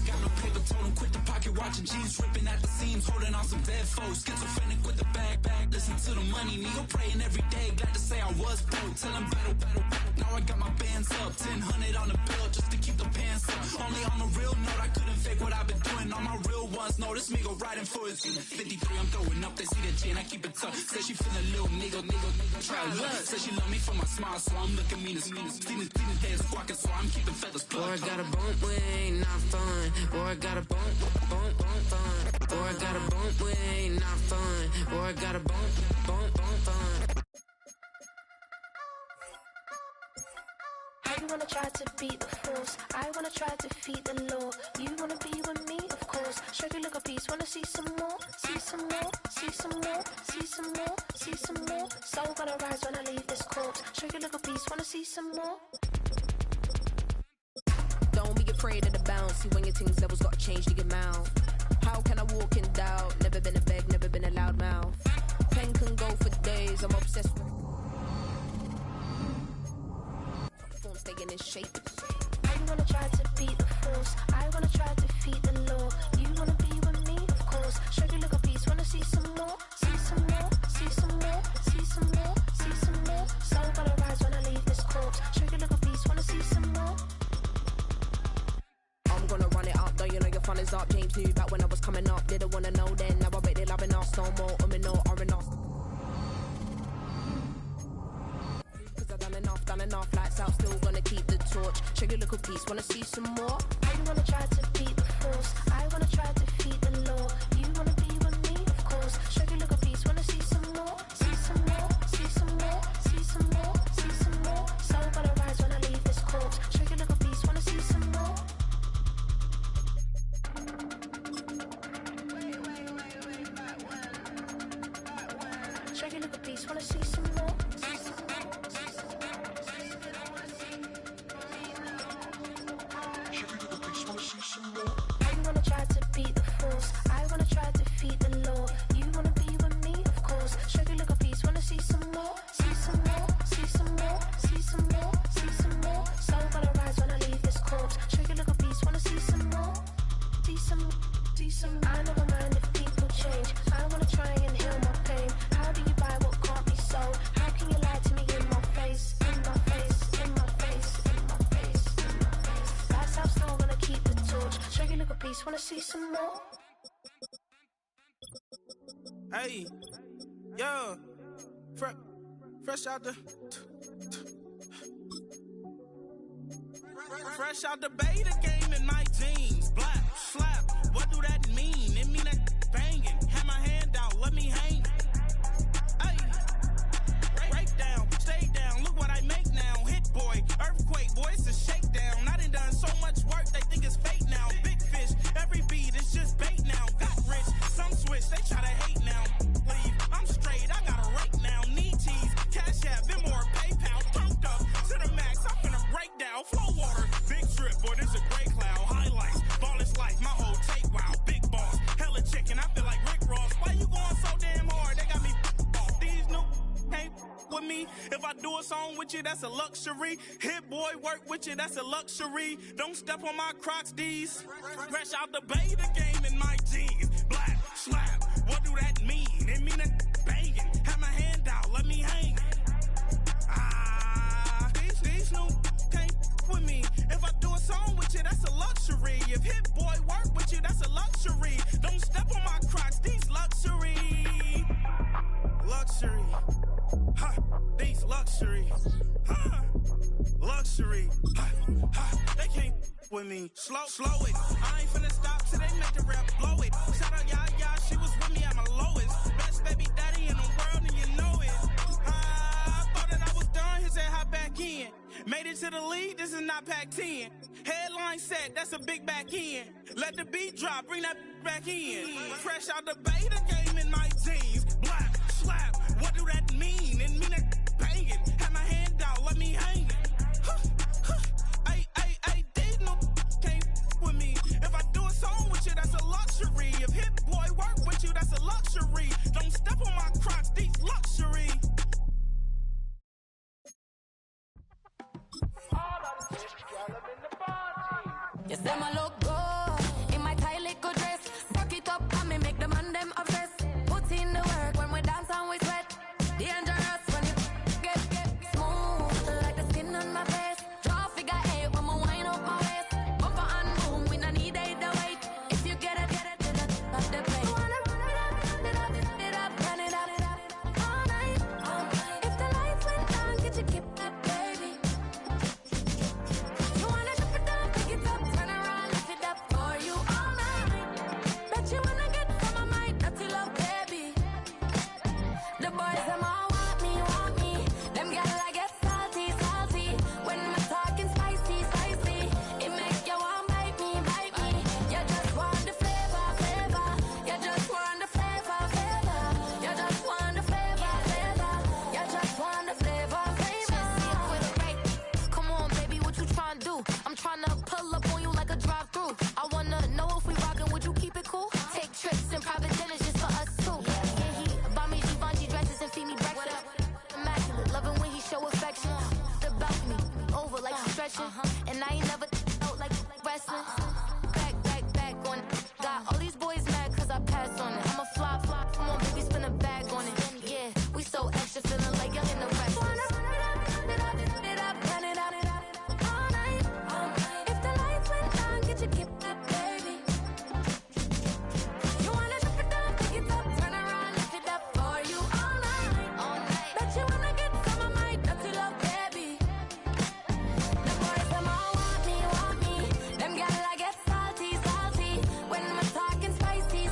Got no paper, told him quit the pocket, watching jeans ripping at the seams, holding on some bad foes. Schizophrenic with the bag, listen to the money, nigga praying every day. Glad to say I was broke, tell him battle. Now I got my bands up, 1000 on the bill just to keep the pants up. Only on the real note, I couldn't fake what I've been doing. All my real ones know this nigga riding for his 53. I'm throwing up, they see the chain, I keep it tough. Say she feeling a little nigga, try to look. Say she love me for my smile, so I'm looking mean as Seen his days squawking, so I'm keeping feathers plugged. Boy, I got a bump with it, ain't not fun. Boy, I got a bump fun. Boy, I got a bump with it, ain't not fun. Boy, I got a bump fun. I wanna try to beat the force. I wanna try to defeat the law. You wanna be with me, of course. Show you look a piece, wanna see some more. See some more, see some more, see some more, see some more. Soul gonna rise when I leave this corpse. Show you look a piece, wanna see some more. Don't be afraid of the bounce. See when your things levels gotta change to your mouth. How can I walk in doubt? Never been a beg, never been a loud mouth. Pen can go for days, I'm obsessed with phone staying in shape. I wanna try to beat the force. I wanna try to defeat the law. You wanna be with me, of course. Show you look a piece, wanna see some more. See some more, see some more, see some more, see some more. Soul gonna rise when I leave this corpse. Show you look a piece, wanna see some more. I'm gonna run it up, though you know your fun is up. James knew back when I was coming up, didn't wanna know then. Now I bet they're loving us no more. No R&R. Cause I done enough, lights out, still gonna keep the torch. Show your little piece, wanna see some more? I wanna try to beat the force. I wanna try to defeat the law. You wanna be with me, of course. Show you look a piece, wanna see some more. See some more, see some more, see some more, see some more. Soul gonna rise when I leave this corpse. Show you look a piece, wanna see some more. Show you look a piece, wanna see some more. I wanna try to beat the force. I wanna try to defeat the law. You wanna be with me, of course. Show you look a piece, wanna see some more. See some more, see some more, see some more, see some more. Soul gonna rise when I leave this corpse. Show you look a piece, wanna see some more. See some. I never mind if people change. I wanna try and heal my pain. How do you buy what can't be sold? How can you lie to me in my face? In my face, in my face, in my face, in my face. That's how still gonna keep the torch. Show you look a piece, wanna see some more? Hey, yo, fresh out the fresh out the beta game in my jeans. Black, slap, what do that mean? It mean that banging. Have my hand out, let me hang. Hey, break down, stay down, look what I make now. Hit boy, earthquake, boy, it's a shakedown. I done so much work, they think it's fake now. Big fish, every beat is just bait now. Got rich, some switch, they try to hate now. Leave, I'm straight, I got a rake now. Need me. If I do a song with you, that's a luxury. Hit boy, work with you, that's a luxury. Don't step on my Crocs, D's. Fresh out the bay, the game in my jeans. Black, slap, what do that mean? It mean that banging. Have my hand out, let me hang. These new can't with me. If I do a song with you, that's a luxury. If hit boy work with you, that's a luxury. Don't step on my Crocs, these luxury. Luxury. Ha, these luxury. Ha, luxury. Ha, ha, they can't with me. Slow it. I ain't finna stop till they make the rap blow it. Shout out, y'all, she was with me at my lowest. Best baby daddy in the world, and you know it. I thought that I was done, he said hop back in. Made it to the lead, this is not Pac-10. Headline set, that's a big back end. Let the beat drop, bring that back in. Fresh out the bay, the game in my jeans. Black, slap, what do that mean? It mean that banging. Have my hand out, let me hang it. These no can't with me. If I do a song with you, that's a luxury. If hit boy work with you, that's a luxury. Don't step on my Crocs, these luxury. Yes, them a look good in my tight little dress. Rock it up and me make the man them obsessed. Put in the work when we dance and we sweat. Dangerous when you get smooth like the skin on my face. Draw figure eight when we wind up my waist. Bumper and boom, we no need either wait. If you get it, then that's the play. You wanna run it up, run it up, all night. If the lights went down, get your keep that baby. You wanna drop it down, pick it up, turn around, lift it up for you all night. Bet you wanna get some of my dirty love, baby. The boys them all want me. Them gyal I get salty. When I'm talking spicy. It make you want bite me. You just want the flavor. You just want the flavor. You just want the flavor. You just want the flavor. With a break. Come on, baby, what you tryna do? I'm tryna pull up on you like a drive-through. I wanna know if we rockin', would you keep it cool? Take trips and private dinners just for us two. Yeah, he buy me Givenchy dresses and feed me breakfast. Immaculate, loving when he show affection. The balcony, over like she's stretching. And I ain't never out like wrestling. Back on it. Got all these boys mad cause I pass on it. I'm a flop. Come on, baby, spin a bag on it. Yeah, we so extra, feeling like young in the rest. Run it up, all night. If the lights went down, get your keep that baby. You wanna drop it down, pick it up, turn around, lift it up for you all night. Bet you wanna get some of my dirty love, baby. The boys them all want me. Them gyal I get salty. When I'm talking spicy.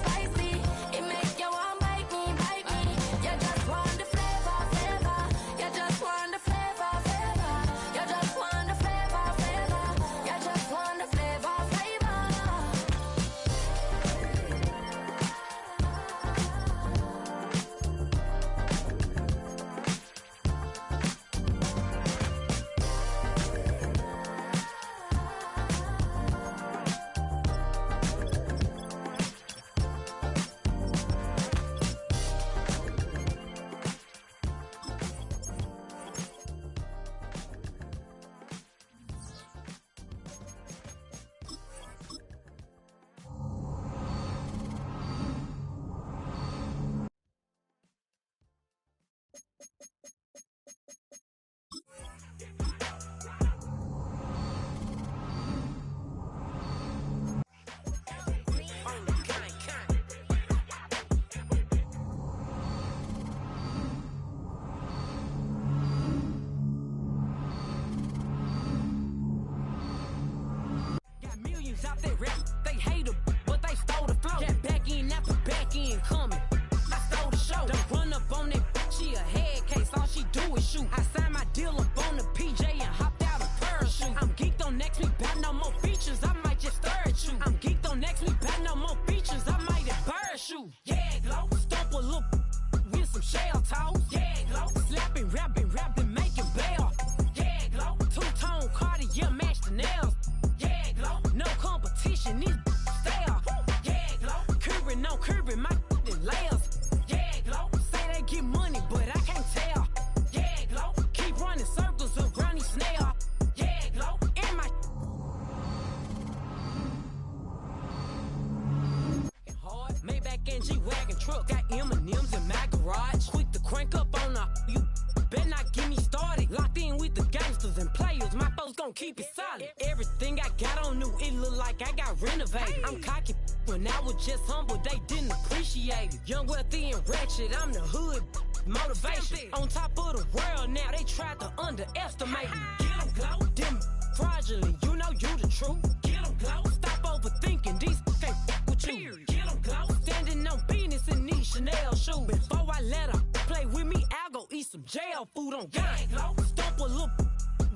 like I got renovated. I'm cocky when I was just humble, they didn't appreciate it. Young, wealthy, and ratchet, I'm the hood motivation. On top of the world now, they tried to underestimate me. Get 'em, glow. Them fraudulent, you know you the truth. Get 'em, glow. Stop overthinking, these can't with you. Get 'em, glow. Standing on business in these Chanel shoes. Before I let her play with me, I'll go eat some jail food on gang. Glow. Stomp a little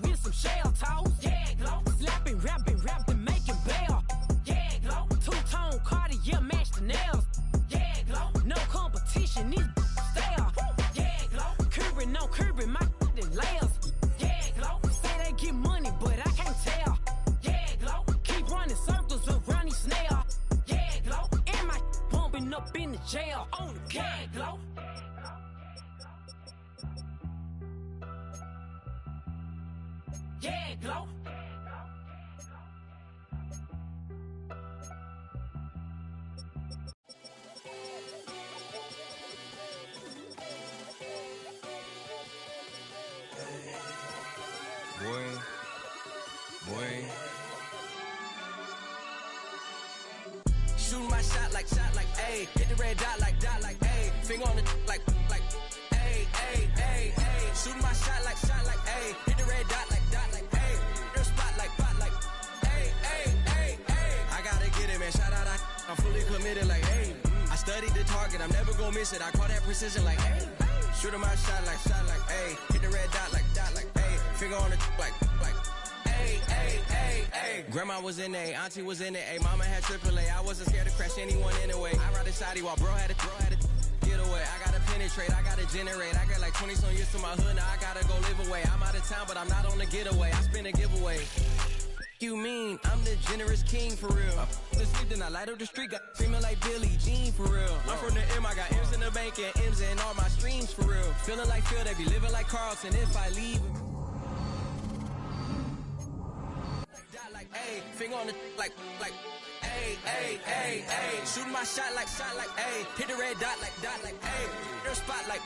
with some shell toes. Yeah, glow. Slapping, rapping, making bail. Yeah, glow. Two-tone Cartier match the nails. Yeah, glow. No competition, these stale. Yeah, glow. Curbing, no curbing, my layers. Yeah, glow. Say they get money, but I can't tell. Yeah, glow. Keep running circles around these snail. Yeah, glow. And my bumping up in the jail on the yeah, glow. Yeah, glow. Boy. Shooting my shot like, ayy. Hit the red dot like, ayy. Finger on the like, ayy, ayy, ayy, ayy. Shooting my shot like, ayy. Hit the red dot like, ayy. Their spot like, ayy, ayy, ayy, ayy. I gotta get it, man. Shout out, I'm fully committed like, ayy. I studied the target, I'm never gonna miss it. I call that precision like, ayy. Shooting my shot like, ayy. Hit the red dot like, ayy. Finger on the like, ayy, ayy, ayy, ayy. Grandma was in A, auntie was in A, mama had AAA. I wasn't scared to crash anyone anyway. I ride a shotty while bro had a get away. I gotta penetrate, I gotta generate. I got like 20 some years to my hood, now I gotta go live away. I'm out of town, but I'm not on the getaway. I spin a giveaway. You mean I'm the generous king for real? The sleep, then I light up the street, got screaming like Billie Jean for real. I'm from the M, I got M's in the bank and M's in all my streams for real. Feeling like Phil, they be living like Carlton if I leave. Like, ayy, finger on the like, ayy, ayy, ayy, ayy. Shooting my shot like, ayy. Hit the red dot like, ayy. Their spot like,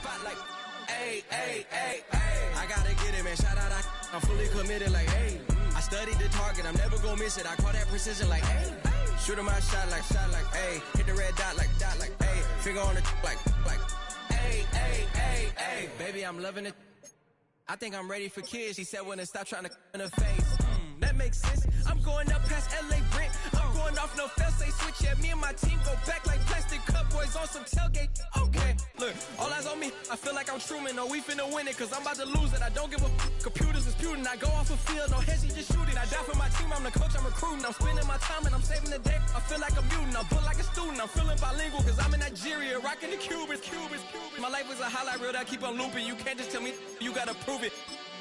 ayy, ayy, ayy, ayy. I gotta get it, man. Shout out, I'm fully committed like, ayy. I studied the target, I'm never gonna miss it. I call that precision like, ayy. Shooting my shot like, ayy. Hit the red dot like, ayy. Finger on the like, ayy, ayy, ayy, ayy. Baby, I'm loving it. I think I'm ready for kids. She said when to stop trying to in her face. That makes sense. I'm going up past LA Brent. I'm going off no fail, say switch. Yeah, me and my team go back like plastic cup boys on some tailgate. Okay, look, all eyes on me. I feel like I'm Truman. No, we finna win it, cause I'm about to lose it. I don't give a computers is putin'. I go off a field, no heads, just shoot it. I die for my team, I'm the coach, I'm recruiting. I'm spending my time and I'm saving the day. I feel like a mutant, I'm built like a student. I'm feeling bilingual, cause I'm in Nigeria, rocking the Cubans. My life is a highlight reel that I keep on looping. You can't just tell me, you gotta prove it.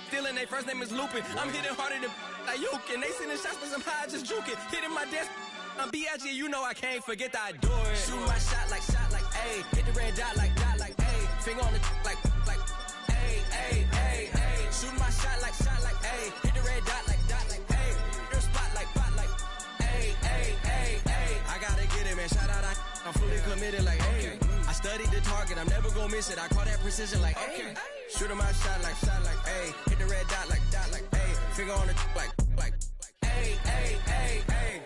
Stealing, their first name is Lupin. I'm hitting harder than Ayuk, and they sending shots for some high, just juke it. Hitting my desk, I'm B.I.G., you know I can't forget that I do it. Shooting my shot like, ayy. Hit the red dot like, ayy. Finger on the like, ayy, ayy, ayy, ayy. Shooting my shot like, ayy. Hit the red dot like, ayy. Their spot like, ayy, ayy, ayy, ayy. I gotta get it, man. Shout out, I'm fully committed like, ayy. I studied the target, I'm never gonna miss it. I call that precision like, ayy. Shooting my shot like, ayy. Hit the red dot like, ayy. Finger on the like, ayy, ayy, ayy, ayy.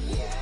Yeah.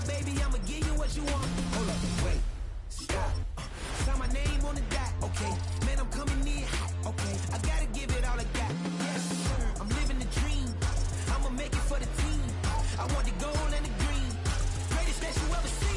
up, baby, I'ma give you what you want. Hold up, wait, stop. Sign my name on the dot, okay. Man, I'm coming in hot, okay. I gotta give it all I got. Yes, sir, I'm living the dream. I'ma make it for the team. I want the gold and the green. Greatest that you ever seen.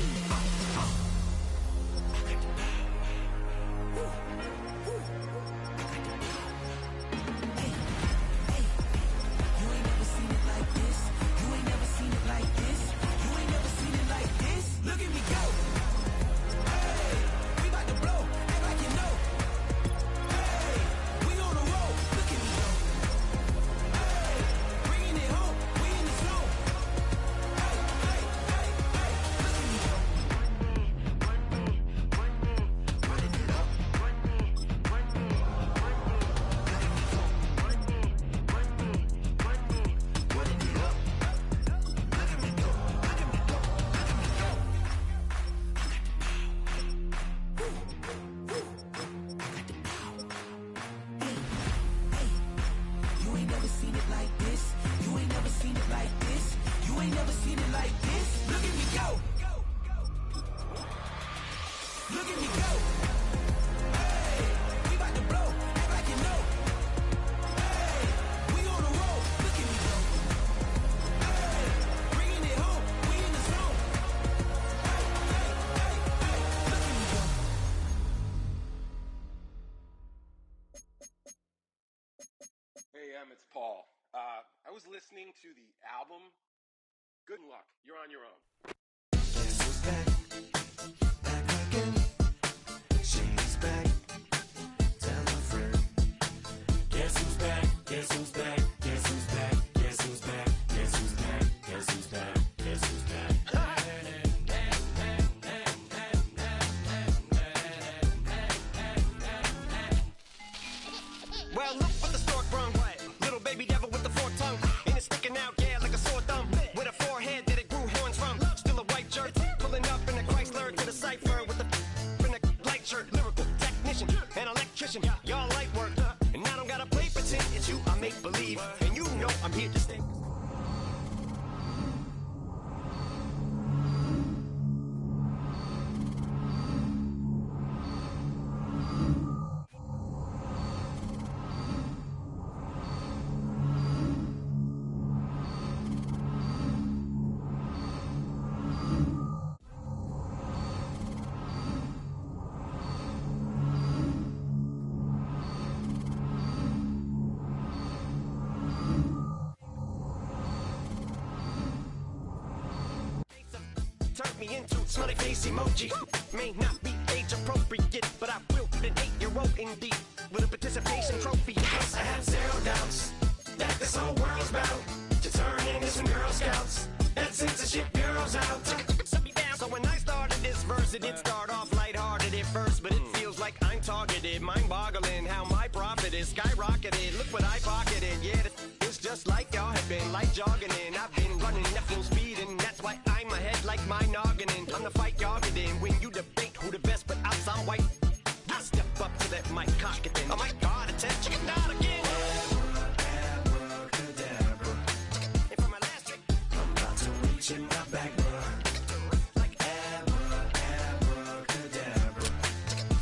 It's Paul. I was listening to the album. Good luck. You're on your own. Guess who's back? Back again. She's back. Tell a friend. Guess who's back? Guess who's back? Guess who's back? Guess who's back? Guess who's back? Guess who's back? Guess who's back? Well, look what the stork brung. Little baby devil with the forked tongue. And it's sticking out, yeah, like a sore thumb. With a forehead that it grew horns from. Still a white shirt. Pulling up in a Chrysler to the cipher with a in a light shirt. Lyrical technician, an electrician. Y'all light work. And I don't gotta play pretend. It's you I make believe. And you know I'm here to stay. Turn me into smiley face emoji. May not be age appropriate, but I will be an 8-year-old indeed with a participation trophy. Plus I have zero doubts that this whole world's about to turn into some Girl Scouts and censorship bureaus out. So when I started this verse, it did start off lighthearted at first, but it feels like I'm targeted. Mind-boggling how my profit is skyrocketed. Look what I pocketed. Yeah, it's just like y'all have been, like jogging in. I've been running at full speed, and that's why I'm ahead like my noggin. I'm the fight y'all get in when you debate who the best, but I'm some white. I step up to that mic, cock it then. Oh my God, attention, chicken out again. Abracadabra. And for my last trick, I'm about to reach in my bag, bruh. Like abracadabra.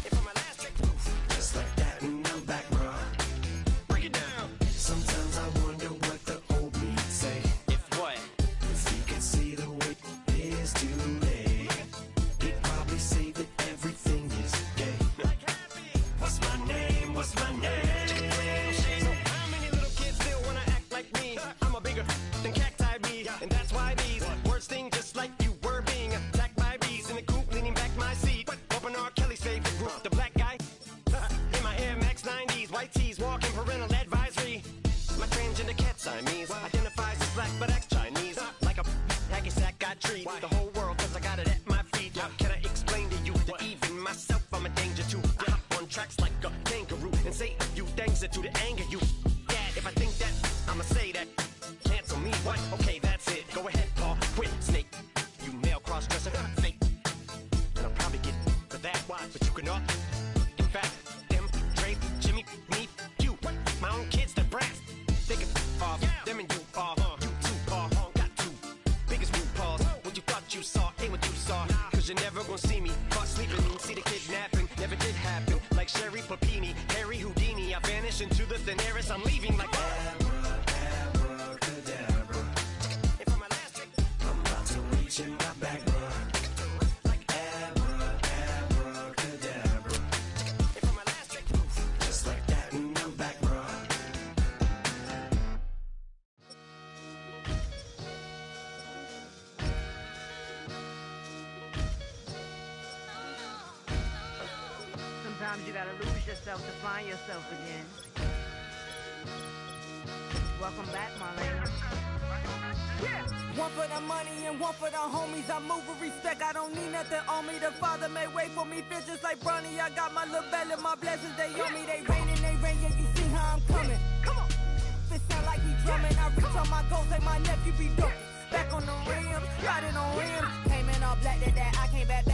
And for my last trick, just like that, and I'm back, bruh. Break it down. Sometimes I wonder what the old me say. If what? If he could see the way it is today, he'd probably say that everything is gay. What's my name? What's my name? So how many little kids still wanna act like me? I'm a bigger than cacti bees, and that's why these words sting just like you were being attacked by bees in the coop, leaning back my seat. Open R. Kelly's favorite group, the black guy. In my Air Max 90s, white tees, walking parental advisory. My transgender cat Siamese identifies as black but acts Chinese. Like a hacky sack I treat the whole world cause I got it at my feet. How can I explain to you that even myself I'm a danger to? I hop on tracks like a kangaroo and say a few things that do to anger you. Dad, if I think that, I'ma say that. Cancel me, what? Okay, that's it. Go ahead, Paul, quit, snake. You male cross-dresser, fake. And I'll probably get for that, why? But you can all. In fact, them, Dre, Jimmy, me, you. My own kids, the brass. They can off, them and you off. You too, Paul, got two. Biggest root paws. What you thought you saw you're never gonna see me. Caught sleeping, see the kidnapping, never did happen. Like Sherry Papini, Harry Houdini, I vanish into the thin air as I'm leaving like abracadabra. And for my last trick, I'm about to reach in my bag, bro. Like abracadabra. And for my last trick, just like that, and I'm back, bro. Sometimes you gotta lose yourself to find yourself again. Welcome back, Marlena. Yeah. One for the money and one for the homies. I move with respect, I don't need nothing on me. The Father may wait for me, feel just like Bronny. I got my little belly, my blessings, they on me. They rain, yeah, you see how I'm coming. Come on. It sound like we drumming. I reach on my goals, like my nephew be dope. Back on the rim, riding on rim. Came in all black to that, I came back to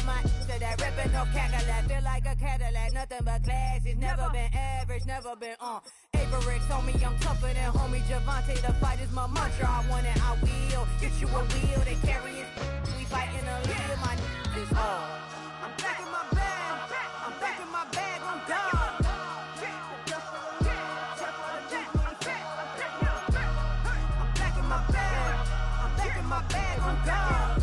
my to that ripping no Cadillac. Feel like a Cadillac, nothing but class. It's never been average, never been on. Averix on me, I'm tougher than homie Javante. The fight is my mantra, I want it, I will. Get you a wheel, they carry it. We fighting a little, my is hard. I'm back in my bag, I'm back in my bag on God. My bag on God.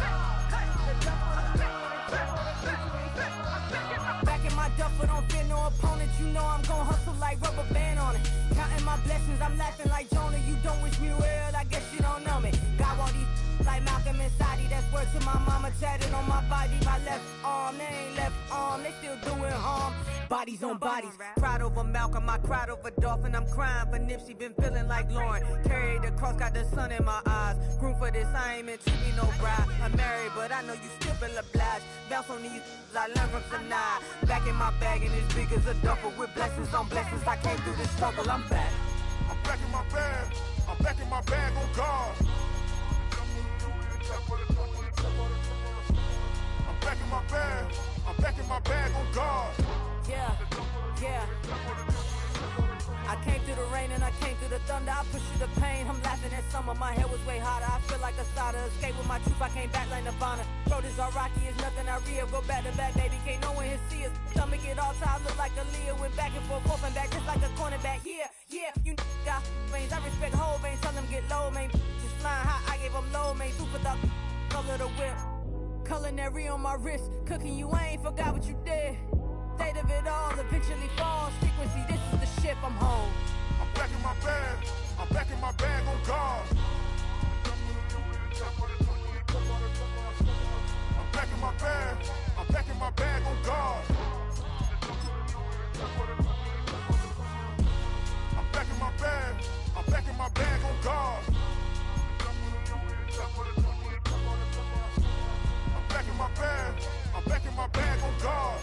Back in my duffel, don't fear no opponent. You know I'm gon' hustle like rubber band on it. Counting my blessings, I'm laughing like Jonah. You don't wish me well, I guess you don't know me. Got all these like Malcolm and Sadie. That's word to my mama, tatted on my body. My left arm, they ain't left arm, they still doing harm. Bodies on bodies. Cried over Malcolm, I cried over Dolphin. I'm crying for Nipsey, been feeling like Lauren. Carried the cross, got the sun in my eyes. Grew for this, I ain't meant to be no bride. I'm married, but I know you still feel obliged. Bounce on these, I learned from Sanaa. Back in my bag and as big as a duffel. With blessings on blessings, I came through this struggle, I'm back. I'm back in my bag, I'm back in my bag on God. I'm back in my bag, I'm back in my bag on God. Yeah, yeah. I came through the rain and I came through the thunder. I pushed through the pain, I'm laughing at summer. My hair was way hotter, I feel like a starter. Escape with my truth, I came back like Nirvana. Road is all rocky, it's nothing I real. Go back to back, baby, can't no one here see us. Stomach it all time, look like a Leah. Went back and forth and back, just like a cornerback. Yeah, yeah, you got veins, I respect whole veins. Tell them get low, man. Just flying high, I gave them low, man. Super the color the whip. Culinary on my wrist, cooking you, I ain't forgot what you did. State of it all, eventually falls. Frequency, this is the ship, I'm home. I'm back in my bag, I'm back in my bag on God. I'm back in my bag, I'm back in my bag on God. I'm back in my bag, I'm back in my bag on God. I'm back in my bag, I'm back in my bag on God.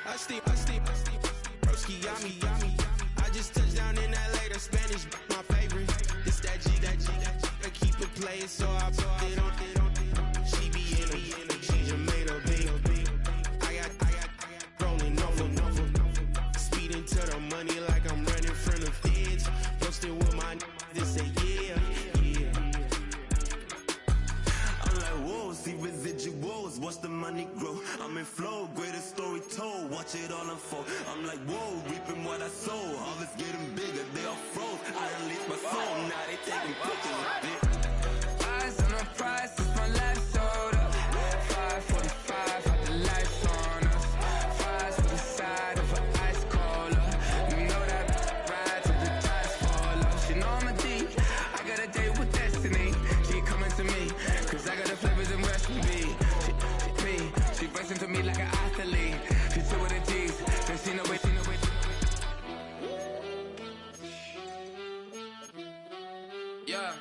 I steam, broski, yummy. I just touched down in LA, the Spanish, my favorite. This that G, I keep it playing, so I put it on. She be in it, she just made a beat. I got rolling over, speeding to the money like I'm running from the feds. Posted with my they say yeah. I'm like, whoa, see residuals, watch the money grow. I'm in flow, greatest story told, watch it all unfold. I'm like, whoa, reaping what I sow. All is getting bigger, they all froze. I unleashed my soul, now they taking pictures of it. Eyes on the prize, it's my last order. 5:45, had the lights on us. Fries for the side of an ice cola. You know that ride till the tides fall off. She know I'm a D, I got a date with destiny. She coming to me, cause I got the flavors and recipe. She racing to me like an athlete. She two with the G's, then she know it. Yeah.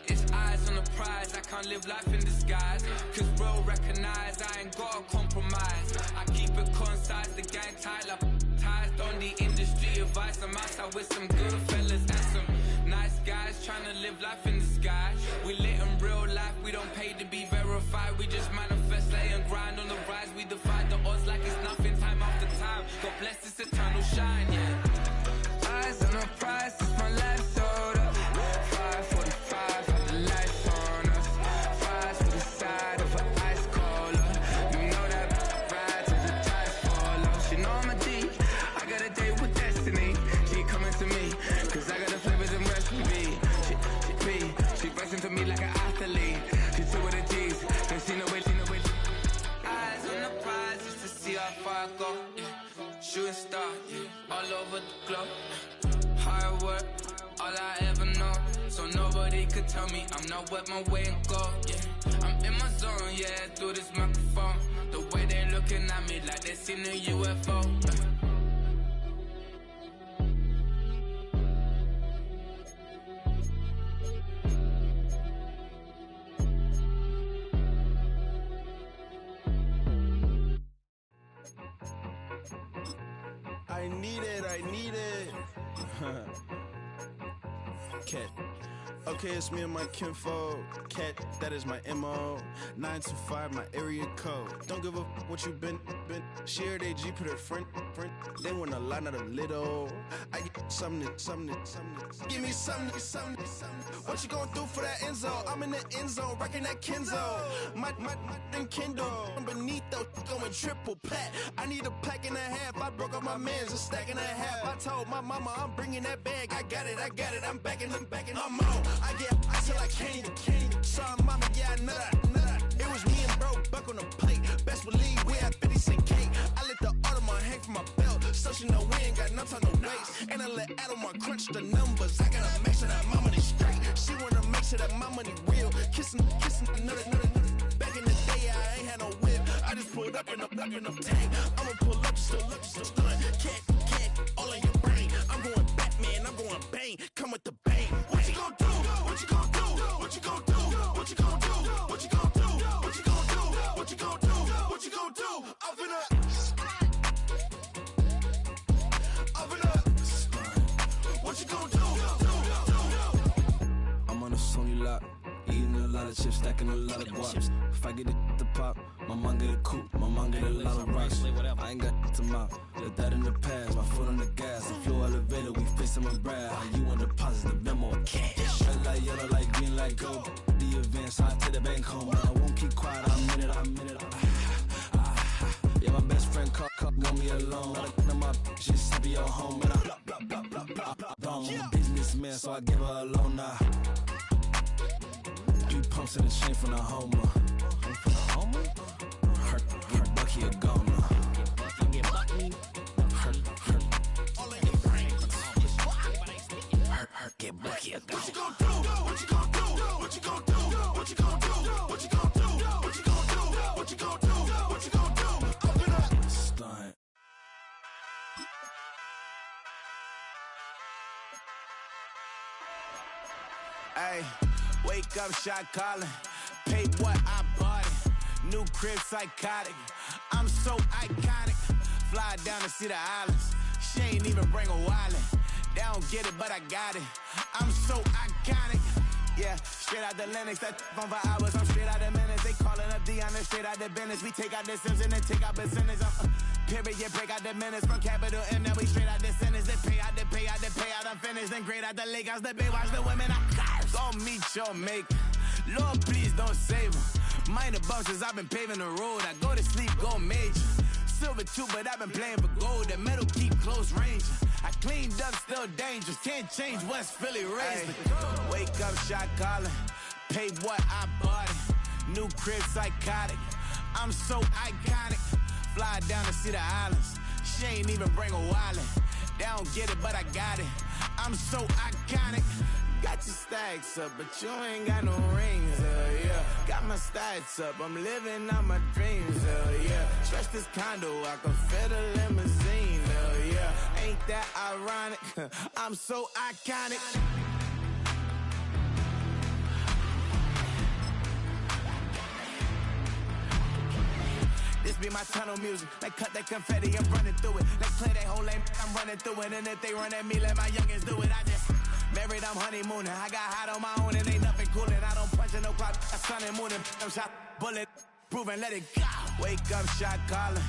It's eyes on the prize, I can't live life in disguise. Cause bro recognize I ain't gotta compromise. I keep it concise, the gang tight like ties on the industry advice. I'm outside with some good fellas and some nice disguise, trying to live life in disguise. We lit in real life, we don't pay to be verified. We just manifest, lay and grind on the rise. We defy the odds like it's nothing, time after time. God bless this eternal shine, yeah. Eyes on the prize, it's my life sold up. 5:45, have the lights on us. Fries to the side of an ice cola. You know that ride till the ties fall off. She know I'm a D, I got a date with destiny. She coming to me, cause I got the flavors and recipe. She pressing to me like an athlete. She took with the G's, then she know it. Eyes on the prize just to see how far I go. Yeah. Shooting star, yeah. All over the globe. Hard work, all I ever know. So nobody could tell me I'm not worth my way and go. Yeah, I'm in my zone, yeah, through this microphone. The way they looking at me like they seen a UFO. I need it. Cat. Okay, it's me and my kinfolk. Cat, that is my MO. 925, my area code. Don't give a what you been. Shared AG, put her friend. They want a lot, not a little. I get something. Give me something. What you gonna do for that Enzo? I'm in the end zone, rocking that Kenzo. My Kindle. Beneath though, going triple plat. I need a pack and a half. I broke up my man's a stack and a half. I told my mama I'm bringing that bag. I got it. I'm backing. I'm on. I get till I can't. Sorry, mama, yeah, I know that. It was me and bro, buck on the plate. Best believe we had 50 cent cake. I let the Audemars hang from my belt, so she know we ain't got no time to waste. And I let Audemars crunch the numbers. I gotta make sure that my money straight. She wanna make sure that my money real. Kissing another. Back in the day, I ain't had no whip. I just pulled up in the tank. I'ma pull up just to stun. Can't, all in your brain. I'm going Batman, I'm going bang. Come with the bang. What you gonna do? What you gonna do? What you gonna do? What you gonna do? What you gonna do? What you gonna do? What you gonna do? What you gonna do? Up in up. What you gonna do? I'm on a Sony lot, eating a lot of chips, stacking a lot of guaps. If I get it to pop, my mom get a coupe, my mom get a lot of rocks. I ain't got to mop, let that in the past. My foot on the gas, the floor elevator, we face my brad. How you want deposit the memo of cash? Red light, yellow light, green light, gold. The events, I take the bank home, but I won't keep quiet. I'm in it. Yeah, my best friend want me alone. I my just happy your home, and I'm a businessman, so I give her a loan now. 3 pumps in the chain from the Homer. Her Bucky a goner. Her get Bucky a goner. What you gonna do? What you gonna do? What you gonna do? What you gonna do? What you gonna do? What you gonna do? What you gonna do? What you gonna do? Open up. Stunt. Hey, wake up, shot calling. Paid what I bought it. New crib, psychotic. I'm so iconic. Fly down to see the islands. She ain't even bring a wallet. They don't get it, but I got it. I'm so iconic. Yeah, straight out the Lennox, that on for hours, I'm straight out the minutes. They calling up Dion, straight out the business. We take out the Sims and then take out percentage. Period, break out the minutes from capital M, now we straight out the sentence. They pay out, I'm finished. Then grade out the Lakers, the Bay, watch the women, I curse. Go meet your mate. Lord, please don't save them. Minor bumps as I've been paving the road. I go to sleep, go major. Silver too, but I've been playing for gold. The metal keep close range. I cleaned up, still dangerous. Can't change West Philly raised. Wake up, shot calling. Pay what I bought it. New crib, psychotic. I'm so iconic. Fly down to see the islands. She ain't even bring a wallet. They don't get it, but I got it. I'm so iconic. Got your stacks up, but you ain't got no rings, yeah. Got my stats up, I'm living out my dreams, yeah. Stretch this condo, I can fit a limousine, yeah. Ain't that ironic? I'm so iconic. This be my tunnel music. They cut that confetti, I'm running through it. They play that whole lane, I'm running through it. And if they run at me, let my youngins do it. I just married I'm honeymooning. I got hot on my own and ain't nothing coolin'. I don't punch in no clock, I sun and moonin'. I'm shot, bullet, proven, let it go. Wake up, shot calling.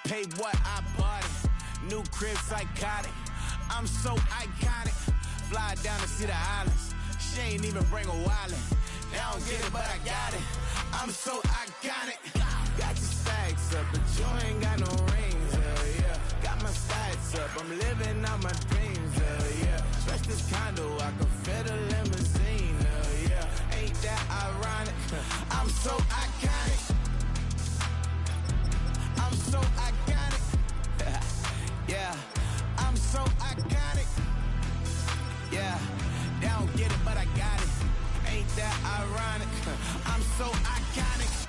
Pay what I bought it. New crib, psychotic. I'm so iconic. Fly down to see the islands. She ain't even bring a wallet. They don't get it, but I got it. I'm so iconic. Got your stacks up, but you ain't got no rings, hell yeah. Got my stats up, I'm living out my dreams, hell yeah. Stretch this condo, I can fit a limousine, hell yeah. Ain't that ironic? I'm so iconic. I'm so iconic. Yeah, I'm so iconic. Yeah, they don't get it, but I got it. Ain't that ironic? I'm so iconic.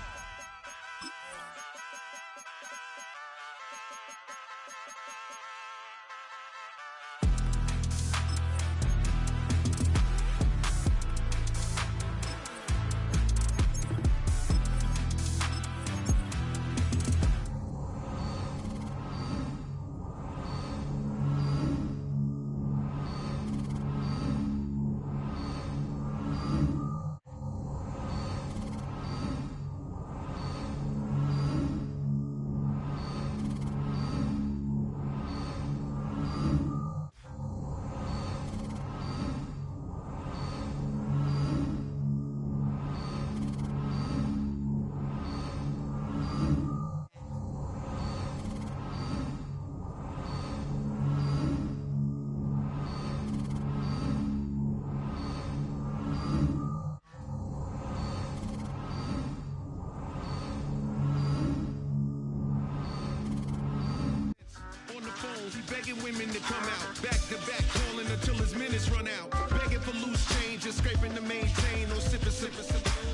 Begging women to come out, back to back, calling until his minutes run out. Begging for loose change, just scraping to maintain. No sipping,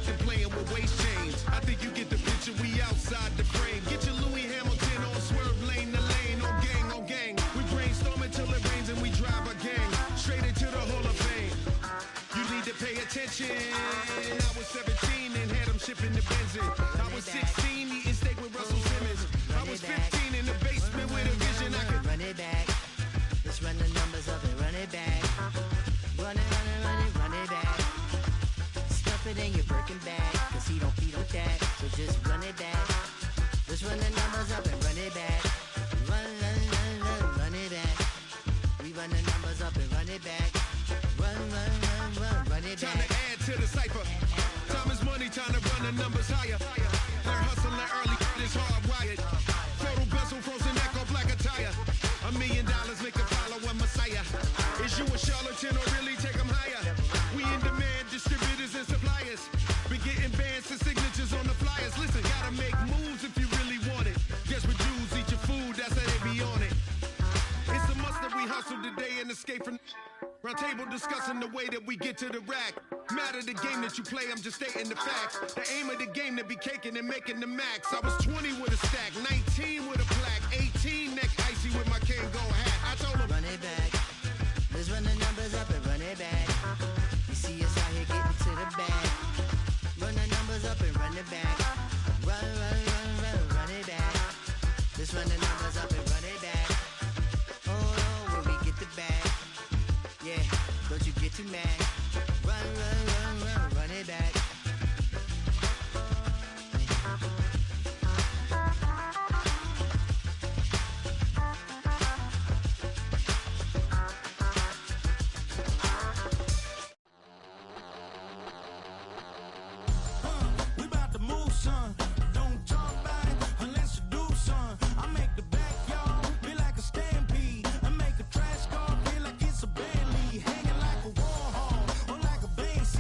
and playing with waist chains. I think you get the picture, we outside the frame. Get your Louis Hamilton on swerve lane to lane, on gang. We brainstorm until it rains and we drive a gang straight into the Hall of Fame. You need to pay attention. I was 17 and had them shipping the Benz in. I was 16 eating steak with Russell Simmons. I was 15 in the basement with a vision I could run it back. Let's run the numbers up and run it back. Run it back. Stuff it in your Birkin bag, cause he don't feed with that. So just run it back. Let's run the numbers up and run it back. Run it back. We run the numbers up and run it back. Run it back. Time to add to the cipher. Time is money, time to run the numbers higher. Learn hustling early, it's hardwired. Photo bezel, frozen echo, black attire. $1 million make a follow a messiah. Is you a charlatan or really take them higher? We in demand, distributors and suppliers. Been getting bands and signatures on the flyers. Listen, gotta make moves if you really want it. Guess with Jews, eat your food, that's how they be on it. It's a must that we hustle today and escape from round table discussing the way that we get to the rack. Matter the game that you play, I'm just stating the facts. The aim of the game to be caking and making the max. I was 20 with a stack, 19 with a plaque, 18 neck icy with my Kango hat. I told him, run it back. Let's run the numbers up and run it back. You see us out here getting to the bag. Run the numbers up and run it back. Run it back. Let's run the numbers up and run it back. Oh, when we get the bag. Yeah, don't you get too mad. Run it back. We about to move, son. Don't talk about it unless you do, son. I make the backyard feel like a stampede. I make a trash car feel like it's a band lead. Hanging like a war hall or like a base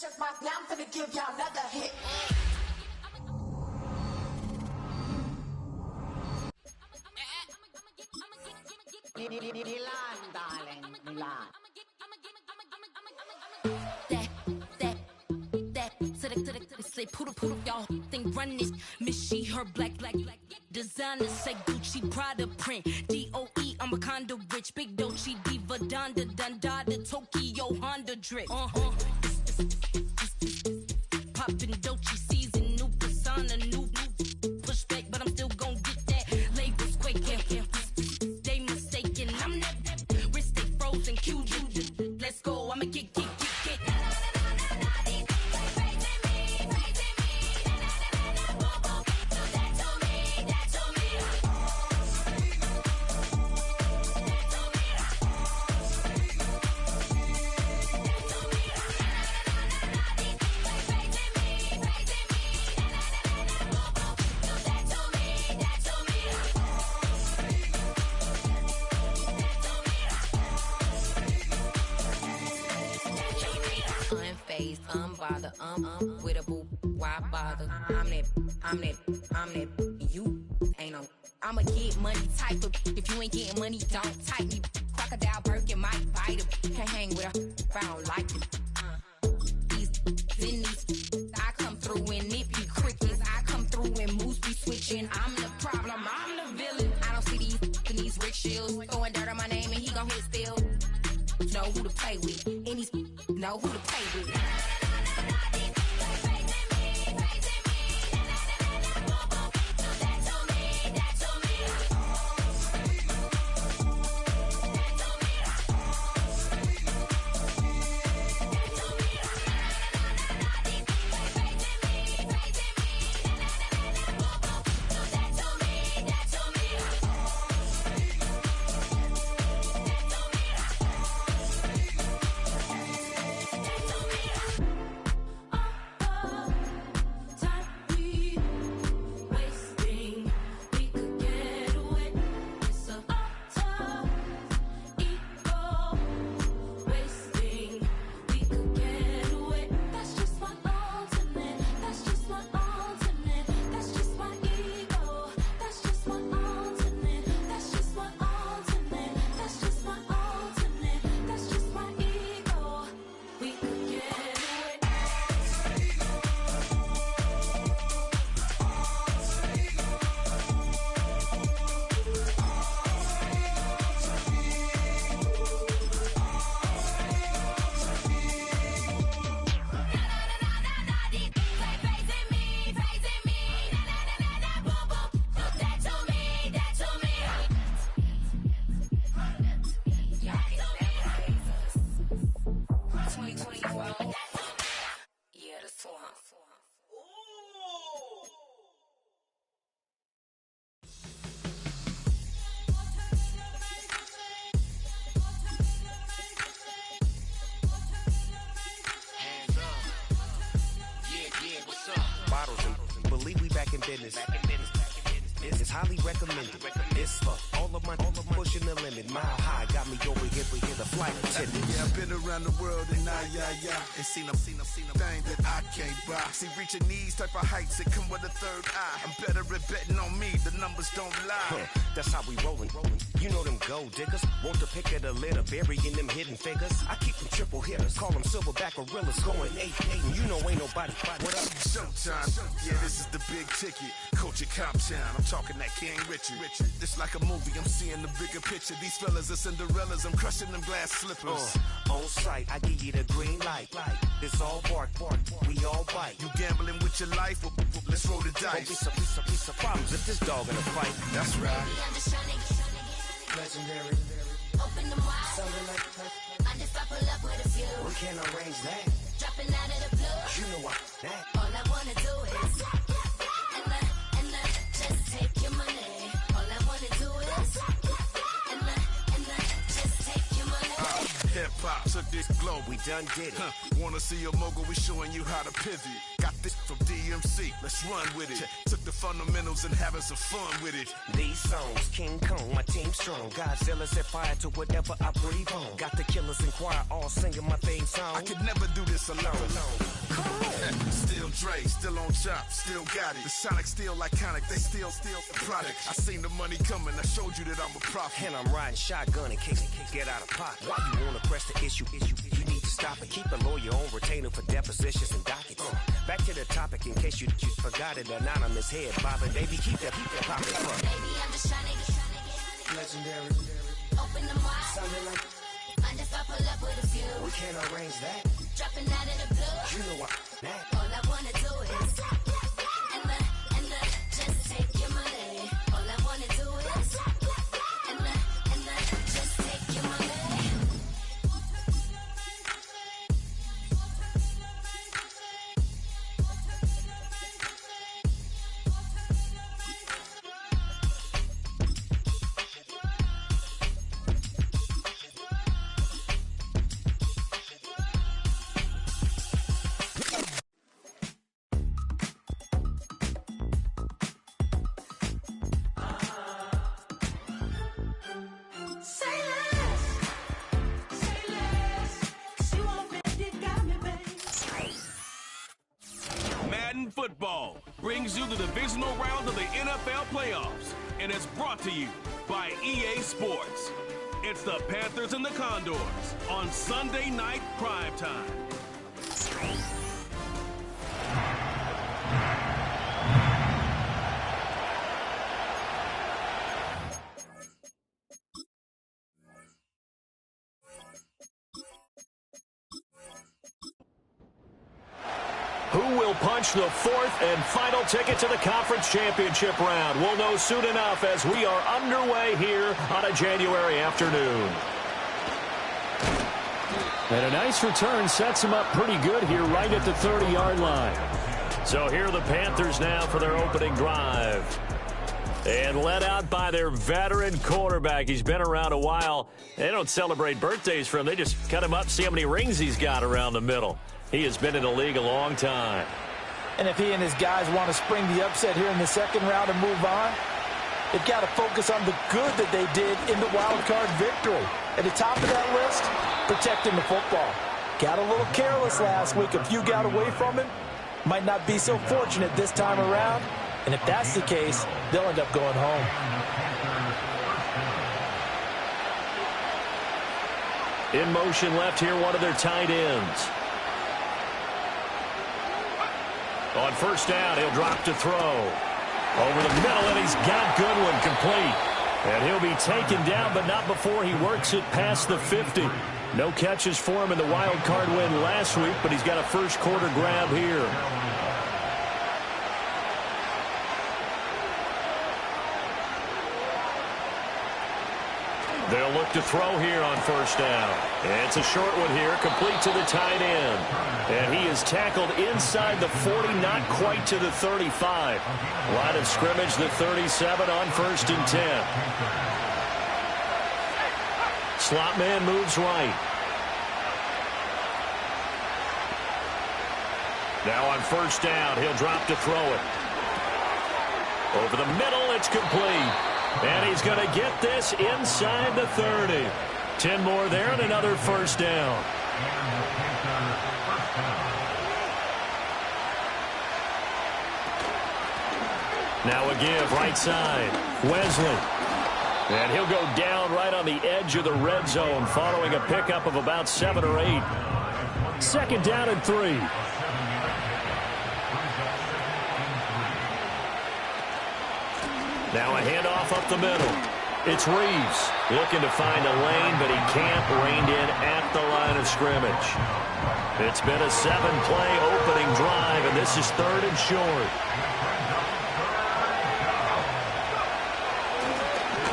just my now I'm finna give y'all another hit. Milan, darling, Milan. Say poodle, y'all think run this. Miss she, her black designer say Gucci, Prada print, DOE, I'm a condo rich, big Dolce, Diva, Donda, the Tokyo, Honda drip. Poppin' Dolce season, new persona, new pushback, but I'm still gon' get that. Labels quaking, they mistaken. I'm that wrist stay frozen, QG. Let's go, I'ma get. Unbothered, with a boo, why bother? I'm that, you ain't no. I'ma get money type of. If you ain't getting money, don't type me. Crocodile Birkin might bite him. Can't hang with her if I don't like him. These, I come through in nippy crickets. I come through in moose be switching. I'm the problem, I'm the villain. I don't see these rickshaws throwing dirt on my name and he gon' hit still. Know who to play with, and these know who to play with. business. It's highly recommended. It's for all of my pushing the limit. Mile high got me over here for the flight attendant. Yeah, I've been around the world and and seen them thing that I can't buy. See, reaching these type of heights, it come with a third eye. I'm better at betting on me, the numbers don't lie. That's how we rollin'. You know them gold diggers, want to pick of the litter, burying them hidden figures. I keep them triple hitters, call them silverback gorillas, going 8-8, and you know ain't nobody. What up? Showtime, yeah, this is the big ticket. Coach at Comptown, I'm talking that King Richard. It's like a movie, I'm seeing the bigger picture. These fellas are Cinderellas, I'm crushing them glass slippers. On sight, I give you the green light. It's all bark, we all bite. You gambling with your life? Let's roll the dice. Don't be piece of problems if this dog in a fight. That's right. I'm just trying to get legendary. Open them wide. Something like I just I pull up with a few. We can't arrange that. Dropping out of the blue. You know what? That. All I wanna do is and just take your money. All I wanna do is and just take your money. Hip hop took this globe. We done did it. Wanna see a mogul? We showing you how to pivot. Got this from DMC, let's run with it. Took the fundamentals and having some fun with it. These songs, King Kong, my team strong. Godzilla set fire to whatever I breathe on. Got the killers in choir all singing my theme song. I could never do this alone. Still Dre, still on top, still got it. The Sonic still iconic, they still the product. I seen the money coming, I showed you that I'm a prophet. And I'm riding shotgun in case get out of pocket. Why you wanna press the issue? You need to stop and keep a lawyer on retainer for depositions and dockets. Back to the topic in case you forgot it. Anonymous head bobbing, baby, keep that popping front. Baby, I'm just trying to get Legendary. Open them wide. Sounding like Mind if I pull up with a few? we can't arrange that. Dropping out of the blue. You know what? That. All I wanna do is and the just take your money. All I wanna do is and the just take your money. Madden Football brings you the divisional round of the NFL playoffs, and it's brought to you by EA Sports. It's the Panthers and the Condors on Sunday night primetime. Who will punch the fourth and final ticket to the conference championship round? We'll know soon enough as we are underway here on a January afternoon. And a nice return sets him up pretty good here right at the 30-yard line. So here are the Panthers now for their opening drive. And led out by their veteran quarterback. He's been around a while. They don't celebrate birthdays for him. They just cut him up, see how many rings he's got around the middle. He has been in the league a long time. And if he and his guys want to spring the upset here in the second round and move on, they've got to focus on the good that they did in the wild card victory. At the top of that list, protecting the football. Got a little careless last week. A few got away from him. Might not be so fortunate this time around. And if that's the case, they'll end up going home. In motion left here, one of their tight ends. On first down, he'll drop to throw. Over the middle, and he's got Goodwin complete. And he'll be taken down, but not before he works it past the 50. No catches for him in the wild card win last week, but he's got a first quarter grab here. They'll look to throw here on first down. It's a short one here, complete to the tight end. And he is tackled inside the 40, not quite to the 35. Line of scrimmage, the 37 on first and 10. Slot man moves right. Now on first down, he'll drop to throw it. Over the middle, it's complete. And he's going to get this inside the 30. 10 more there and another first down. Now a give right side. Wesley. And he'll go down right on the edge of the red zone following a pickup of about 7 or 8. Second down and 3. Now a handoff up the middle. It's Reeves looking to find a lane, but he can't. Reined in at the line of scrimmage. It's been a 7-play opening drive, and this is third and short.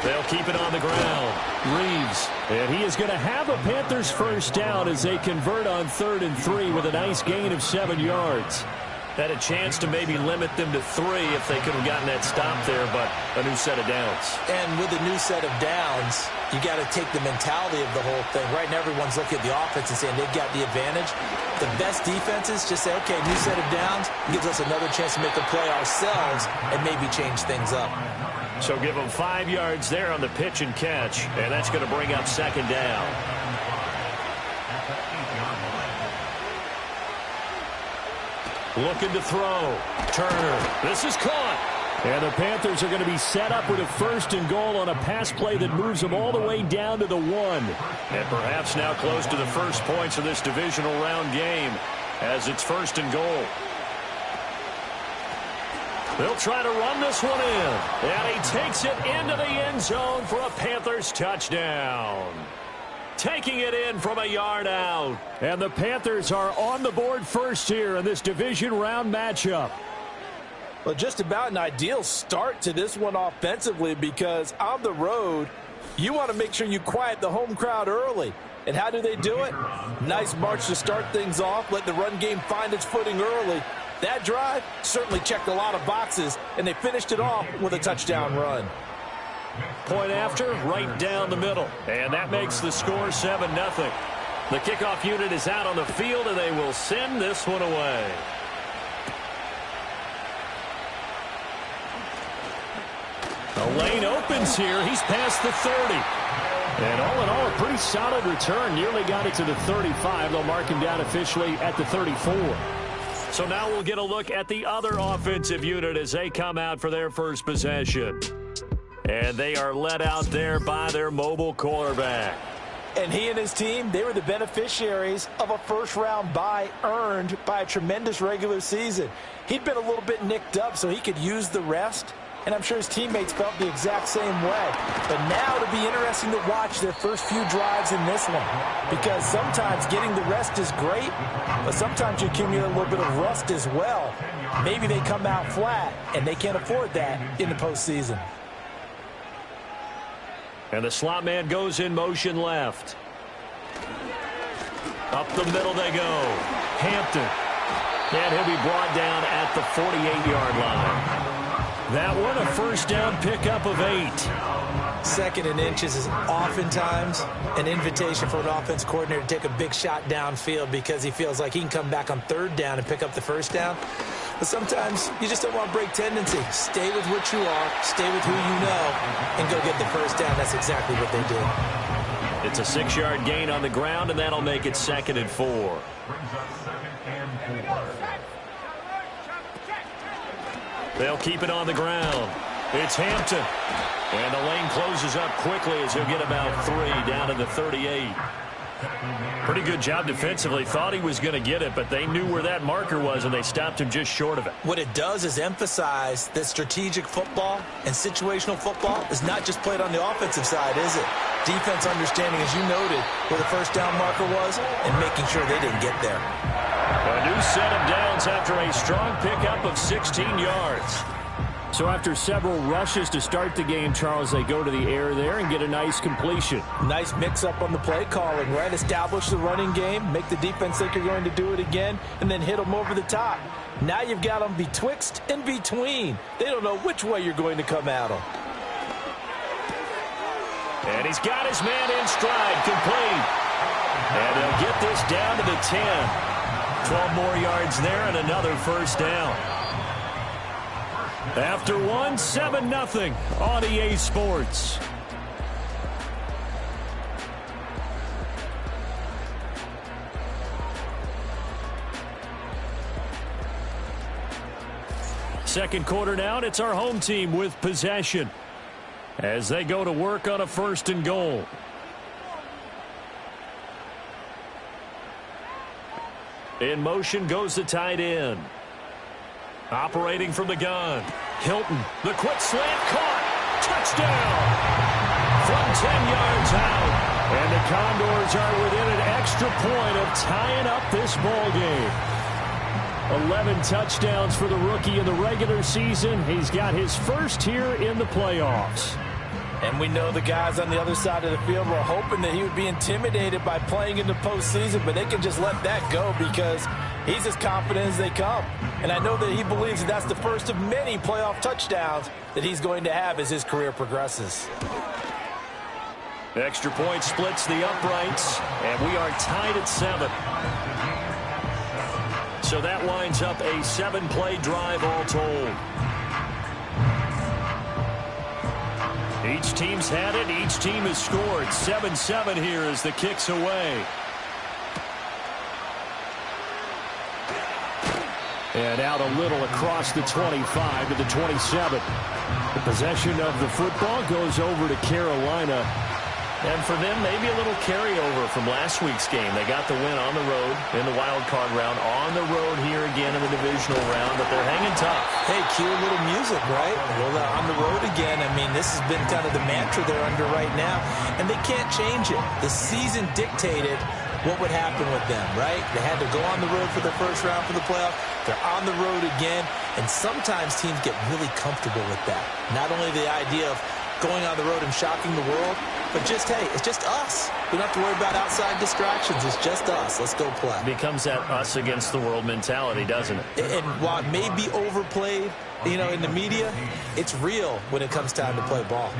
They'll keep it on the ground. Reeves, and he is going to have a Panthers first down as they convert on 3rd and 3 with a nice gain of 7 yards. Had a chance to maybe limit them to 3 if they could have gotten that stop there, but a new set of downs. And with a new set of downs, you got to take the mentality of the whole thing. Right now, everyone's looking at the offense and saying they've got the advantage. The best defenses just say, okay, new set of downs gives us another chance to make a play ourselves and maybe change things up. So give them 5 yards there on the pitch and catch, and that's going to bring up second down. Looking to throw. Turner. This is caught. And the Panthers are going to be set up with a 1st and goal on a pass play that moves them all the way down to the 1. And perhaps now close to the first points of this divisional round game as it's 1st and goal. They'll try to run this one in. And he takes it into the end zone for a Panthers touchdown. Taking it in from a yard out. And the Panthers are on the board first here in this division round matchup. Well, just about an ideal start to this one offensively because on the road, you want to make sure you quiet the home crowd early. And how do they do it? Nice march to start things off. Let the run game find its footing early. That drive certainly checked a lot of boxes, and they finished it off with a touchdown run. Point after, right down the middle. And that makes the score 7-0. The kickoff unit is out on the field, and they will send this one away. The lane opens here. He's past the 30. And all in all, a pretty solid return. Nearly got it to the 35. They'll mark him down officially at the 34. So now we'll get a look at the other offensive unit as they come out for their first possession. And they are led out there by their mobile quarterback. And he and his team, they were the beneficiaries of a first-round bye earned by a tremendous regular season. He'd been a little bit nicked up, so he could use the rest. And I'm sure his teammates felt the exact same way. But now it'll be interesting to watch their first few drives in this one. Because sometimes getting the rest is great, but sometimes you accumulate a little bit of rust as well. Maybe they come out flat, and they can't afford that in the postseason. And the slot man goes in motion left. Up the middle they go. Hampton. And he'll be brought down at the 48-yard line. That one, a first down pickup of 8. 2nd and inches is oftentimes an invitation for an offense coordinator to take a big shot downfield because he feels like he can come back on 3rd down and pick up the first down. But sometimes you just don't want to break tendency. Stay with what you are, stay with who you know, and go get the first down. That's exactly what they did. It's a 6-yard gain on the ground, and that'll make it 2nd and 4. They'll keep it on the ground. It's Hampton. And the lane closes up quickly as he'll get about 3 down to the 38. Pretty good job defensively. Thought he was going to get it, but they knew where that marker was, and they stopped him just short of it. What it does is emphasize that strategic football and situational football is not just played on the offensive side, is it? Defense understanding, as you noted, where the first down marker was and making sure they didn't get there. A new set of downs after a strong pickup of 16 yards. So after several rushes to start the game, Charles, they go to the air there and get a nice completion. Nice mix-up on the play calling, right? Establish the running game, make the defense think you're going to do it again, and then hit them over the top. Now you've got them betwixt and between. They don't know which way you're going to come at them. And he's got his man in stride, complete. And they'll get this down to the 10. 12 more yards there and another first down. After one, 7-0 on EA Sports. Second quarter now, and it's our home team with possession as they go to work on a 1st and goal. In motion goes the tight end. Operating from the gun. Hilton, the quick slant caught. Touchdown! From 10 yards out. And the Condors are within an extra point of tying up this ball game. 11 touchdowns for the rookie in the regular season. He's got his first here in the playoffs. And we know the guys on the other side of the field were hoping that he would be intimidated by playing in the postseason, but they can just let that go because He's as confident as they come. And I know that he believes that that's the first of many playoff touchdowns that he's going to have as his career progresses. Extra point splits the uprights, and we are tied at 7. So that winds up a 7-play drive all told. Each team's had it. Each team has scored. 7-7 here as the kick's away. And out a little across the 25 to the 27. The possession of the football goes over to Carolina. And for them, maybe a little carryover from last week's game. They got the win on the road in the wild card round, on the road here again in the divisional round, but they're hanging tough. Hey, cue a little music, right? Well, on the road again. I mean, this has been kind of the mantra they're under right now, and they can't change it. The season dictated what would happen with them, right? They had to go on the road for the first round for the playoff. They're on the road again, and sometimes teams get really comfortable with that. Not only the idea of going on the road and shocking the world, but just, hey, it's just us. We don't have to worry about outside distractions. It's just us. Let's go play. Becomes that us against the world mentality, doesn't it? And while it may be overplayed, you know, in the media, it's real when it comes time to play ball.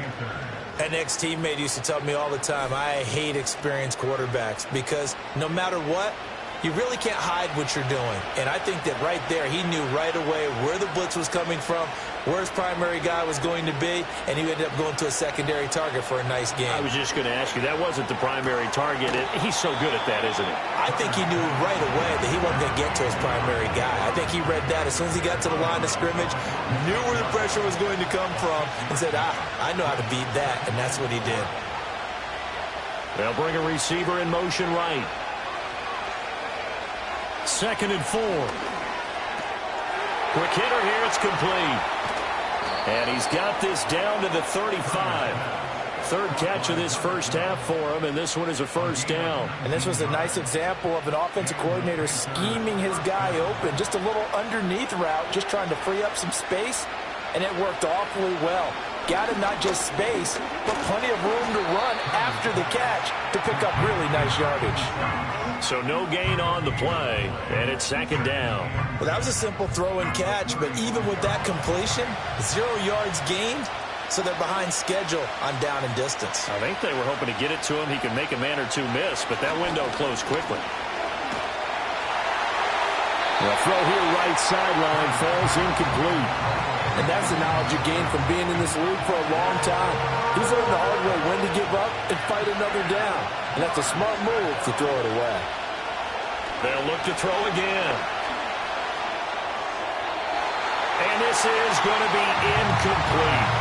An ex-teammate used to tell me all the time, I hate experienced quarterbacks because no matter what, you really can't hide what you're doing. And I think that right there, he knew right away where the blitz was coming from, where his primary guy was going to be, and he ended up going to a secondary target for a nice game. I was just going to ask you, that wasn't the primary target. He's so good at that, isn't he? I think he knew right away that he wasn't going to get to his primary guy. I think he read that as soon as he got to the line of scrimmage, knew where the pressure was going to come from, and said, I know how to beat that, and that's what he did. They'll bring a receiver in motion right. 2nd and 4. Quick hitter here. It's complete. And he's got this down to the 35. Third catch of this first half for him, and this one is a first down. And this was a nice example of an offensive coordinator scheming his guy open. Just a little underneath route, just trying to free up some space, and it worked awfully well. Got him not just space, but plenty of room to run after the catch to pick up really nice yardage. So no gain on the play, and it's 2nd down. Well, that was a simple throw and catch, but even with that completion, 0 yards gained, so they're behind schedule on down and distance. I think they were hoping to get it to him. He could make a man or two miss, but that window closed quickly. The throw here right sideline falls incomplete. And that's the knowledge you gain from being in this league for a long time. He's learned the hard way when to give up and fight another down. And that's a smart move to throw it away. They'll look to throw again. And this is going to be incomplete.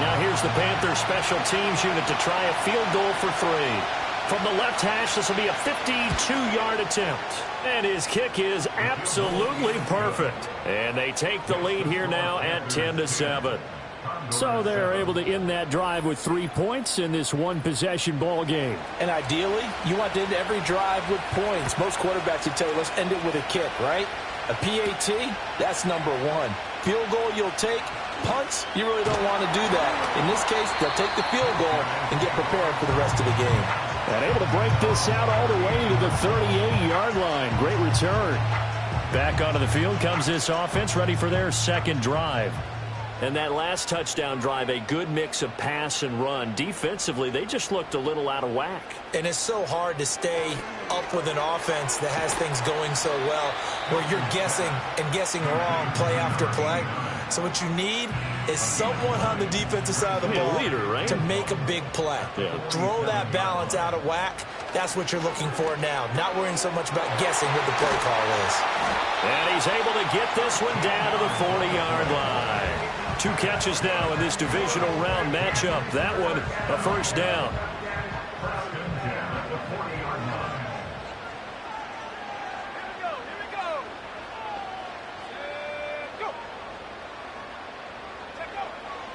Now here's the Panthers special teams unit to try a field goal for 3. From the left hash, this will be a 52-yard attempt. And his kick is absolutely perfect. And they take the lead here now at 10-7. So they're able to end that drive with 3 points in this one-possession ball game. And ideally, you want to end every drive with points. Most quarterbacks would tell you, let's end it with a kick, right? A PAT, that's number 1. Field goal you'll take. Punts, you really don't want to do that. In this case, they'll take the field goal and get prepared for the rest of the game. And able to break this out all the way to the 38-yard line. Great return. Back onto the field comes this offense, ready for their 2nd drive. And that last touchdown drive, a good mix of pass and run. Defensively, they just looked a little out of whack. And it's so hard to stay up with an offense that has things going so well, where you're guessing and guessing wrong play after play. So what you need is someone on the defensive side of the ball, a leader, right? To make a big play. Yeah. Throw that balance out of whack. That's what you're looking for now. Not worrying so much about guessing what the play call is. And he's able to get this one down to the 40-yard line. 2 catches now in this divisional round matchup. That one, a first down.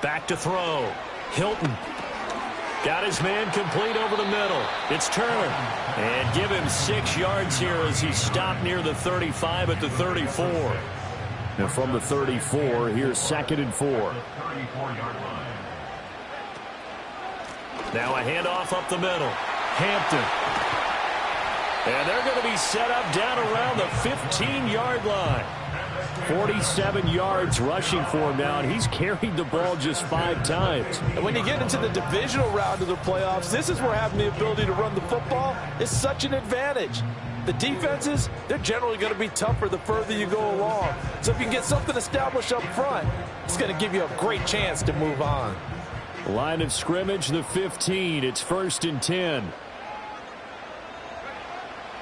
Back to throw. Hilton got his man complete over the middle. It's Turner. And give him 6 yards here as he stopped near the 35 at the 34. And from the 34, here's 2nd and 4. Now a handoff up the middle. Hampton. And they're going to be set up down around the 15-yard line. 47 yards rushing for him now, and he's carried the ball just 5 times. And when you get into the divisional round of the playoffs, this is where having the ability to run the football is such an advantage. The defenses, they're generally going to be tougher the further you go along. So if you can get something established up front, it's going to give you a great chance to move on. Line of scrimmage, the 15. It's 1st and 10.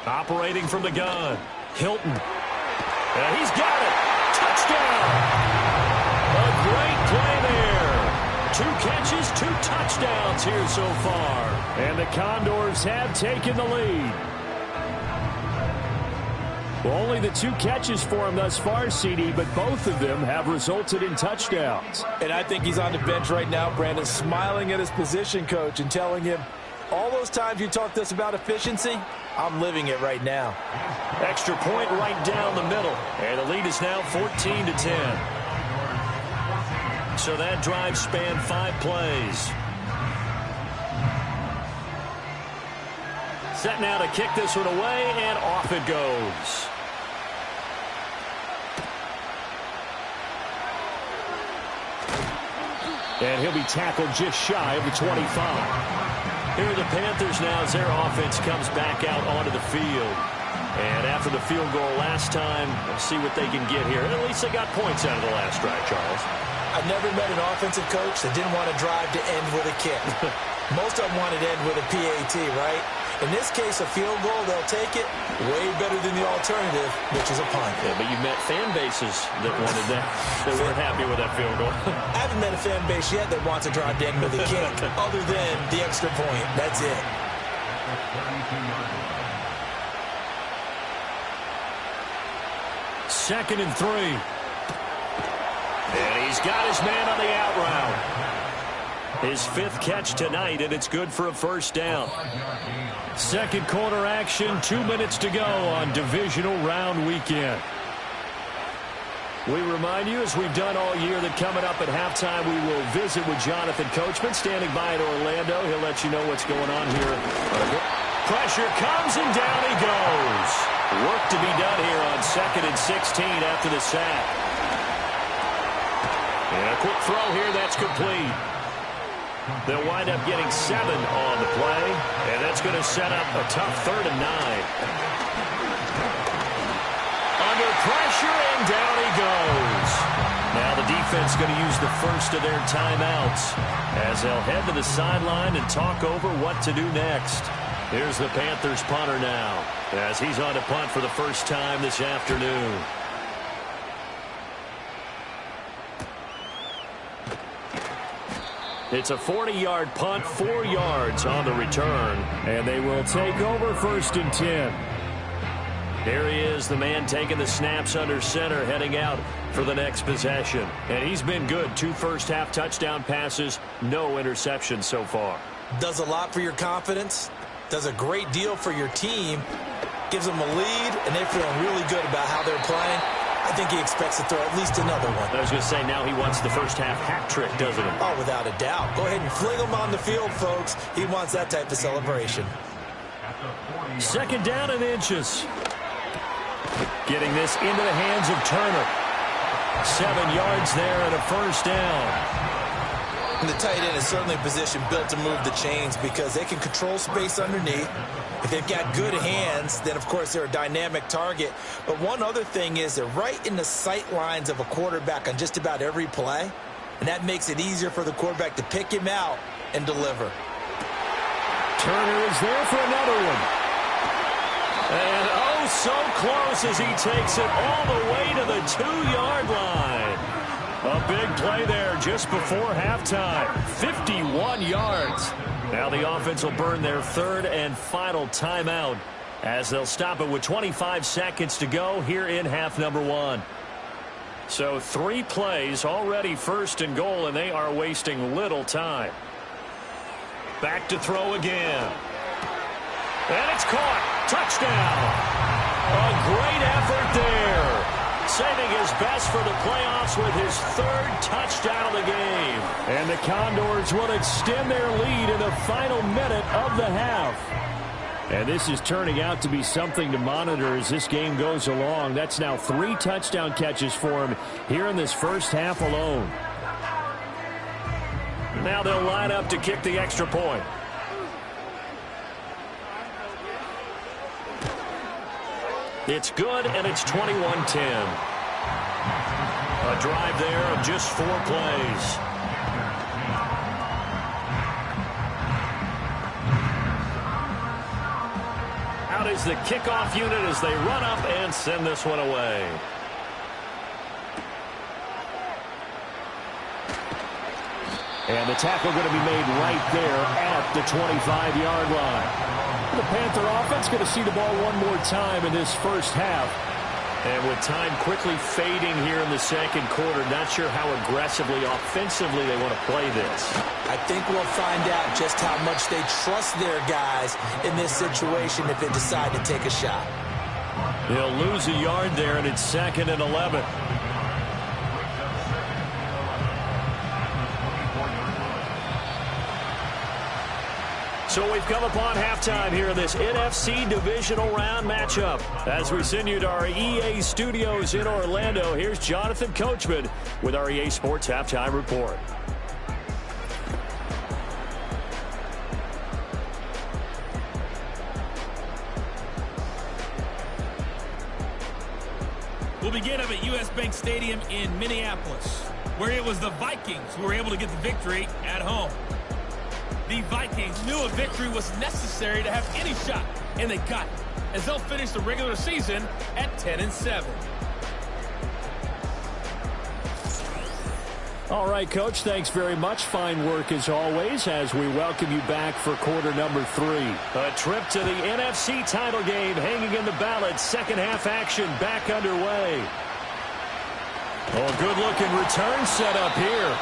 Operating from the gun, Hilton. And he's got it. Touchdown. A great play there. 2 catches, 2 touchdowns here so far. And the Condors have taken the lead. Well, only the 2 catches for him thus far, CD, but both of them have resulted in touchdowns. And I think he's on the bench right now, Brandon, smiling at his position coach and telling him, all those times you talked to us about efficiency, I'm living it right now. Extra point right down the middle. And the lead is now 14-10. So that drive spanned 5 plays. Set now to kick this one away, and off it goes. And he'll be tackled just shy of the 25. Here are the Panthers now as their offense comes back out onto the field. And after the field goal last time, let's see what they can get here. At least they got points out of the last drive, Charles. I've never met an offensive coach that didn't want to drive to end with a kick. Most of them wanted to end with a PAT, right? In this case, a field goal, they'll take it. Way better than the alternative, which is a punt. Yeah, but you met fan bases that wanted that. They weren't happy with that field goal. I haven't met a fan base yet that wants to drive to end with a kick, other than the extra point. That's it. Second and 3. And he's got his man on the out route. His 5th catch tonight, and it's good for a first down. Second quarter action, 2 minutes to go on divisional round weekend. We remind you, as we've done all year, that coming up at halftime, we will visit with Jonathan Coachman, standing by in Orlando. He'll let you know what's going on here. Pressure comes, and down he goes. Work to be done here on 2nd and 16 after the sack. And a quick throw here, that's complete. They'll wind up getting 7 on the play, and that's going to set up a tough 3rd and 9. Under pressure, and down he goes. Now the defense going to use the first of their timeouts as they'll head to the sideline and talk over what to do next. Here's the Panthers punter now as he's on to punt for the first time this afternoon. It's a 40-yard punt, 4 yards on the return, and they will take over 1st and 10. Here he is, the man taking the snaps under center, heading out for the next possession. And he's been good. 2 first-half touchdown passes, no interceptions so far. Does a lot for your confidence, does a great deal for your team, gives them a lead, and they're feeling really good about how they're playing. I think he expects to throw at least another one. I was going to say, now he wants the first-half hat trick, doesn't he? Oh, without a doubt. Go ahead and fling him on the field, folks. He wants that type of celebration. 2nd down and inches. Getting this into the hands of Turner. 7 yards there and a first down. And the tight end is certainly a position built to move the chains because they can control space underneath. If they've got good hands, then, of course, they're a dynamic target. But one other thing is they're right in the sight lines of a quarterback on just about every play, and that makes it easier for the quarterback to pick him out and deliver. Turner is there for another one. And oh, so close as he takes it all the way to the 2-yard line. A big play there just before halftime. 51 yards. Now the offense will burn their 3rd and final timeout as they'll stop it with 25 seconds to go here in half number 1. So 3 plays already 1st and goal, and they are wasting little time. Back to throw again. And it's caught. Touchdown. A great effort there. saving his best for the playoffs with his 3rd touchdown of the game. And the Condors will extend their lead in the final minute of the half. And this is turning out to be something to monitor as this game goes along. That's now 3 touchdown catches for him here in this first half alone. Now they'll line up to kick the extra point. It's good, and it's 21-10. A drive there of just 4 plays. Out is the kickoff unit as they run up and send this one away. And the tackle going to be made right there at the 25-yard line. The Panther offense going to see the ball one more time in this first half. And with time quickly fading here in the second quarter, not sure how aggressively, offensively they want to play this. I think we'll find out just how much they trust their guys in this situation if they decide to take a shot. They'll lose a yard there, and it's 2nd and 11. So we've come upon halftime here in this NFC divisional round matchup. As we send you to our EA studios in Orlando, here's Jonathan Coachman with our EA Sports Halftime Report. We'll begin up at U.S. Bank Stadium in Minneapolis, where it was the Vikings who were able to get the victory at home. The Vikings knew a victory was necessary to have any shot, and they got it, as they'll finish the regular season at 10-7. All right, Coach, thanks very much. Fine work as always as we welcome you back for quarter number 3. A trip to the NFC title game hanging in the balance. Second half action back underway. Oh, good-looking return set up here.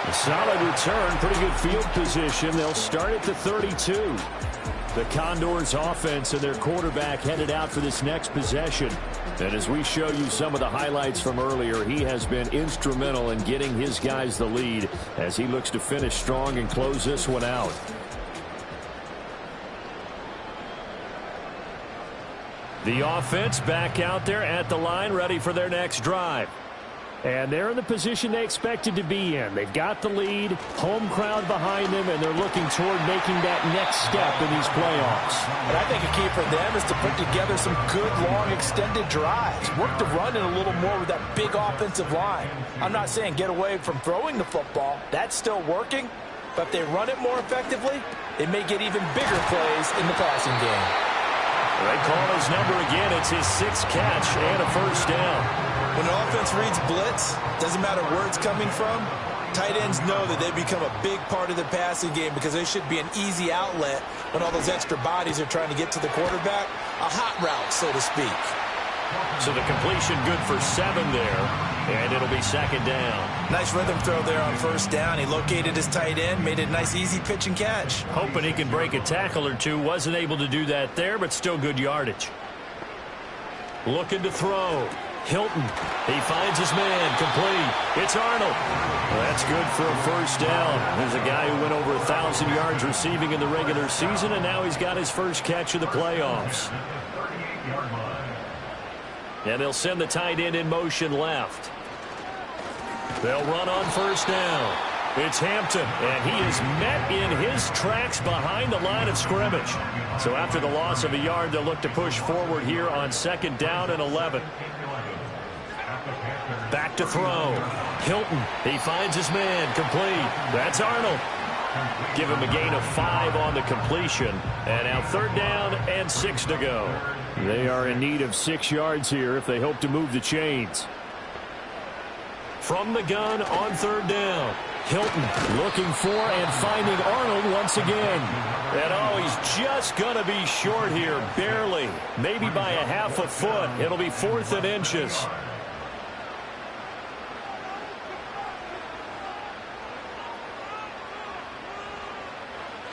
A solid return, pretty good field position. They'll start at the 32. The Condors offense and their quarterback headed out for this next possession. And as we show you some of the highlights from earlier, he has been instrumental in getting his guys the lead as he looks to finish strong and close this one out. The offense back out there at the line, ready for their next drive. And they're in the position they expected to be in. They've got the lead, home crowd behind them, and they're looking toward making that next step in these playoffs. And I think a key for them is to put together some good, long, extended drives. Work the run in a little more with that big offensive line. I'm not saying get away from throwing the football. That's still working. But if they run it more effectively, they may get even bigger plays in the passing game. They call his number again. It's his 6th catch and a first down. When an offense reads blitz, doesn't matter where it's coming from, tight ends know that they become a big part of the passing game because they should be an easy outlet when all those extra bodies are trying to get to the quarterback. A hot route, so to speak. So the completion good for 7 there, and it'll be 2nd down. Nice rhythm throw there on first down. He located his tight end, made it a nice easy pitch and catch. Hoping he can break a tackle or two. Wasn't able to do that there, but still good yardage. Looking to throw. Hilton, he finds his man, complete. It's Arnold. Well, that's good for a first down. There's a guy who went over 1,000 yards receiving in the regular season, and now he's got his first catch of the playoffs. And they'll send the tight end in motion left. They'll run on first down. It's Hampton, and he is met in his tracks behind the line of scrimmage. So after the loss of a yard, they'll look to push forward here on 2nd down and 11. Back to throw. Hilton, he finds his man, complete. That's Arnold. Give him a gain of 5 on the completion. And now 3rd down and 6 to go. They are in need of 6 yards here if they hope to move the chains. From the gun on 3rd down. Hilton looking for and finding Arnold once again. And oh, he's just going to be short here, barely. Maybe by a half a foot. It'll be 4th and inches.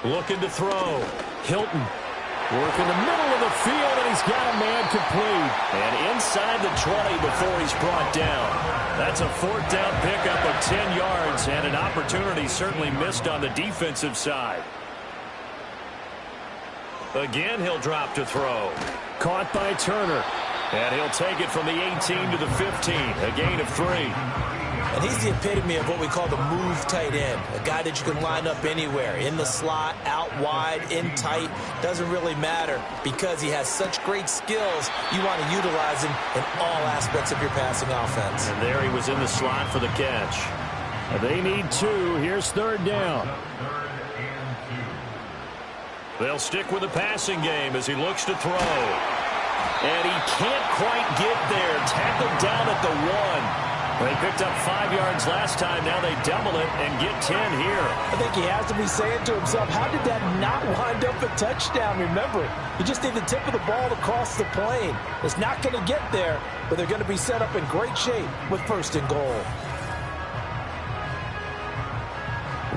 Looking to throw. Hilton working the middle of the field, and he's got a man incomplete. And inside the 20 before he's brought down. That's a fourth down pickup of 10 yards and an opportunity certainly missed on the defensive side. Again, he'll drop to throw. Caught by Turner. And he'll take it from the 18 to the 15, a gain of 3. And he's the epitome of what we call the move tight end, a guy that you can line up anywhere, in the slot, out wide, in tight, doesn't really matter because he has such great skills. You want to utilize him in all aspects of your passing offense. And there he was in the slot for the catch. They need 2. Here's third down. They'll stick with the passing game as he looks to throw. And he can't quite get there. Tackled down at the 1. They picked up 5 yards last time. Now they double it and get 10 here. I think he has to be saying to himself, how did that not wind up a touchdown? Remember, you just need the tip of the ball to cross the plane. It's not going to get there, but they're going to be set up in great shape with first and goal.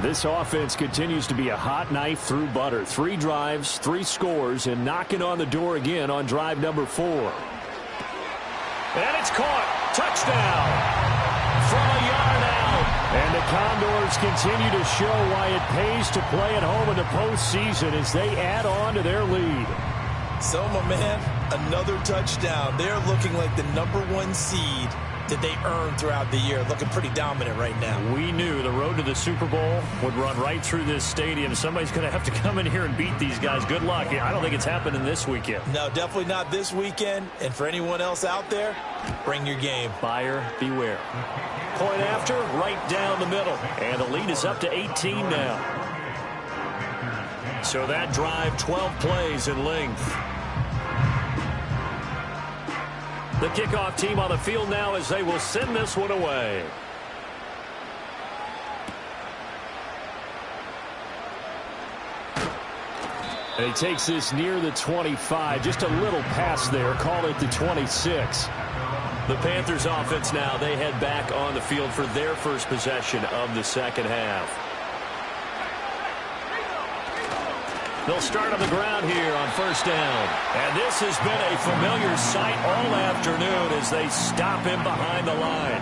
This offense continues to be a hot knife through butter. 3 drives, 3 scores, and knocking on the door again on drive number 4. And it's caught. Touchdown. From a yard out. And the Condors continue to show why it pays to play at home in the postseason as they add on to their lead. So, my man, another touchdown. They're looking like the #1 seed that they earned throughout the year. Looking pretty dominant right now. We knew the road to the Super Bowl would run right through this stadium. Somebody's going to have to come in here and beat these guys. Good luck. I don't think it's happening this weekend. No, definitely not this weekend. And for anyone else out there, bring your game. Buyer beware. Point after, right down the middle. And the lead is up to 18 now. So that drive, 12 plays in length. The kickoff team on the field now as they will send this one away. And he takes this near the 25. Just a little pass there. Call it the 26. The Panthers offense now, they head back on the field for their first possession of the second half. They'll start on the ground here on first down. And this has been a familiar sight all afternoon as they stop him behind the line.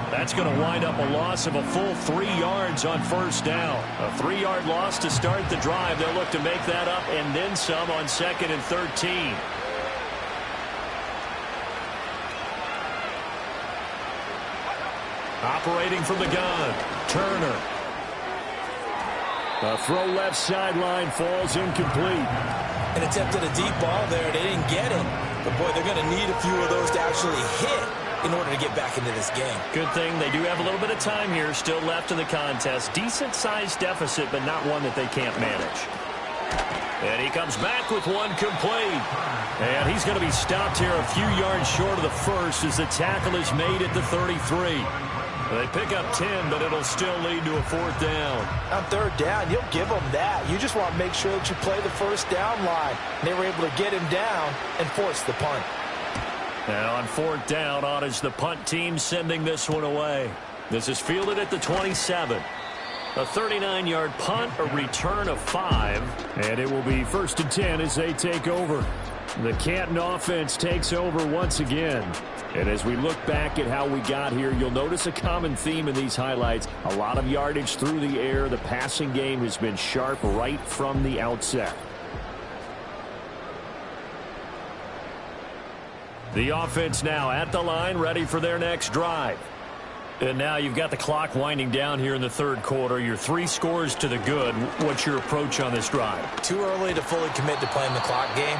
That's going to wind up a loss of a full 3 yards on first down. A 3-yard loss to start the drive. They'll look to make that up and then some on 2nd and 13. Operating from the gun, Turner. A throw left sideline falls incomplete. An attempt at a deep ball there. They didn't get it. But, boy, they're going to need a few of those to actually hit in order to get back into this game. Good thing they do have a little bit of time here still left in the contest. Decent-sized deficit, but not one that they can't manage. And he comes back with one complete. And he's going to be stopped here a few yards short of the first as the tackle is made at the 33. They pick up 10, but it'll still lead to a 4th down. On 3rd down, you'll give them that. You just want to make sure that you play the first down line. They were able to get him down and force the punt. And on 4th down, on is the punt team sending this one away. This is fielded at the 27. A 39-yard punt, a return of 5. And it will be 1st and 10 as they take over. The Canton offense takes over once again. And as we look back at how we got here, you'll notice a common theme in these highlights. A lot of yardage through the air. The passing game has been sharp right from the outset. The offense now at the line, ready for their next drive. And now you've got the clock winding down here in the 3rd quarter. Your 3 scores to the good. What's your approach on this drive? Too early to fully commit to playing the clock game.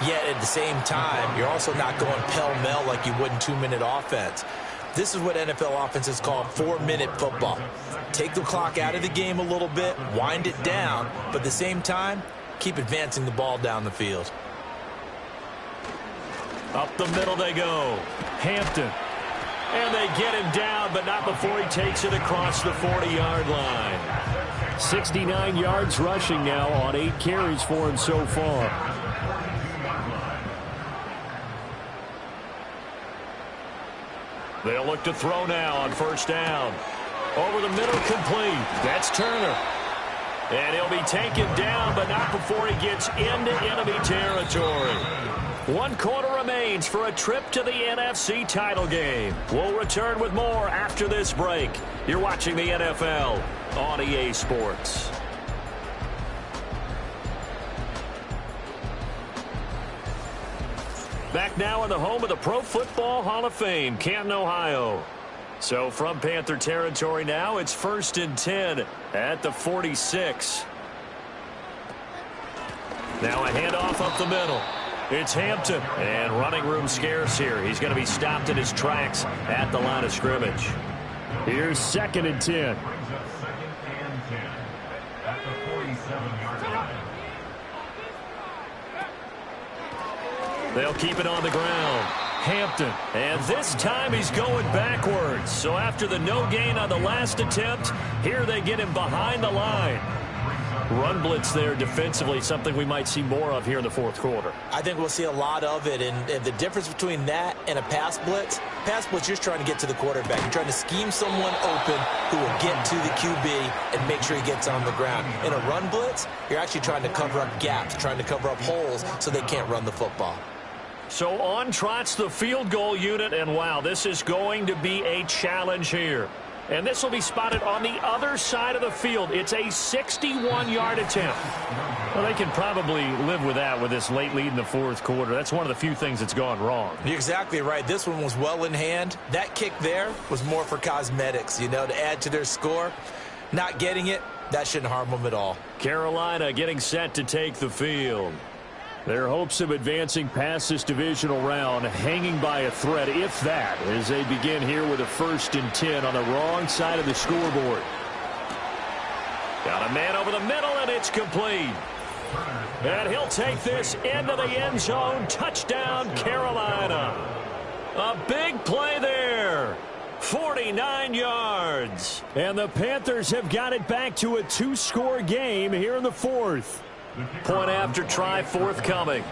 Yet at the same time, you're also not going pell-mell like you would in 2-minute offense. This is what NFL offenses call 4-minute football. Take the clock out of the game a little bit, wind it down, but at the same time, keep advancing the ball down the field. Up the middle they go. Hampton. And they get him down, but not before he takes it across the 40-yard line. 69 yards rushing now on 8 carries for him so far. They'll look to throw now on 1st down. Over the middle, complete. That's Turner. And he'll be taken down, but not before he gets into enemy territory. 1 quarter remains for a trip to the NFC title game. We'll return with more after this break. You're watching the NFL on EA Sports. Back now in the home of the Pro Football Hall of Fame, Canton, Ohio. So from Panther territory now, it's 1st and 10 at the 46. Now a handoff up the middle. It's Hampton, and running room scarce here. He's going to be stopped in his tracks at the line of scrimmage. Here's 2nd and 10. They'll keep it on the ground. Hampton, and this time he's going backwards. So after the no gain on the last attempt, here they get him behind the line. Run blitz there defensively, something we might see more of here in the 4th quarter. I think we'll see a lot of it, and the difference between that and a pass blitz, you're just trying to get to the quarterback. You're trying to scheme someone open who will get to the QB and make sure he gets on the ground. In a run blitz, you're actually trying to cover up gaps, trying to cover up holes so they can't run the football. So on trots the field goal unit, and wow, this is going to be a challenge here. And this will be spotted on the other side of the field. It's a 61-yard attempt. Well, they can probably live with that with this late lead in the 4th quarter. That's one of the few things that's gone wrong. You're exactly right. This one was well in hand. That kick there was more for cosmetics, to add to their score. Not getting it, that shouldn't harm them at all. Carolina getting set to take the field. Their hopes of advancing past this divisional round hanging by a thread, if that, as they begin here with a 1st and 10 on the wrong side of the scoreboard. Got a man over the middle, and it's complete. And he'll take this into the end zone. Touchdown, Carolina. A big play there. 49 yards. And the Panthers have got it back to a 2-score game here in the 4th. Point after try forthcoming.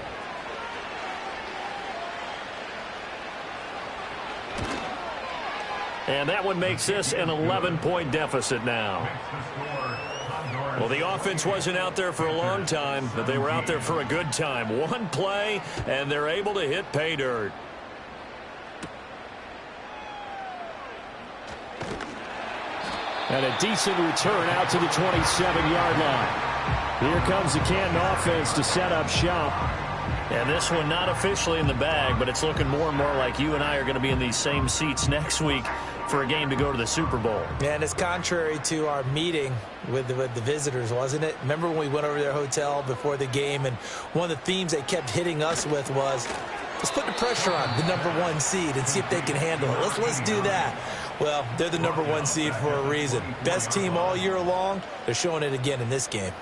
And that one makes this an 11-point deficit now. Well, the offense wasn't out there for a long time, but they were out there for a good time. One play, and they're able to hit pay dirt. And a decent return out to the 27-yard line. Here comes the Canton offense to set up shop. And this one not officially in the bag, but it's looking more and more like you and I are going to be in these same seats next week for a game to go to the Super Bowl. And it's contrary to our meeting with the visitors, wasn't it? Remember when we went over to their hotel before the game, and one of the themes they kept hitting us with was, let's put the pressure on the #1 seed and see if they can handle it. Let's do that. Well, they're the #1 seed for a reason. Best team all year long. They're showing it again in this game.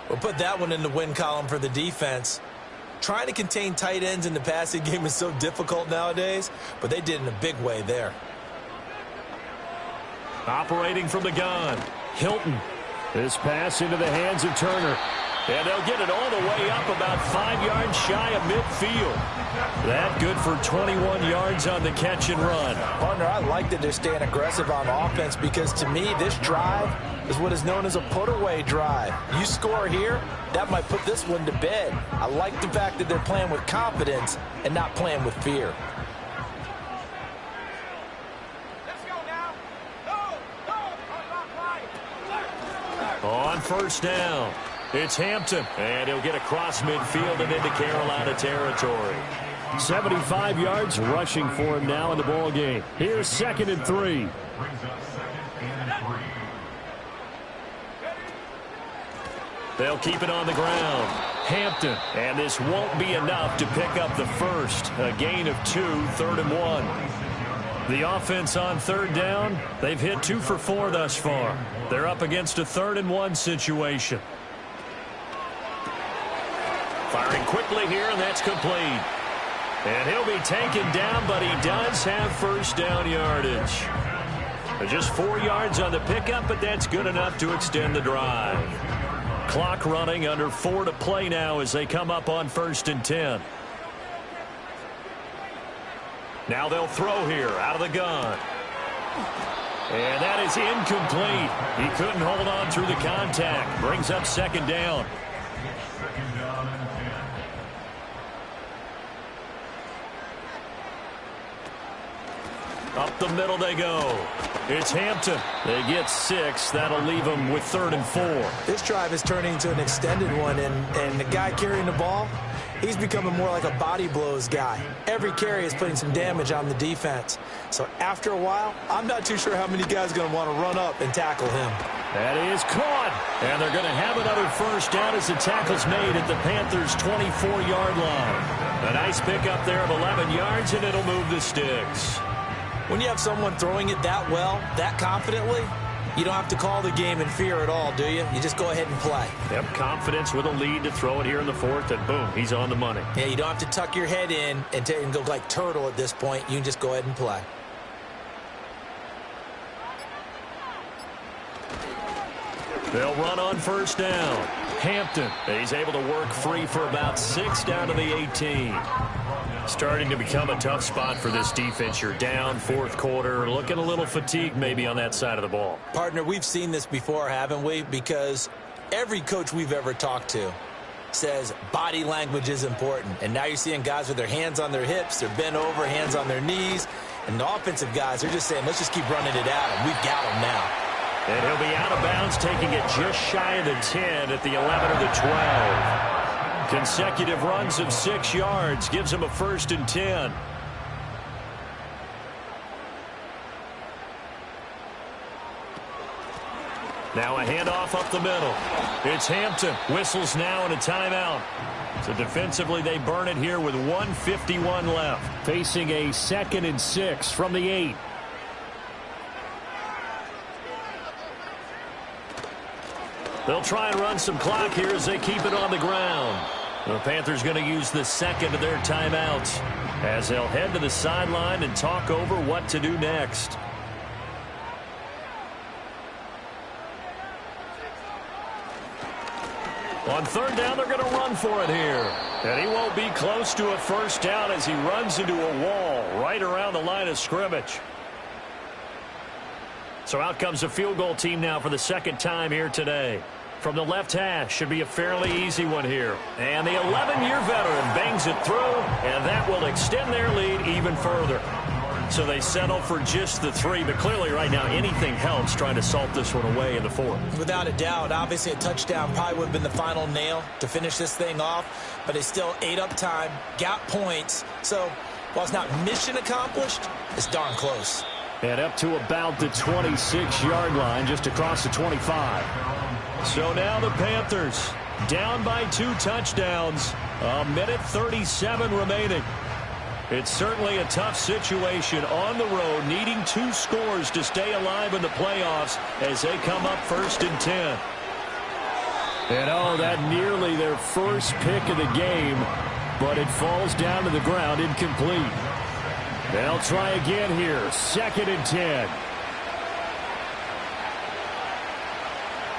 We'll put that one in the win column for the defense. Trying to contain tight ends in the passing game is so difficult nowadays, but they did in a big way there. Operating from the gun, Hilton. This pass into the hands of Turner. And they'll get it all the way up about 5 yards shy of midfield. That good for 21 yards on the catch and run. Partner, I like that they're staying aggressive on offense because to me this drive is what is known as a put-away drive. You score here, that might put this one to bed. I like the fact that they're playing with confidence and not playing with fear. On 1st down, it's Hampton, and he'll get across midfield and into Carolina territory. 75 yards rushing for him now in the ball game. Here's 2nd and 3. They'll keep it on the ground. Hampton, and this won't be enough to pick up the first. A gain of 2, 3rd and 1. The offense on 3rd down, they've hit 2 for 4 thus far. They're up against a 3rd and 1 situation. Firing quickly here, and that's complete. And he'll be taken down, but he does have 1st down yardage. Just 4 yards on the pickup, but that's good enough to extend the drive. Clock running, under 4 to play now as they come up on 1st and 10. Now they'll throw here out of the gun. And that is incomplete. He couldn't hold on through the contact. Brings up 2nd down. Up the middle they go. It's Hampton. They get 6. That'll leave them with 3rd and 4. This drive is turning into an extended one, and the guy carrying the ball, he's becoming more like a body blows guy. Every carry is putting some damage on the defense. So after a while, I'm not too sure how many guys are going to want to run up and tackle him. That is caught. And they're going to have another first down as the tackle's made at the Panthers' 24-yard line. A nice pickup there of 11 yards, and it'll move the sticks. When you have someone throwing it that well, that confidently, you don't have to call the game in fear at all, do you? You just go ahead and play. Yep, confidence with a lead to throw it here in the 4th, and boom, he's on the money. Yeah, you don't have to tuck your head in and go like turtle at this point. You can just go ahead and play. They'll run on first down. Hampton, he's able to work free for about 6 down to the 18. Starting to become a tough spot for this defense. You're down 4th quarter, looking a little fatigued maybe on that side of the ball. Partner, we've seen this before, haven't we? Because every coach we've ever talked to says body language is important. And now you're seeing guys with their hands on their hips, they're bent over, hands on their knees. And the offensive guys are just saying, let's just keep running it at him. We've got him now. And he'll be out of bounds, taking it just shy of the 10 at the 11 or the 12. Consecutive runs of 6 yards gives him a 1st and 10. Now a handoff up the middle. It's Hampton. Whistles now and a timeout. So defensively they burn it here with 1:51 left. Facing a 2nd and 6 from the 8. They'll try and run some clock here as they keep it on the ground. The Panthers going to use the 2nd of their timeouts as they'll head to the sideline and talk over what to do next. On 3rd down, they're going to run for it here. And he won't be close to a first down as he runs into a wall right around the line of scrimmage. So out comes the field goal team now for the 2nd time here today. From the left hash, should be a fairly easy one here. And the 11-year veteran bangs it through, and that will extend their lead even further. So they settle for just the 3, but clearly right now anything helps trying to salt this one away in the 4th. Without a doubt, obviously a touchdown probably would have been the final nail to finish this thing off, but it's still ate up time, got points. So while it's not mission accomplished, it's darn close. And up to about the 26-yard line, just across the 25. So now the Panthers down by 2 touchdowns. 1:37 remaining. It's certainly a tough situation on the road, needing 2 scores to stay alive in the playoffs as they come up 1st and 10. And oh, that nearly their first pick of the game, but it falls down to the ground incomplete. They'll try again here. 2nd and 10.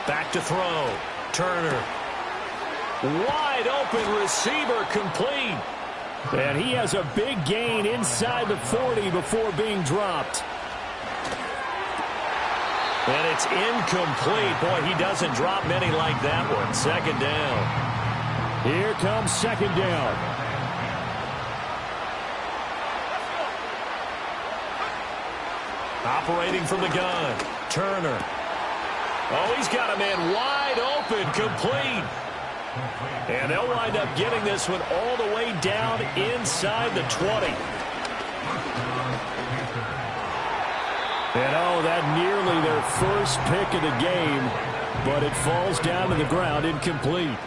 Back to throw. Turner. Wide open receiver complete. And he has a big gain inside the 40 before being dropped. And it's incomplete. Boy, he doesn't drop many like that one. 2nd down. Here comes 2nd down. Operating from the gun. Turner. Oh, he's got a man wide open, complete. And they'll wind up getting this one all the way down inside the 20. And oh, that nearly their first pick of the game, but it falls down to the ground incomplete.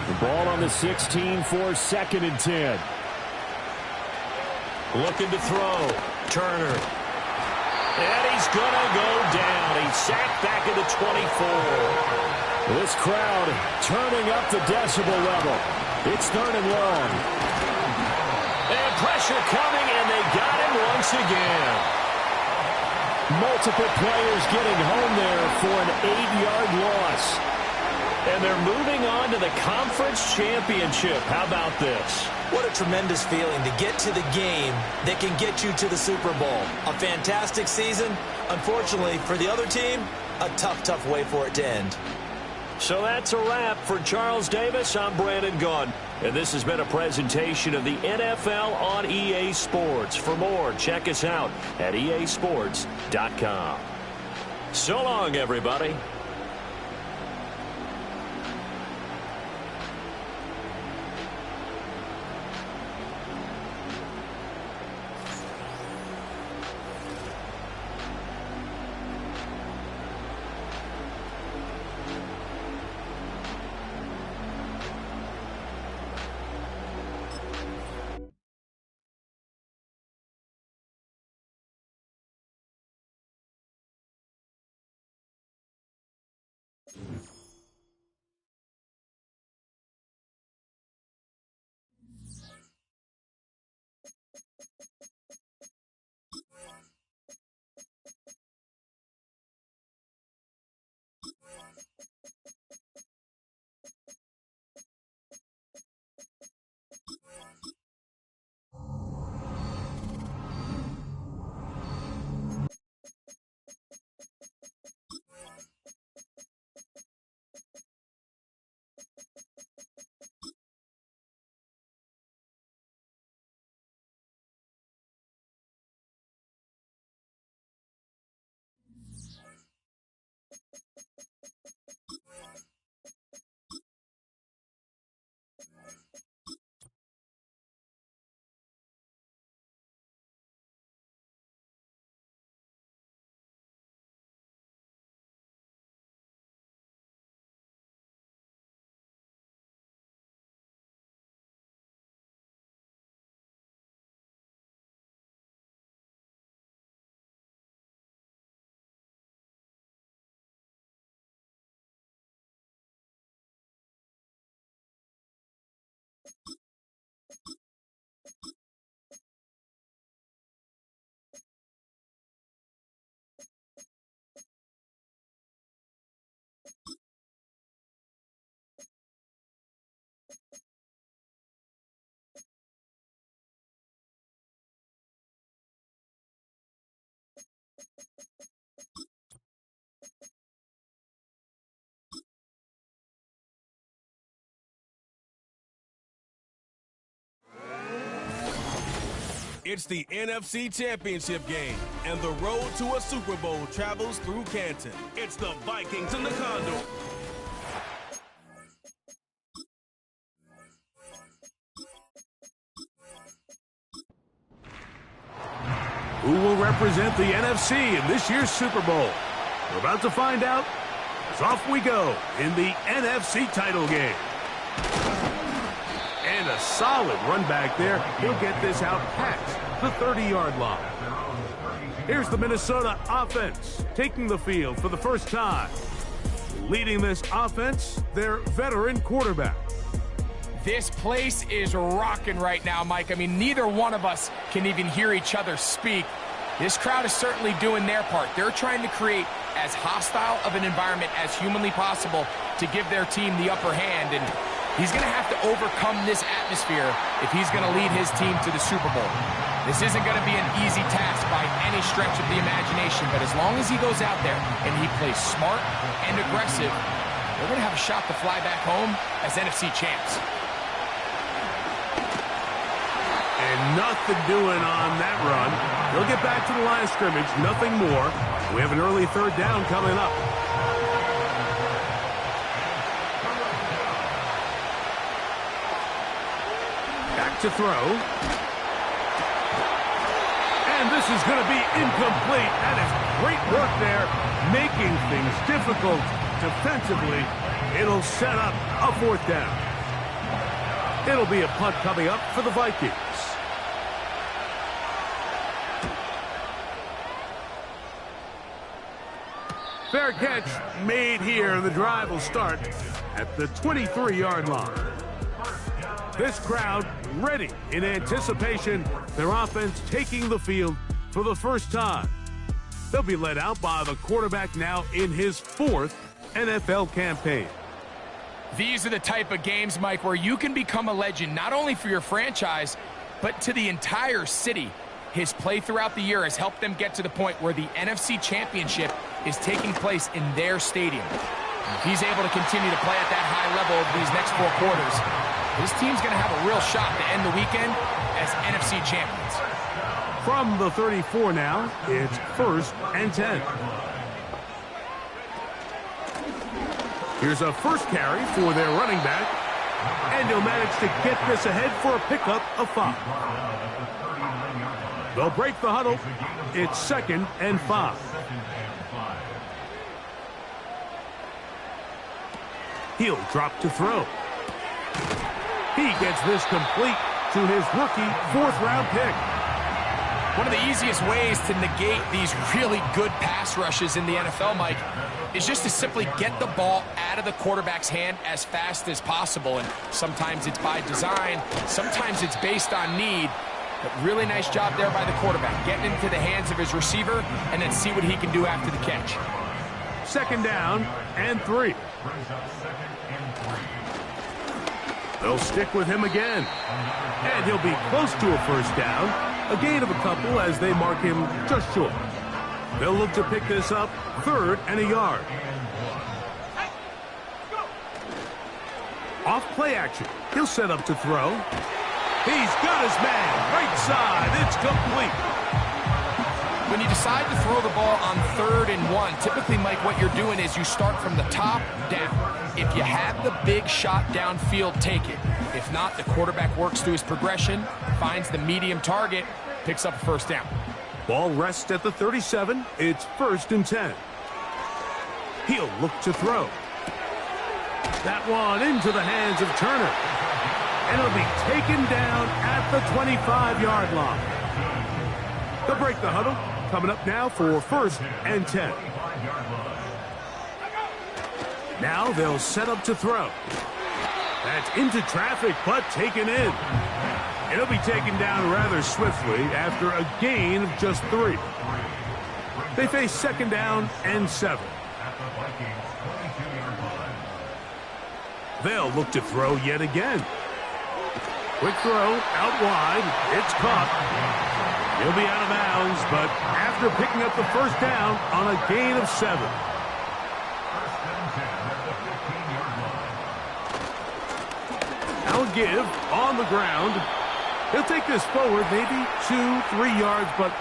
The ball on the 16 for 2nd and 10. Looking to throw. Turner. And he's going to go down. He's sacked back at the 24. This crowd turning up the decibel level. It's 3rd and long. And pressure coming, and they got him once again. Multiple players getting home there for an 8-yard loss. And they're moving on to the conference championship. How about this? What a tremendous feeling to get to the game that can get you to the Super Bowl. A fantastic season. Unfortunately, for the other team, a tough, tough way for it to end. So that's a wrap for Charles Davis. I'm Brandon Gaudin. And this has been a presentation of the NFL on EA Sports. For more, check us out at easports.com. So long, everybody. It's the NFC Championship game, and the road to a Super Bowl travels through Canton. It's the Vikings and the Condors. Who will represent the NFC in this year's Super Bowl? We're about to find out, as off we go in the NFC title game. And a solid run back there. He'll get this out past the 30-yard line. Here's the Minnesota offense taking the field for the first time. Leading this offense, their veteran quarterback. This place is rocking right now, Mike. I mean, neither one of us can even hear each other speak. This crowd is certainly doing their part. They're trying to create as hostile of an environment as humanly possible to give their team the upper hand. And he's going to have to overcome this atmosphere if he's going to lead his team to the Super Bowl. This isn't going to be an easy task by any stretch of the imagination, but as long as he goes out there and he plays smart and aggressive, they're going to have a shot to fly back home as NFC champs. And nothing doing on that run. They'll get back to the line of scrimmage, nothing more. We have an early third down coming up. Back to throw. And this is going to be incomplete. That is great work there, making things difficult defensively. It'll set up a fourth down. It'll be a punt coming up for the Vikings. Fair catch made here. The drive will start at the 23-yard line. This crowd ready in anticipation. Their offense taking the field for the first time. They'll be led out by the quarterback now in his fourth NFL campaign. These are the type of games, Mike, where you can become a legend, not only for your franchise, but to the entire city. His play throughout the year has helped them get to the point where the NFC Championship is taking place in their stadium. If he's able to continue to play at that high level over these next 4 quarters, This team's going to have a real shot to end the weekend as NFC champions. From the 34 now, it's 1st and 10. Here's a first carry for their running back, and he'll manage to get this ahead for a pickup of 5. They'll break the huddle. It's 2nd and 5. He'll drop to throw. He gets this complete to his rookie 4th-round pick. One of the easiest ways to negate these really good pass rushes in the NFL, Mike, is just to simply get the ball out of the quarterback's hand as fast as possible. And sometimes it's by design, sometimes it's based on need. But really nice job there by the quarterback, getting into the hands of his receiver and then see what he can do after the catch. 2nd down and 3. They'll stick with him again. And he'll be close to a 1st down. A gain of a couple as they mark him just short. They'll look to pick this up 3rd and a yard. Off play action. He'll set up to throw. He's got his man. Right side. It's complete. When you decide to throw the ball on 3rd and 1, typically, Mike, what you're doing is you start from the top down. If you have the big shot downfield, take it. If not, the quarterback works through his progression, finds the medium target, picks up a 1st down. Ball rests at the 37. It's 1st and 10. He'll look to throw. That one into the hands of Turner. And it'll be taken down at the 25-yard line. They'll break the huddle. Coming up now for 1st and 10. Now they'll set up to throw. That's into traffic, but taken in. It'll be taken down rather swiftly after a gain of just 3. They face 2nd down and 7. They'll look to throw yet again. Quick throw out wide. It's caught. He'll be out of bounds, but after picking up the 1st down on a gain of 7. Now give on the ground. He'll take this forward maybe 2-3 yards, but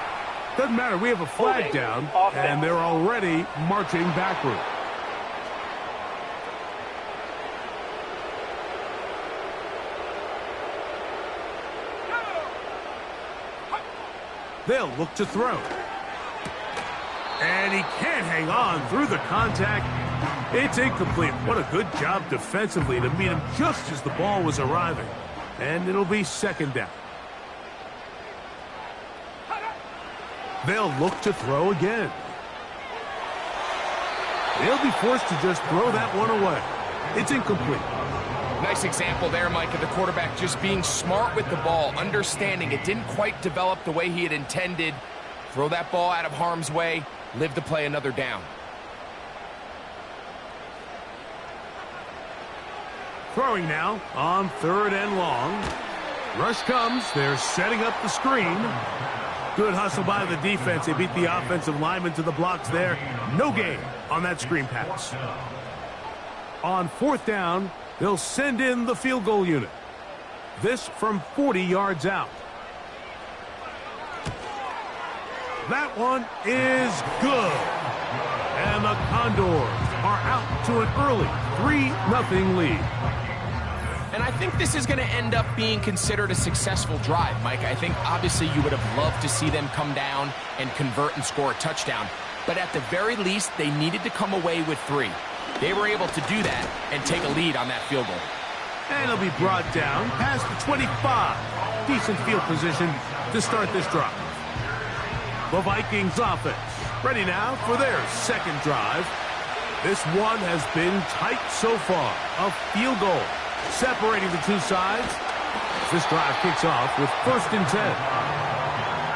doesn't matter. We have a flag down, and they're already marching backward. They'll look to throw. And he can't hang on through the contact. It's incomplete. What a good job defensively to meet him just as the ball was arriving. And it'll be 2nd down. They'll look to throw again. They'll be forced to just throw that one away. It's incomplete. Nice example there, Mike, of the quarterback just being smart with the ball, understanding it didn't quite develop the way he had intended. Throw that ball out of harm's way, live to play another down. Throwing now on 3rd and long. Rush comes. They're setting up the screen. Good hustle by the defense. They beat the offensive lineman to the blocks there. No gain on that screen pass. On 4th down, they'll send in the field goal unit. This from 40 yards out. That one is good. And the Condors are out to an early 3-0 lead. And I think this is going to end up being considered a successful drive, Mike. I think obviously you would have loved to see them come down and convert and score a touchdown. But at the very least, they needed to come away with 3. They were able to do that and take a lead on that field goal. And it'll be brought down past the 25. Decent field position to start this drive. The Vikings offense ready now for their 2nd drive. This one has been tight so far. A field goal separating the two sides. This drive kicks off with 1st and 10.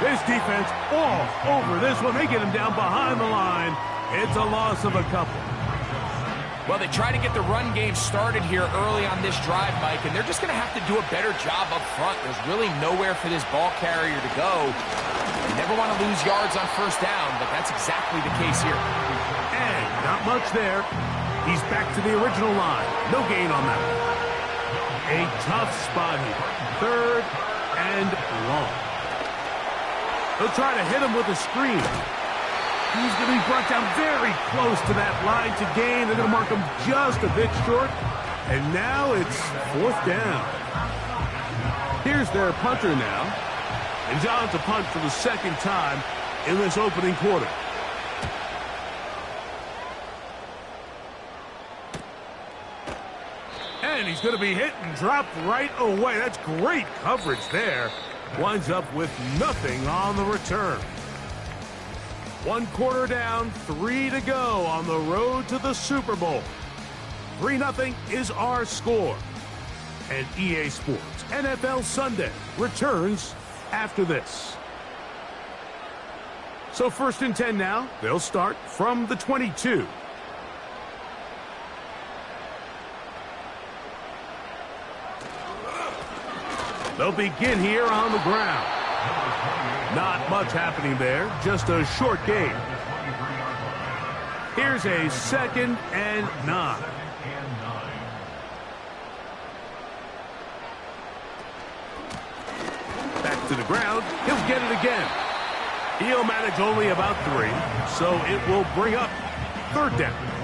This defense all over this one. They get him down behind the line. It's a loss of a couple. Well, they try to get the run game started here early on this drive, Mike, and they're just going to have to do a better job up front. There's really nowhere for this ball carrier to go. You never want to lose yards on 1st down, but that's exactly the case here. And not much there. He's back to the original line. No gain on that one. A tough spot here. 3rd and long. They'll try to hit him with a screen. He's going to be brought down very close to that line to gain. They're going to mark him just a bit short. And now it's 4th down. Here's their punter now. And John to punt for the 2nd time in this opening quarter. And he's going to be hit and dropped right away. That's great coverage there. Winds up with nothing on the return. 1 quarter down, 3 to go on the road to the Super Bowl. 3-0 is our score. And EA Sports NFL Sunday returns after this. So 1st and 10 now. They'll start from the 22. They'll begin here on the ground. Not much happening there, just a short gain. Here's a 2nd and 9. Back to the ground, he'll get it again. He'll manage only about 3, so it will bring up 3rd down.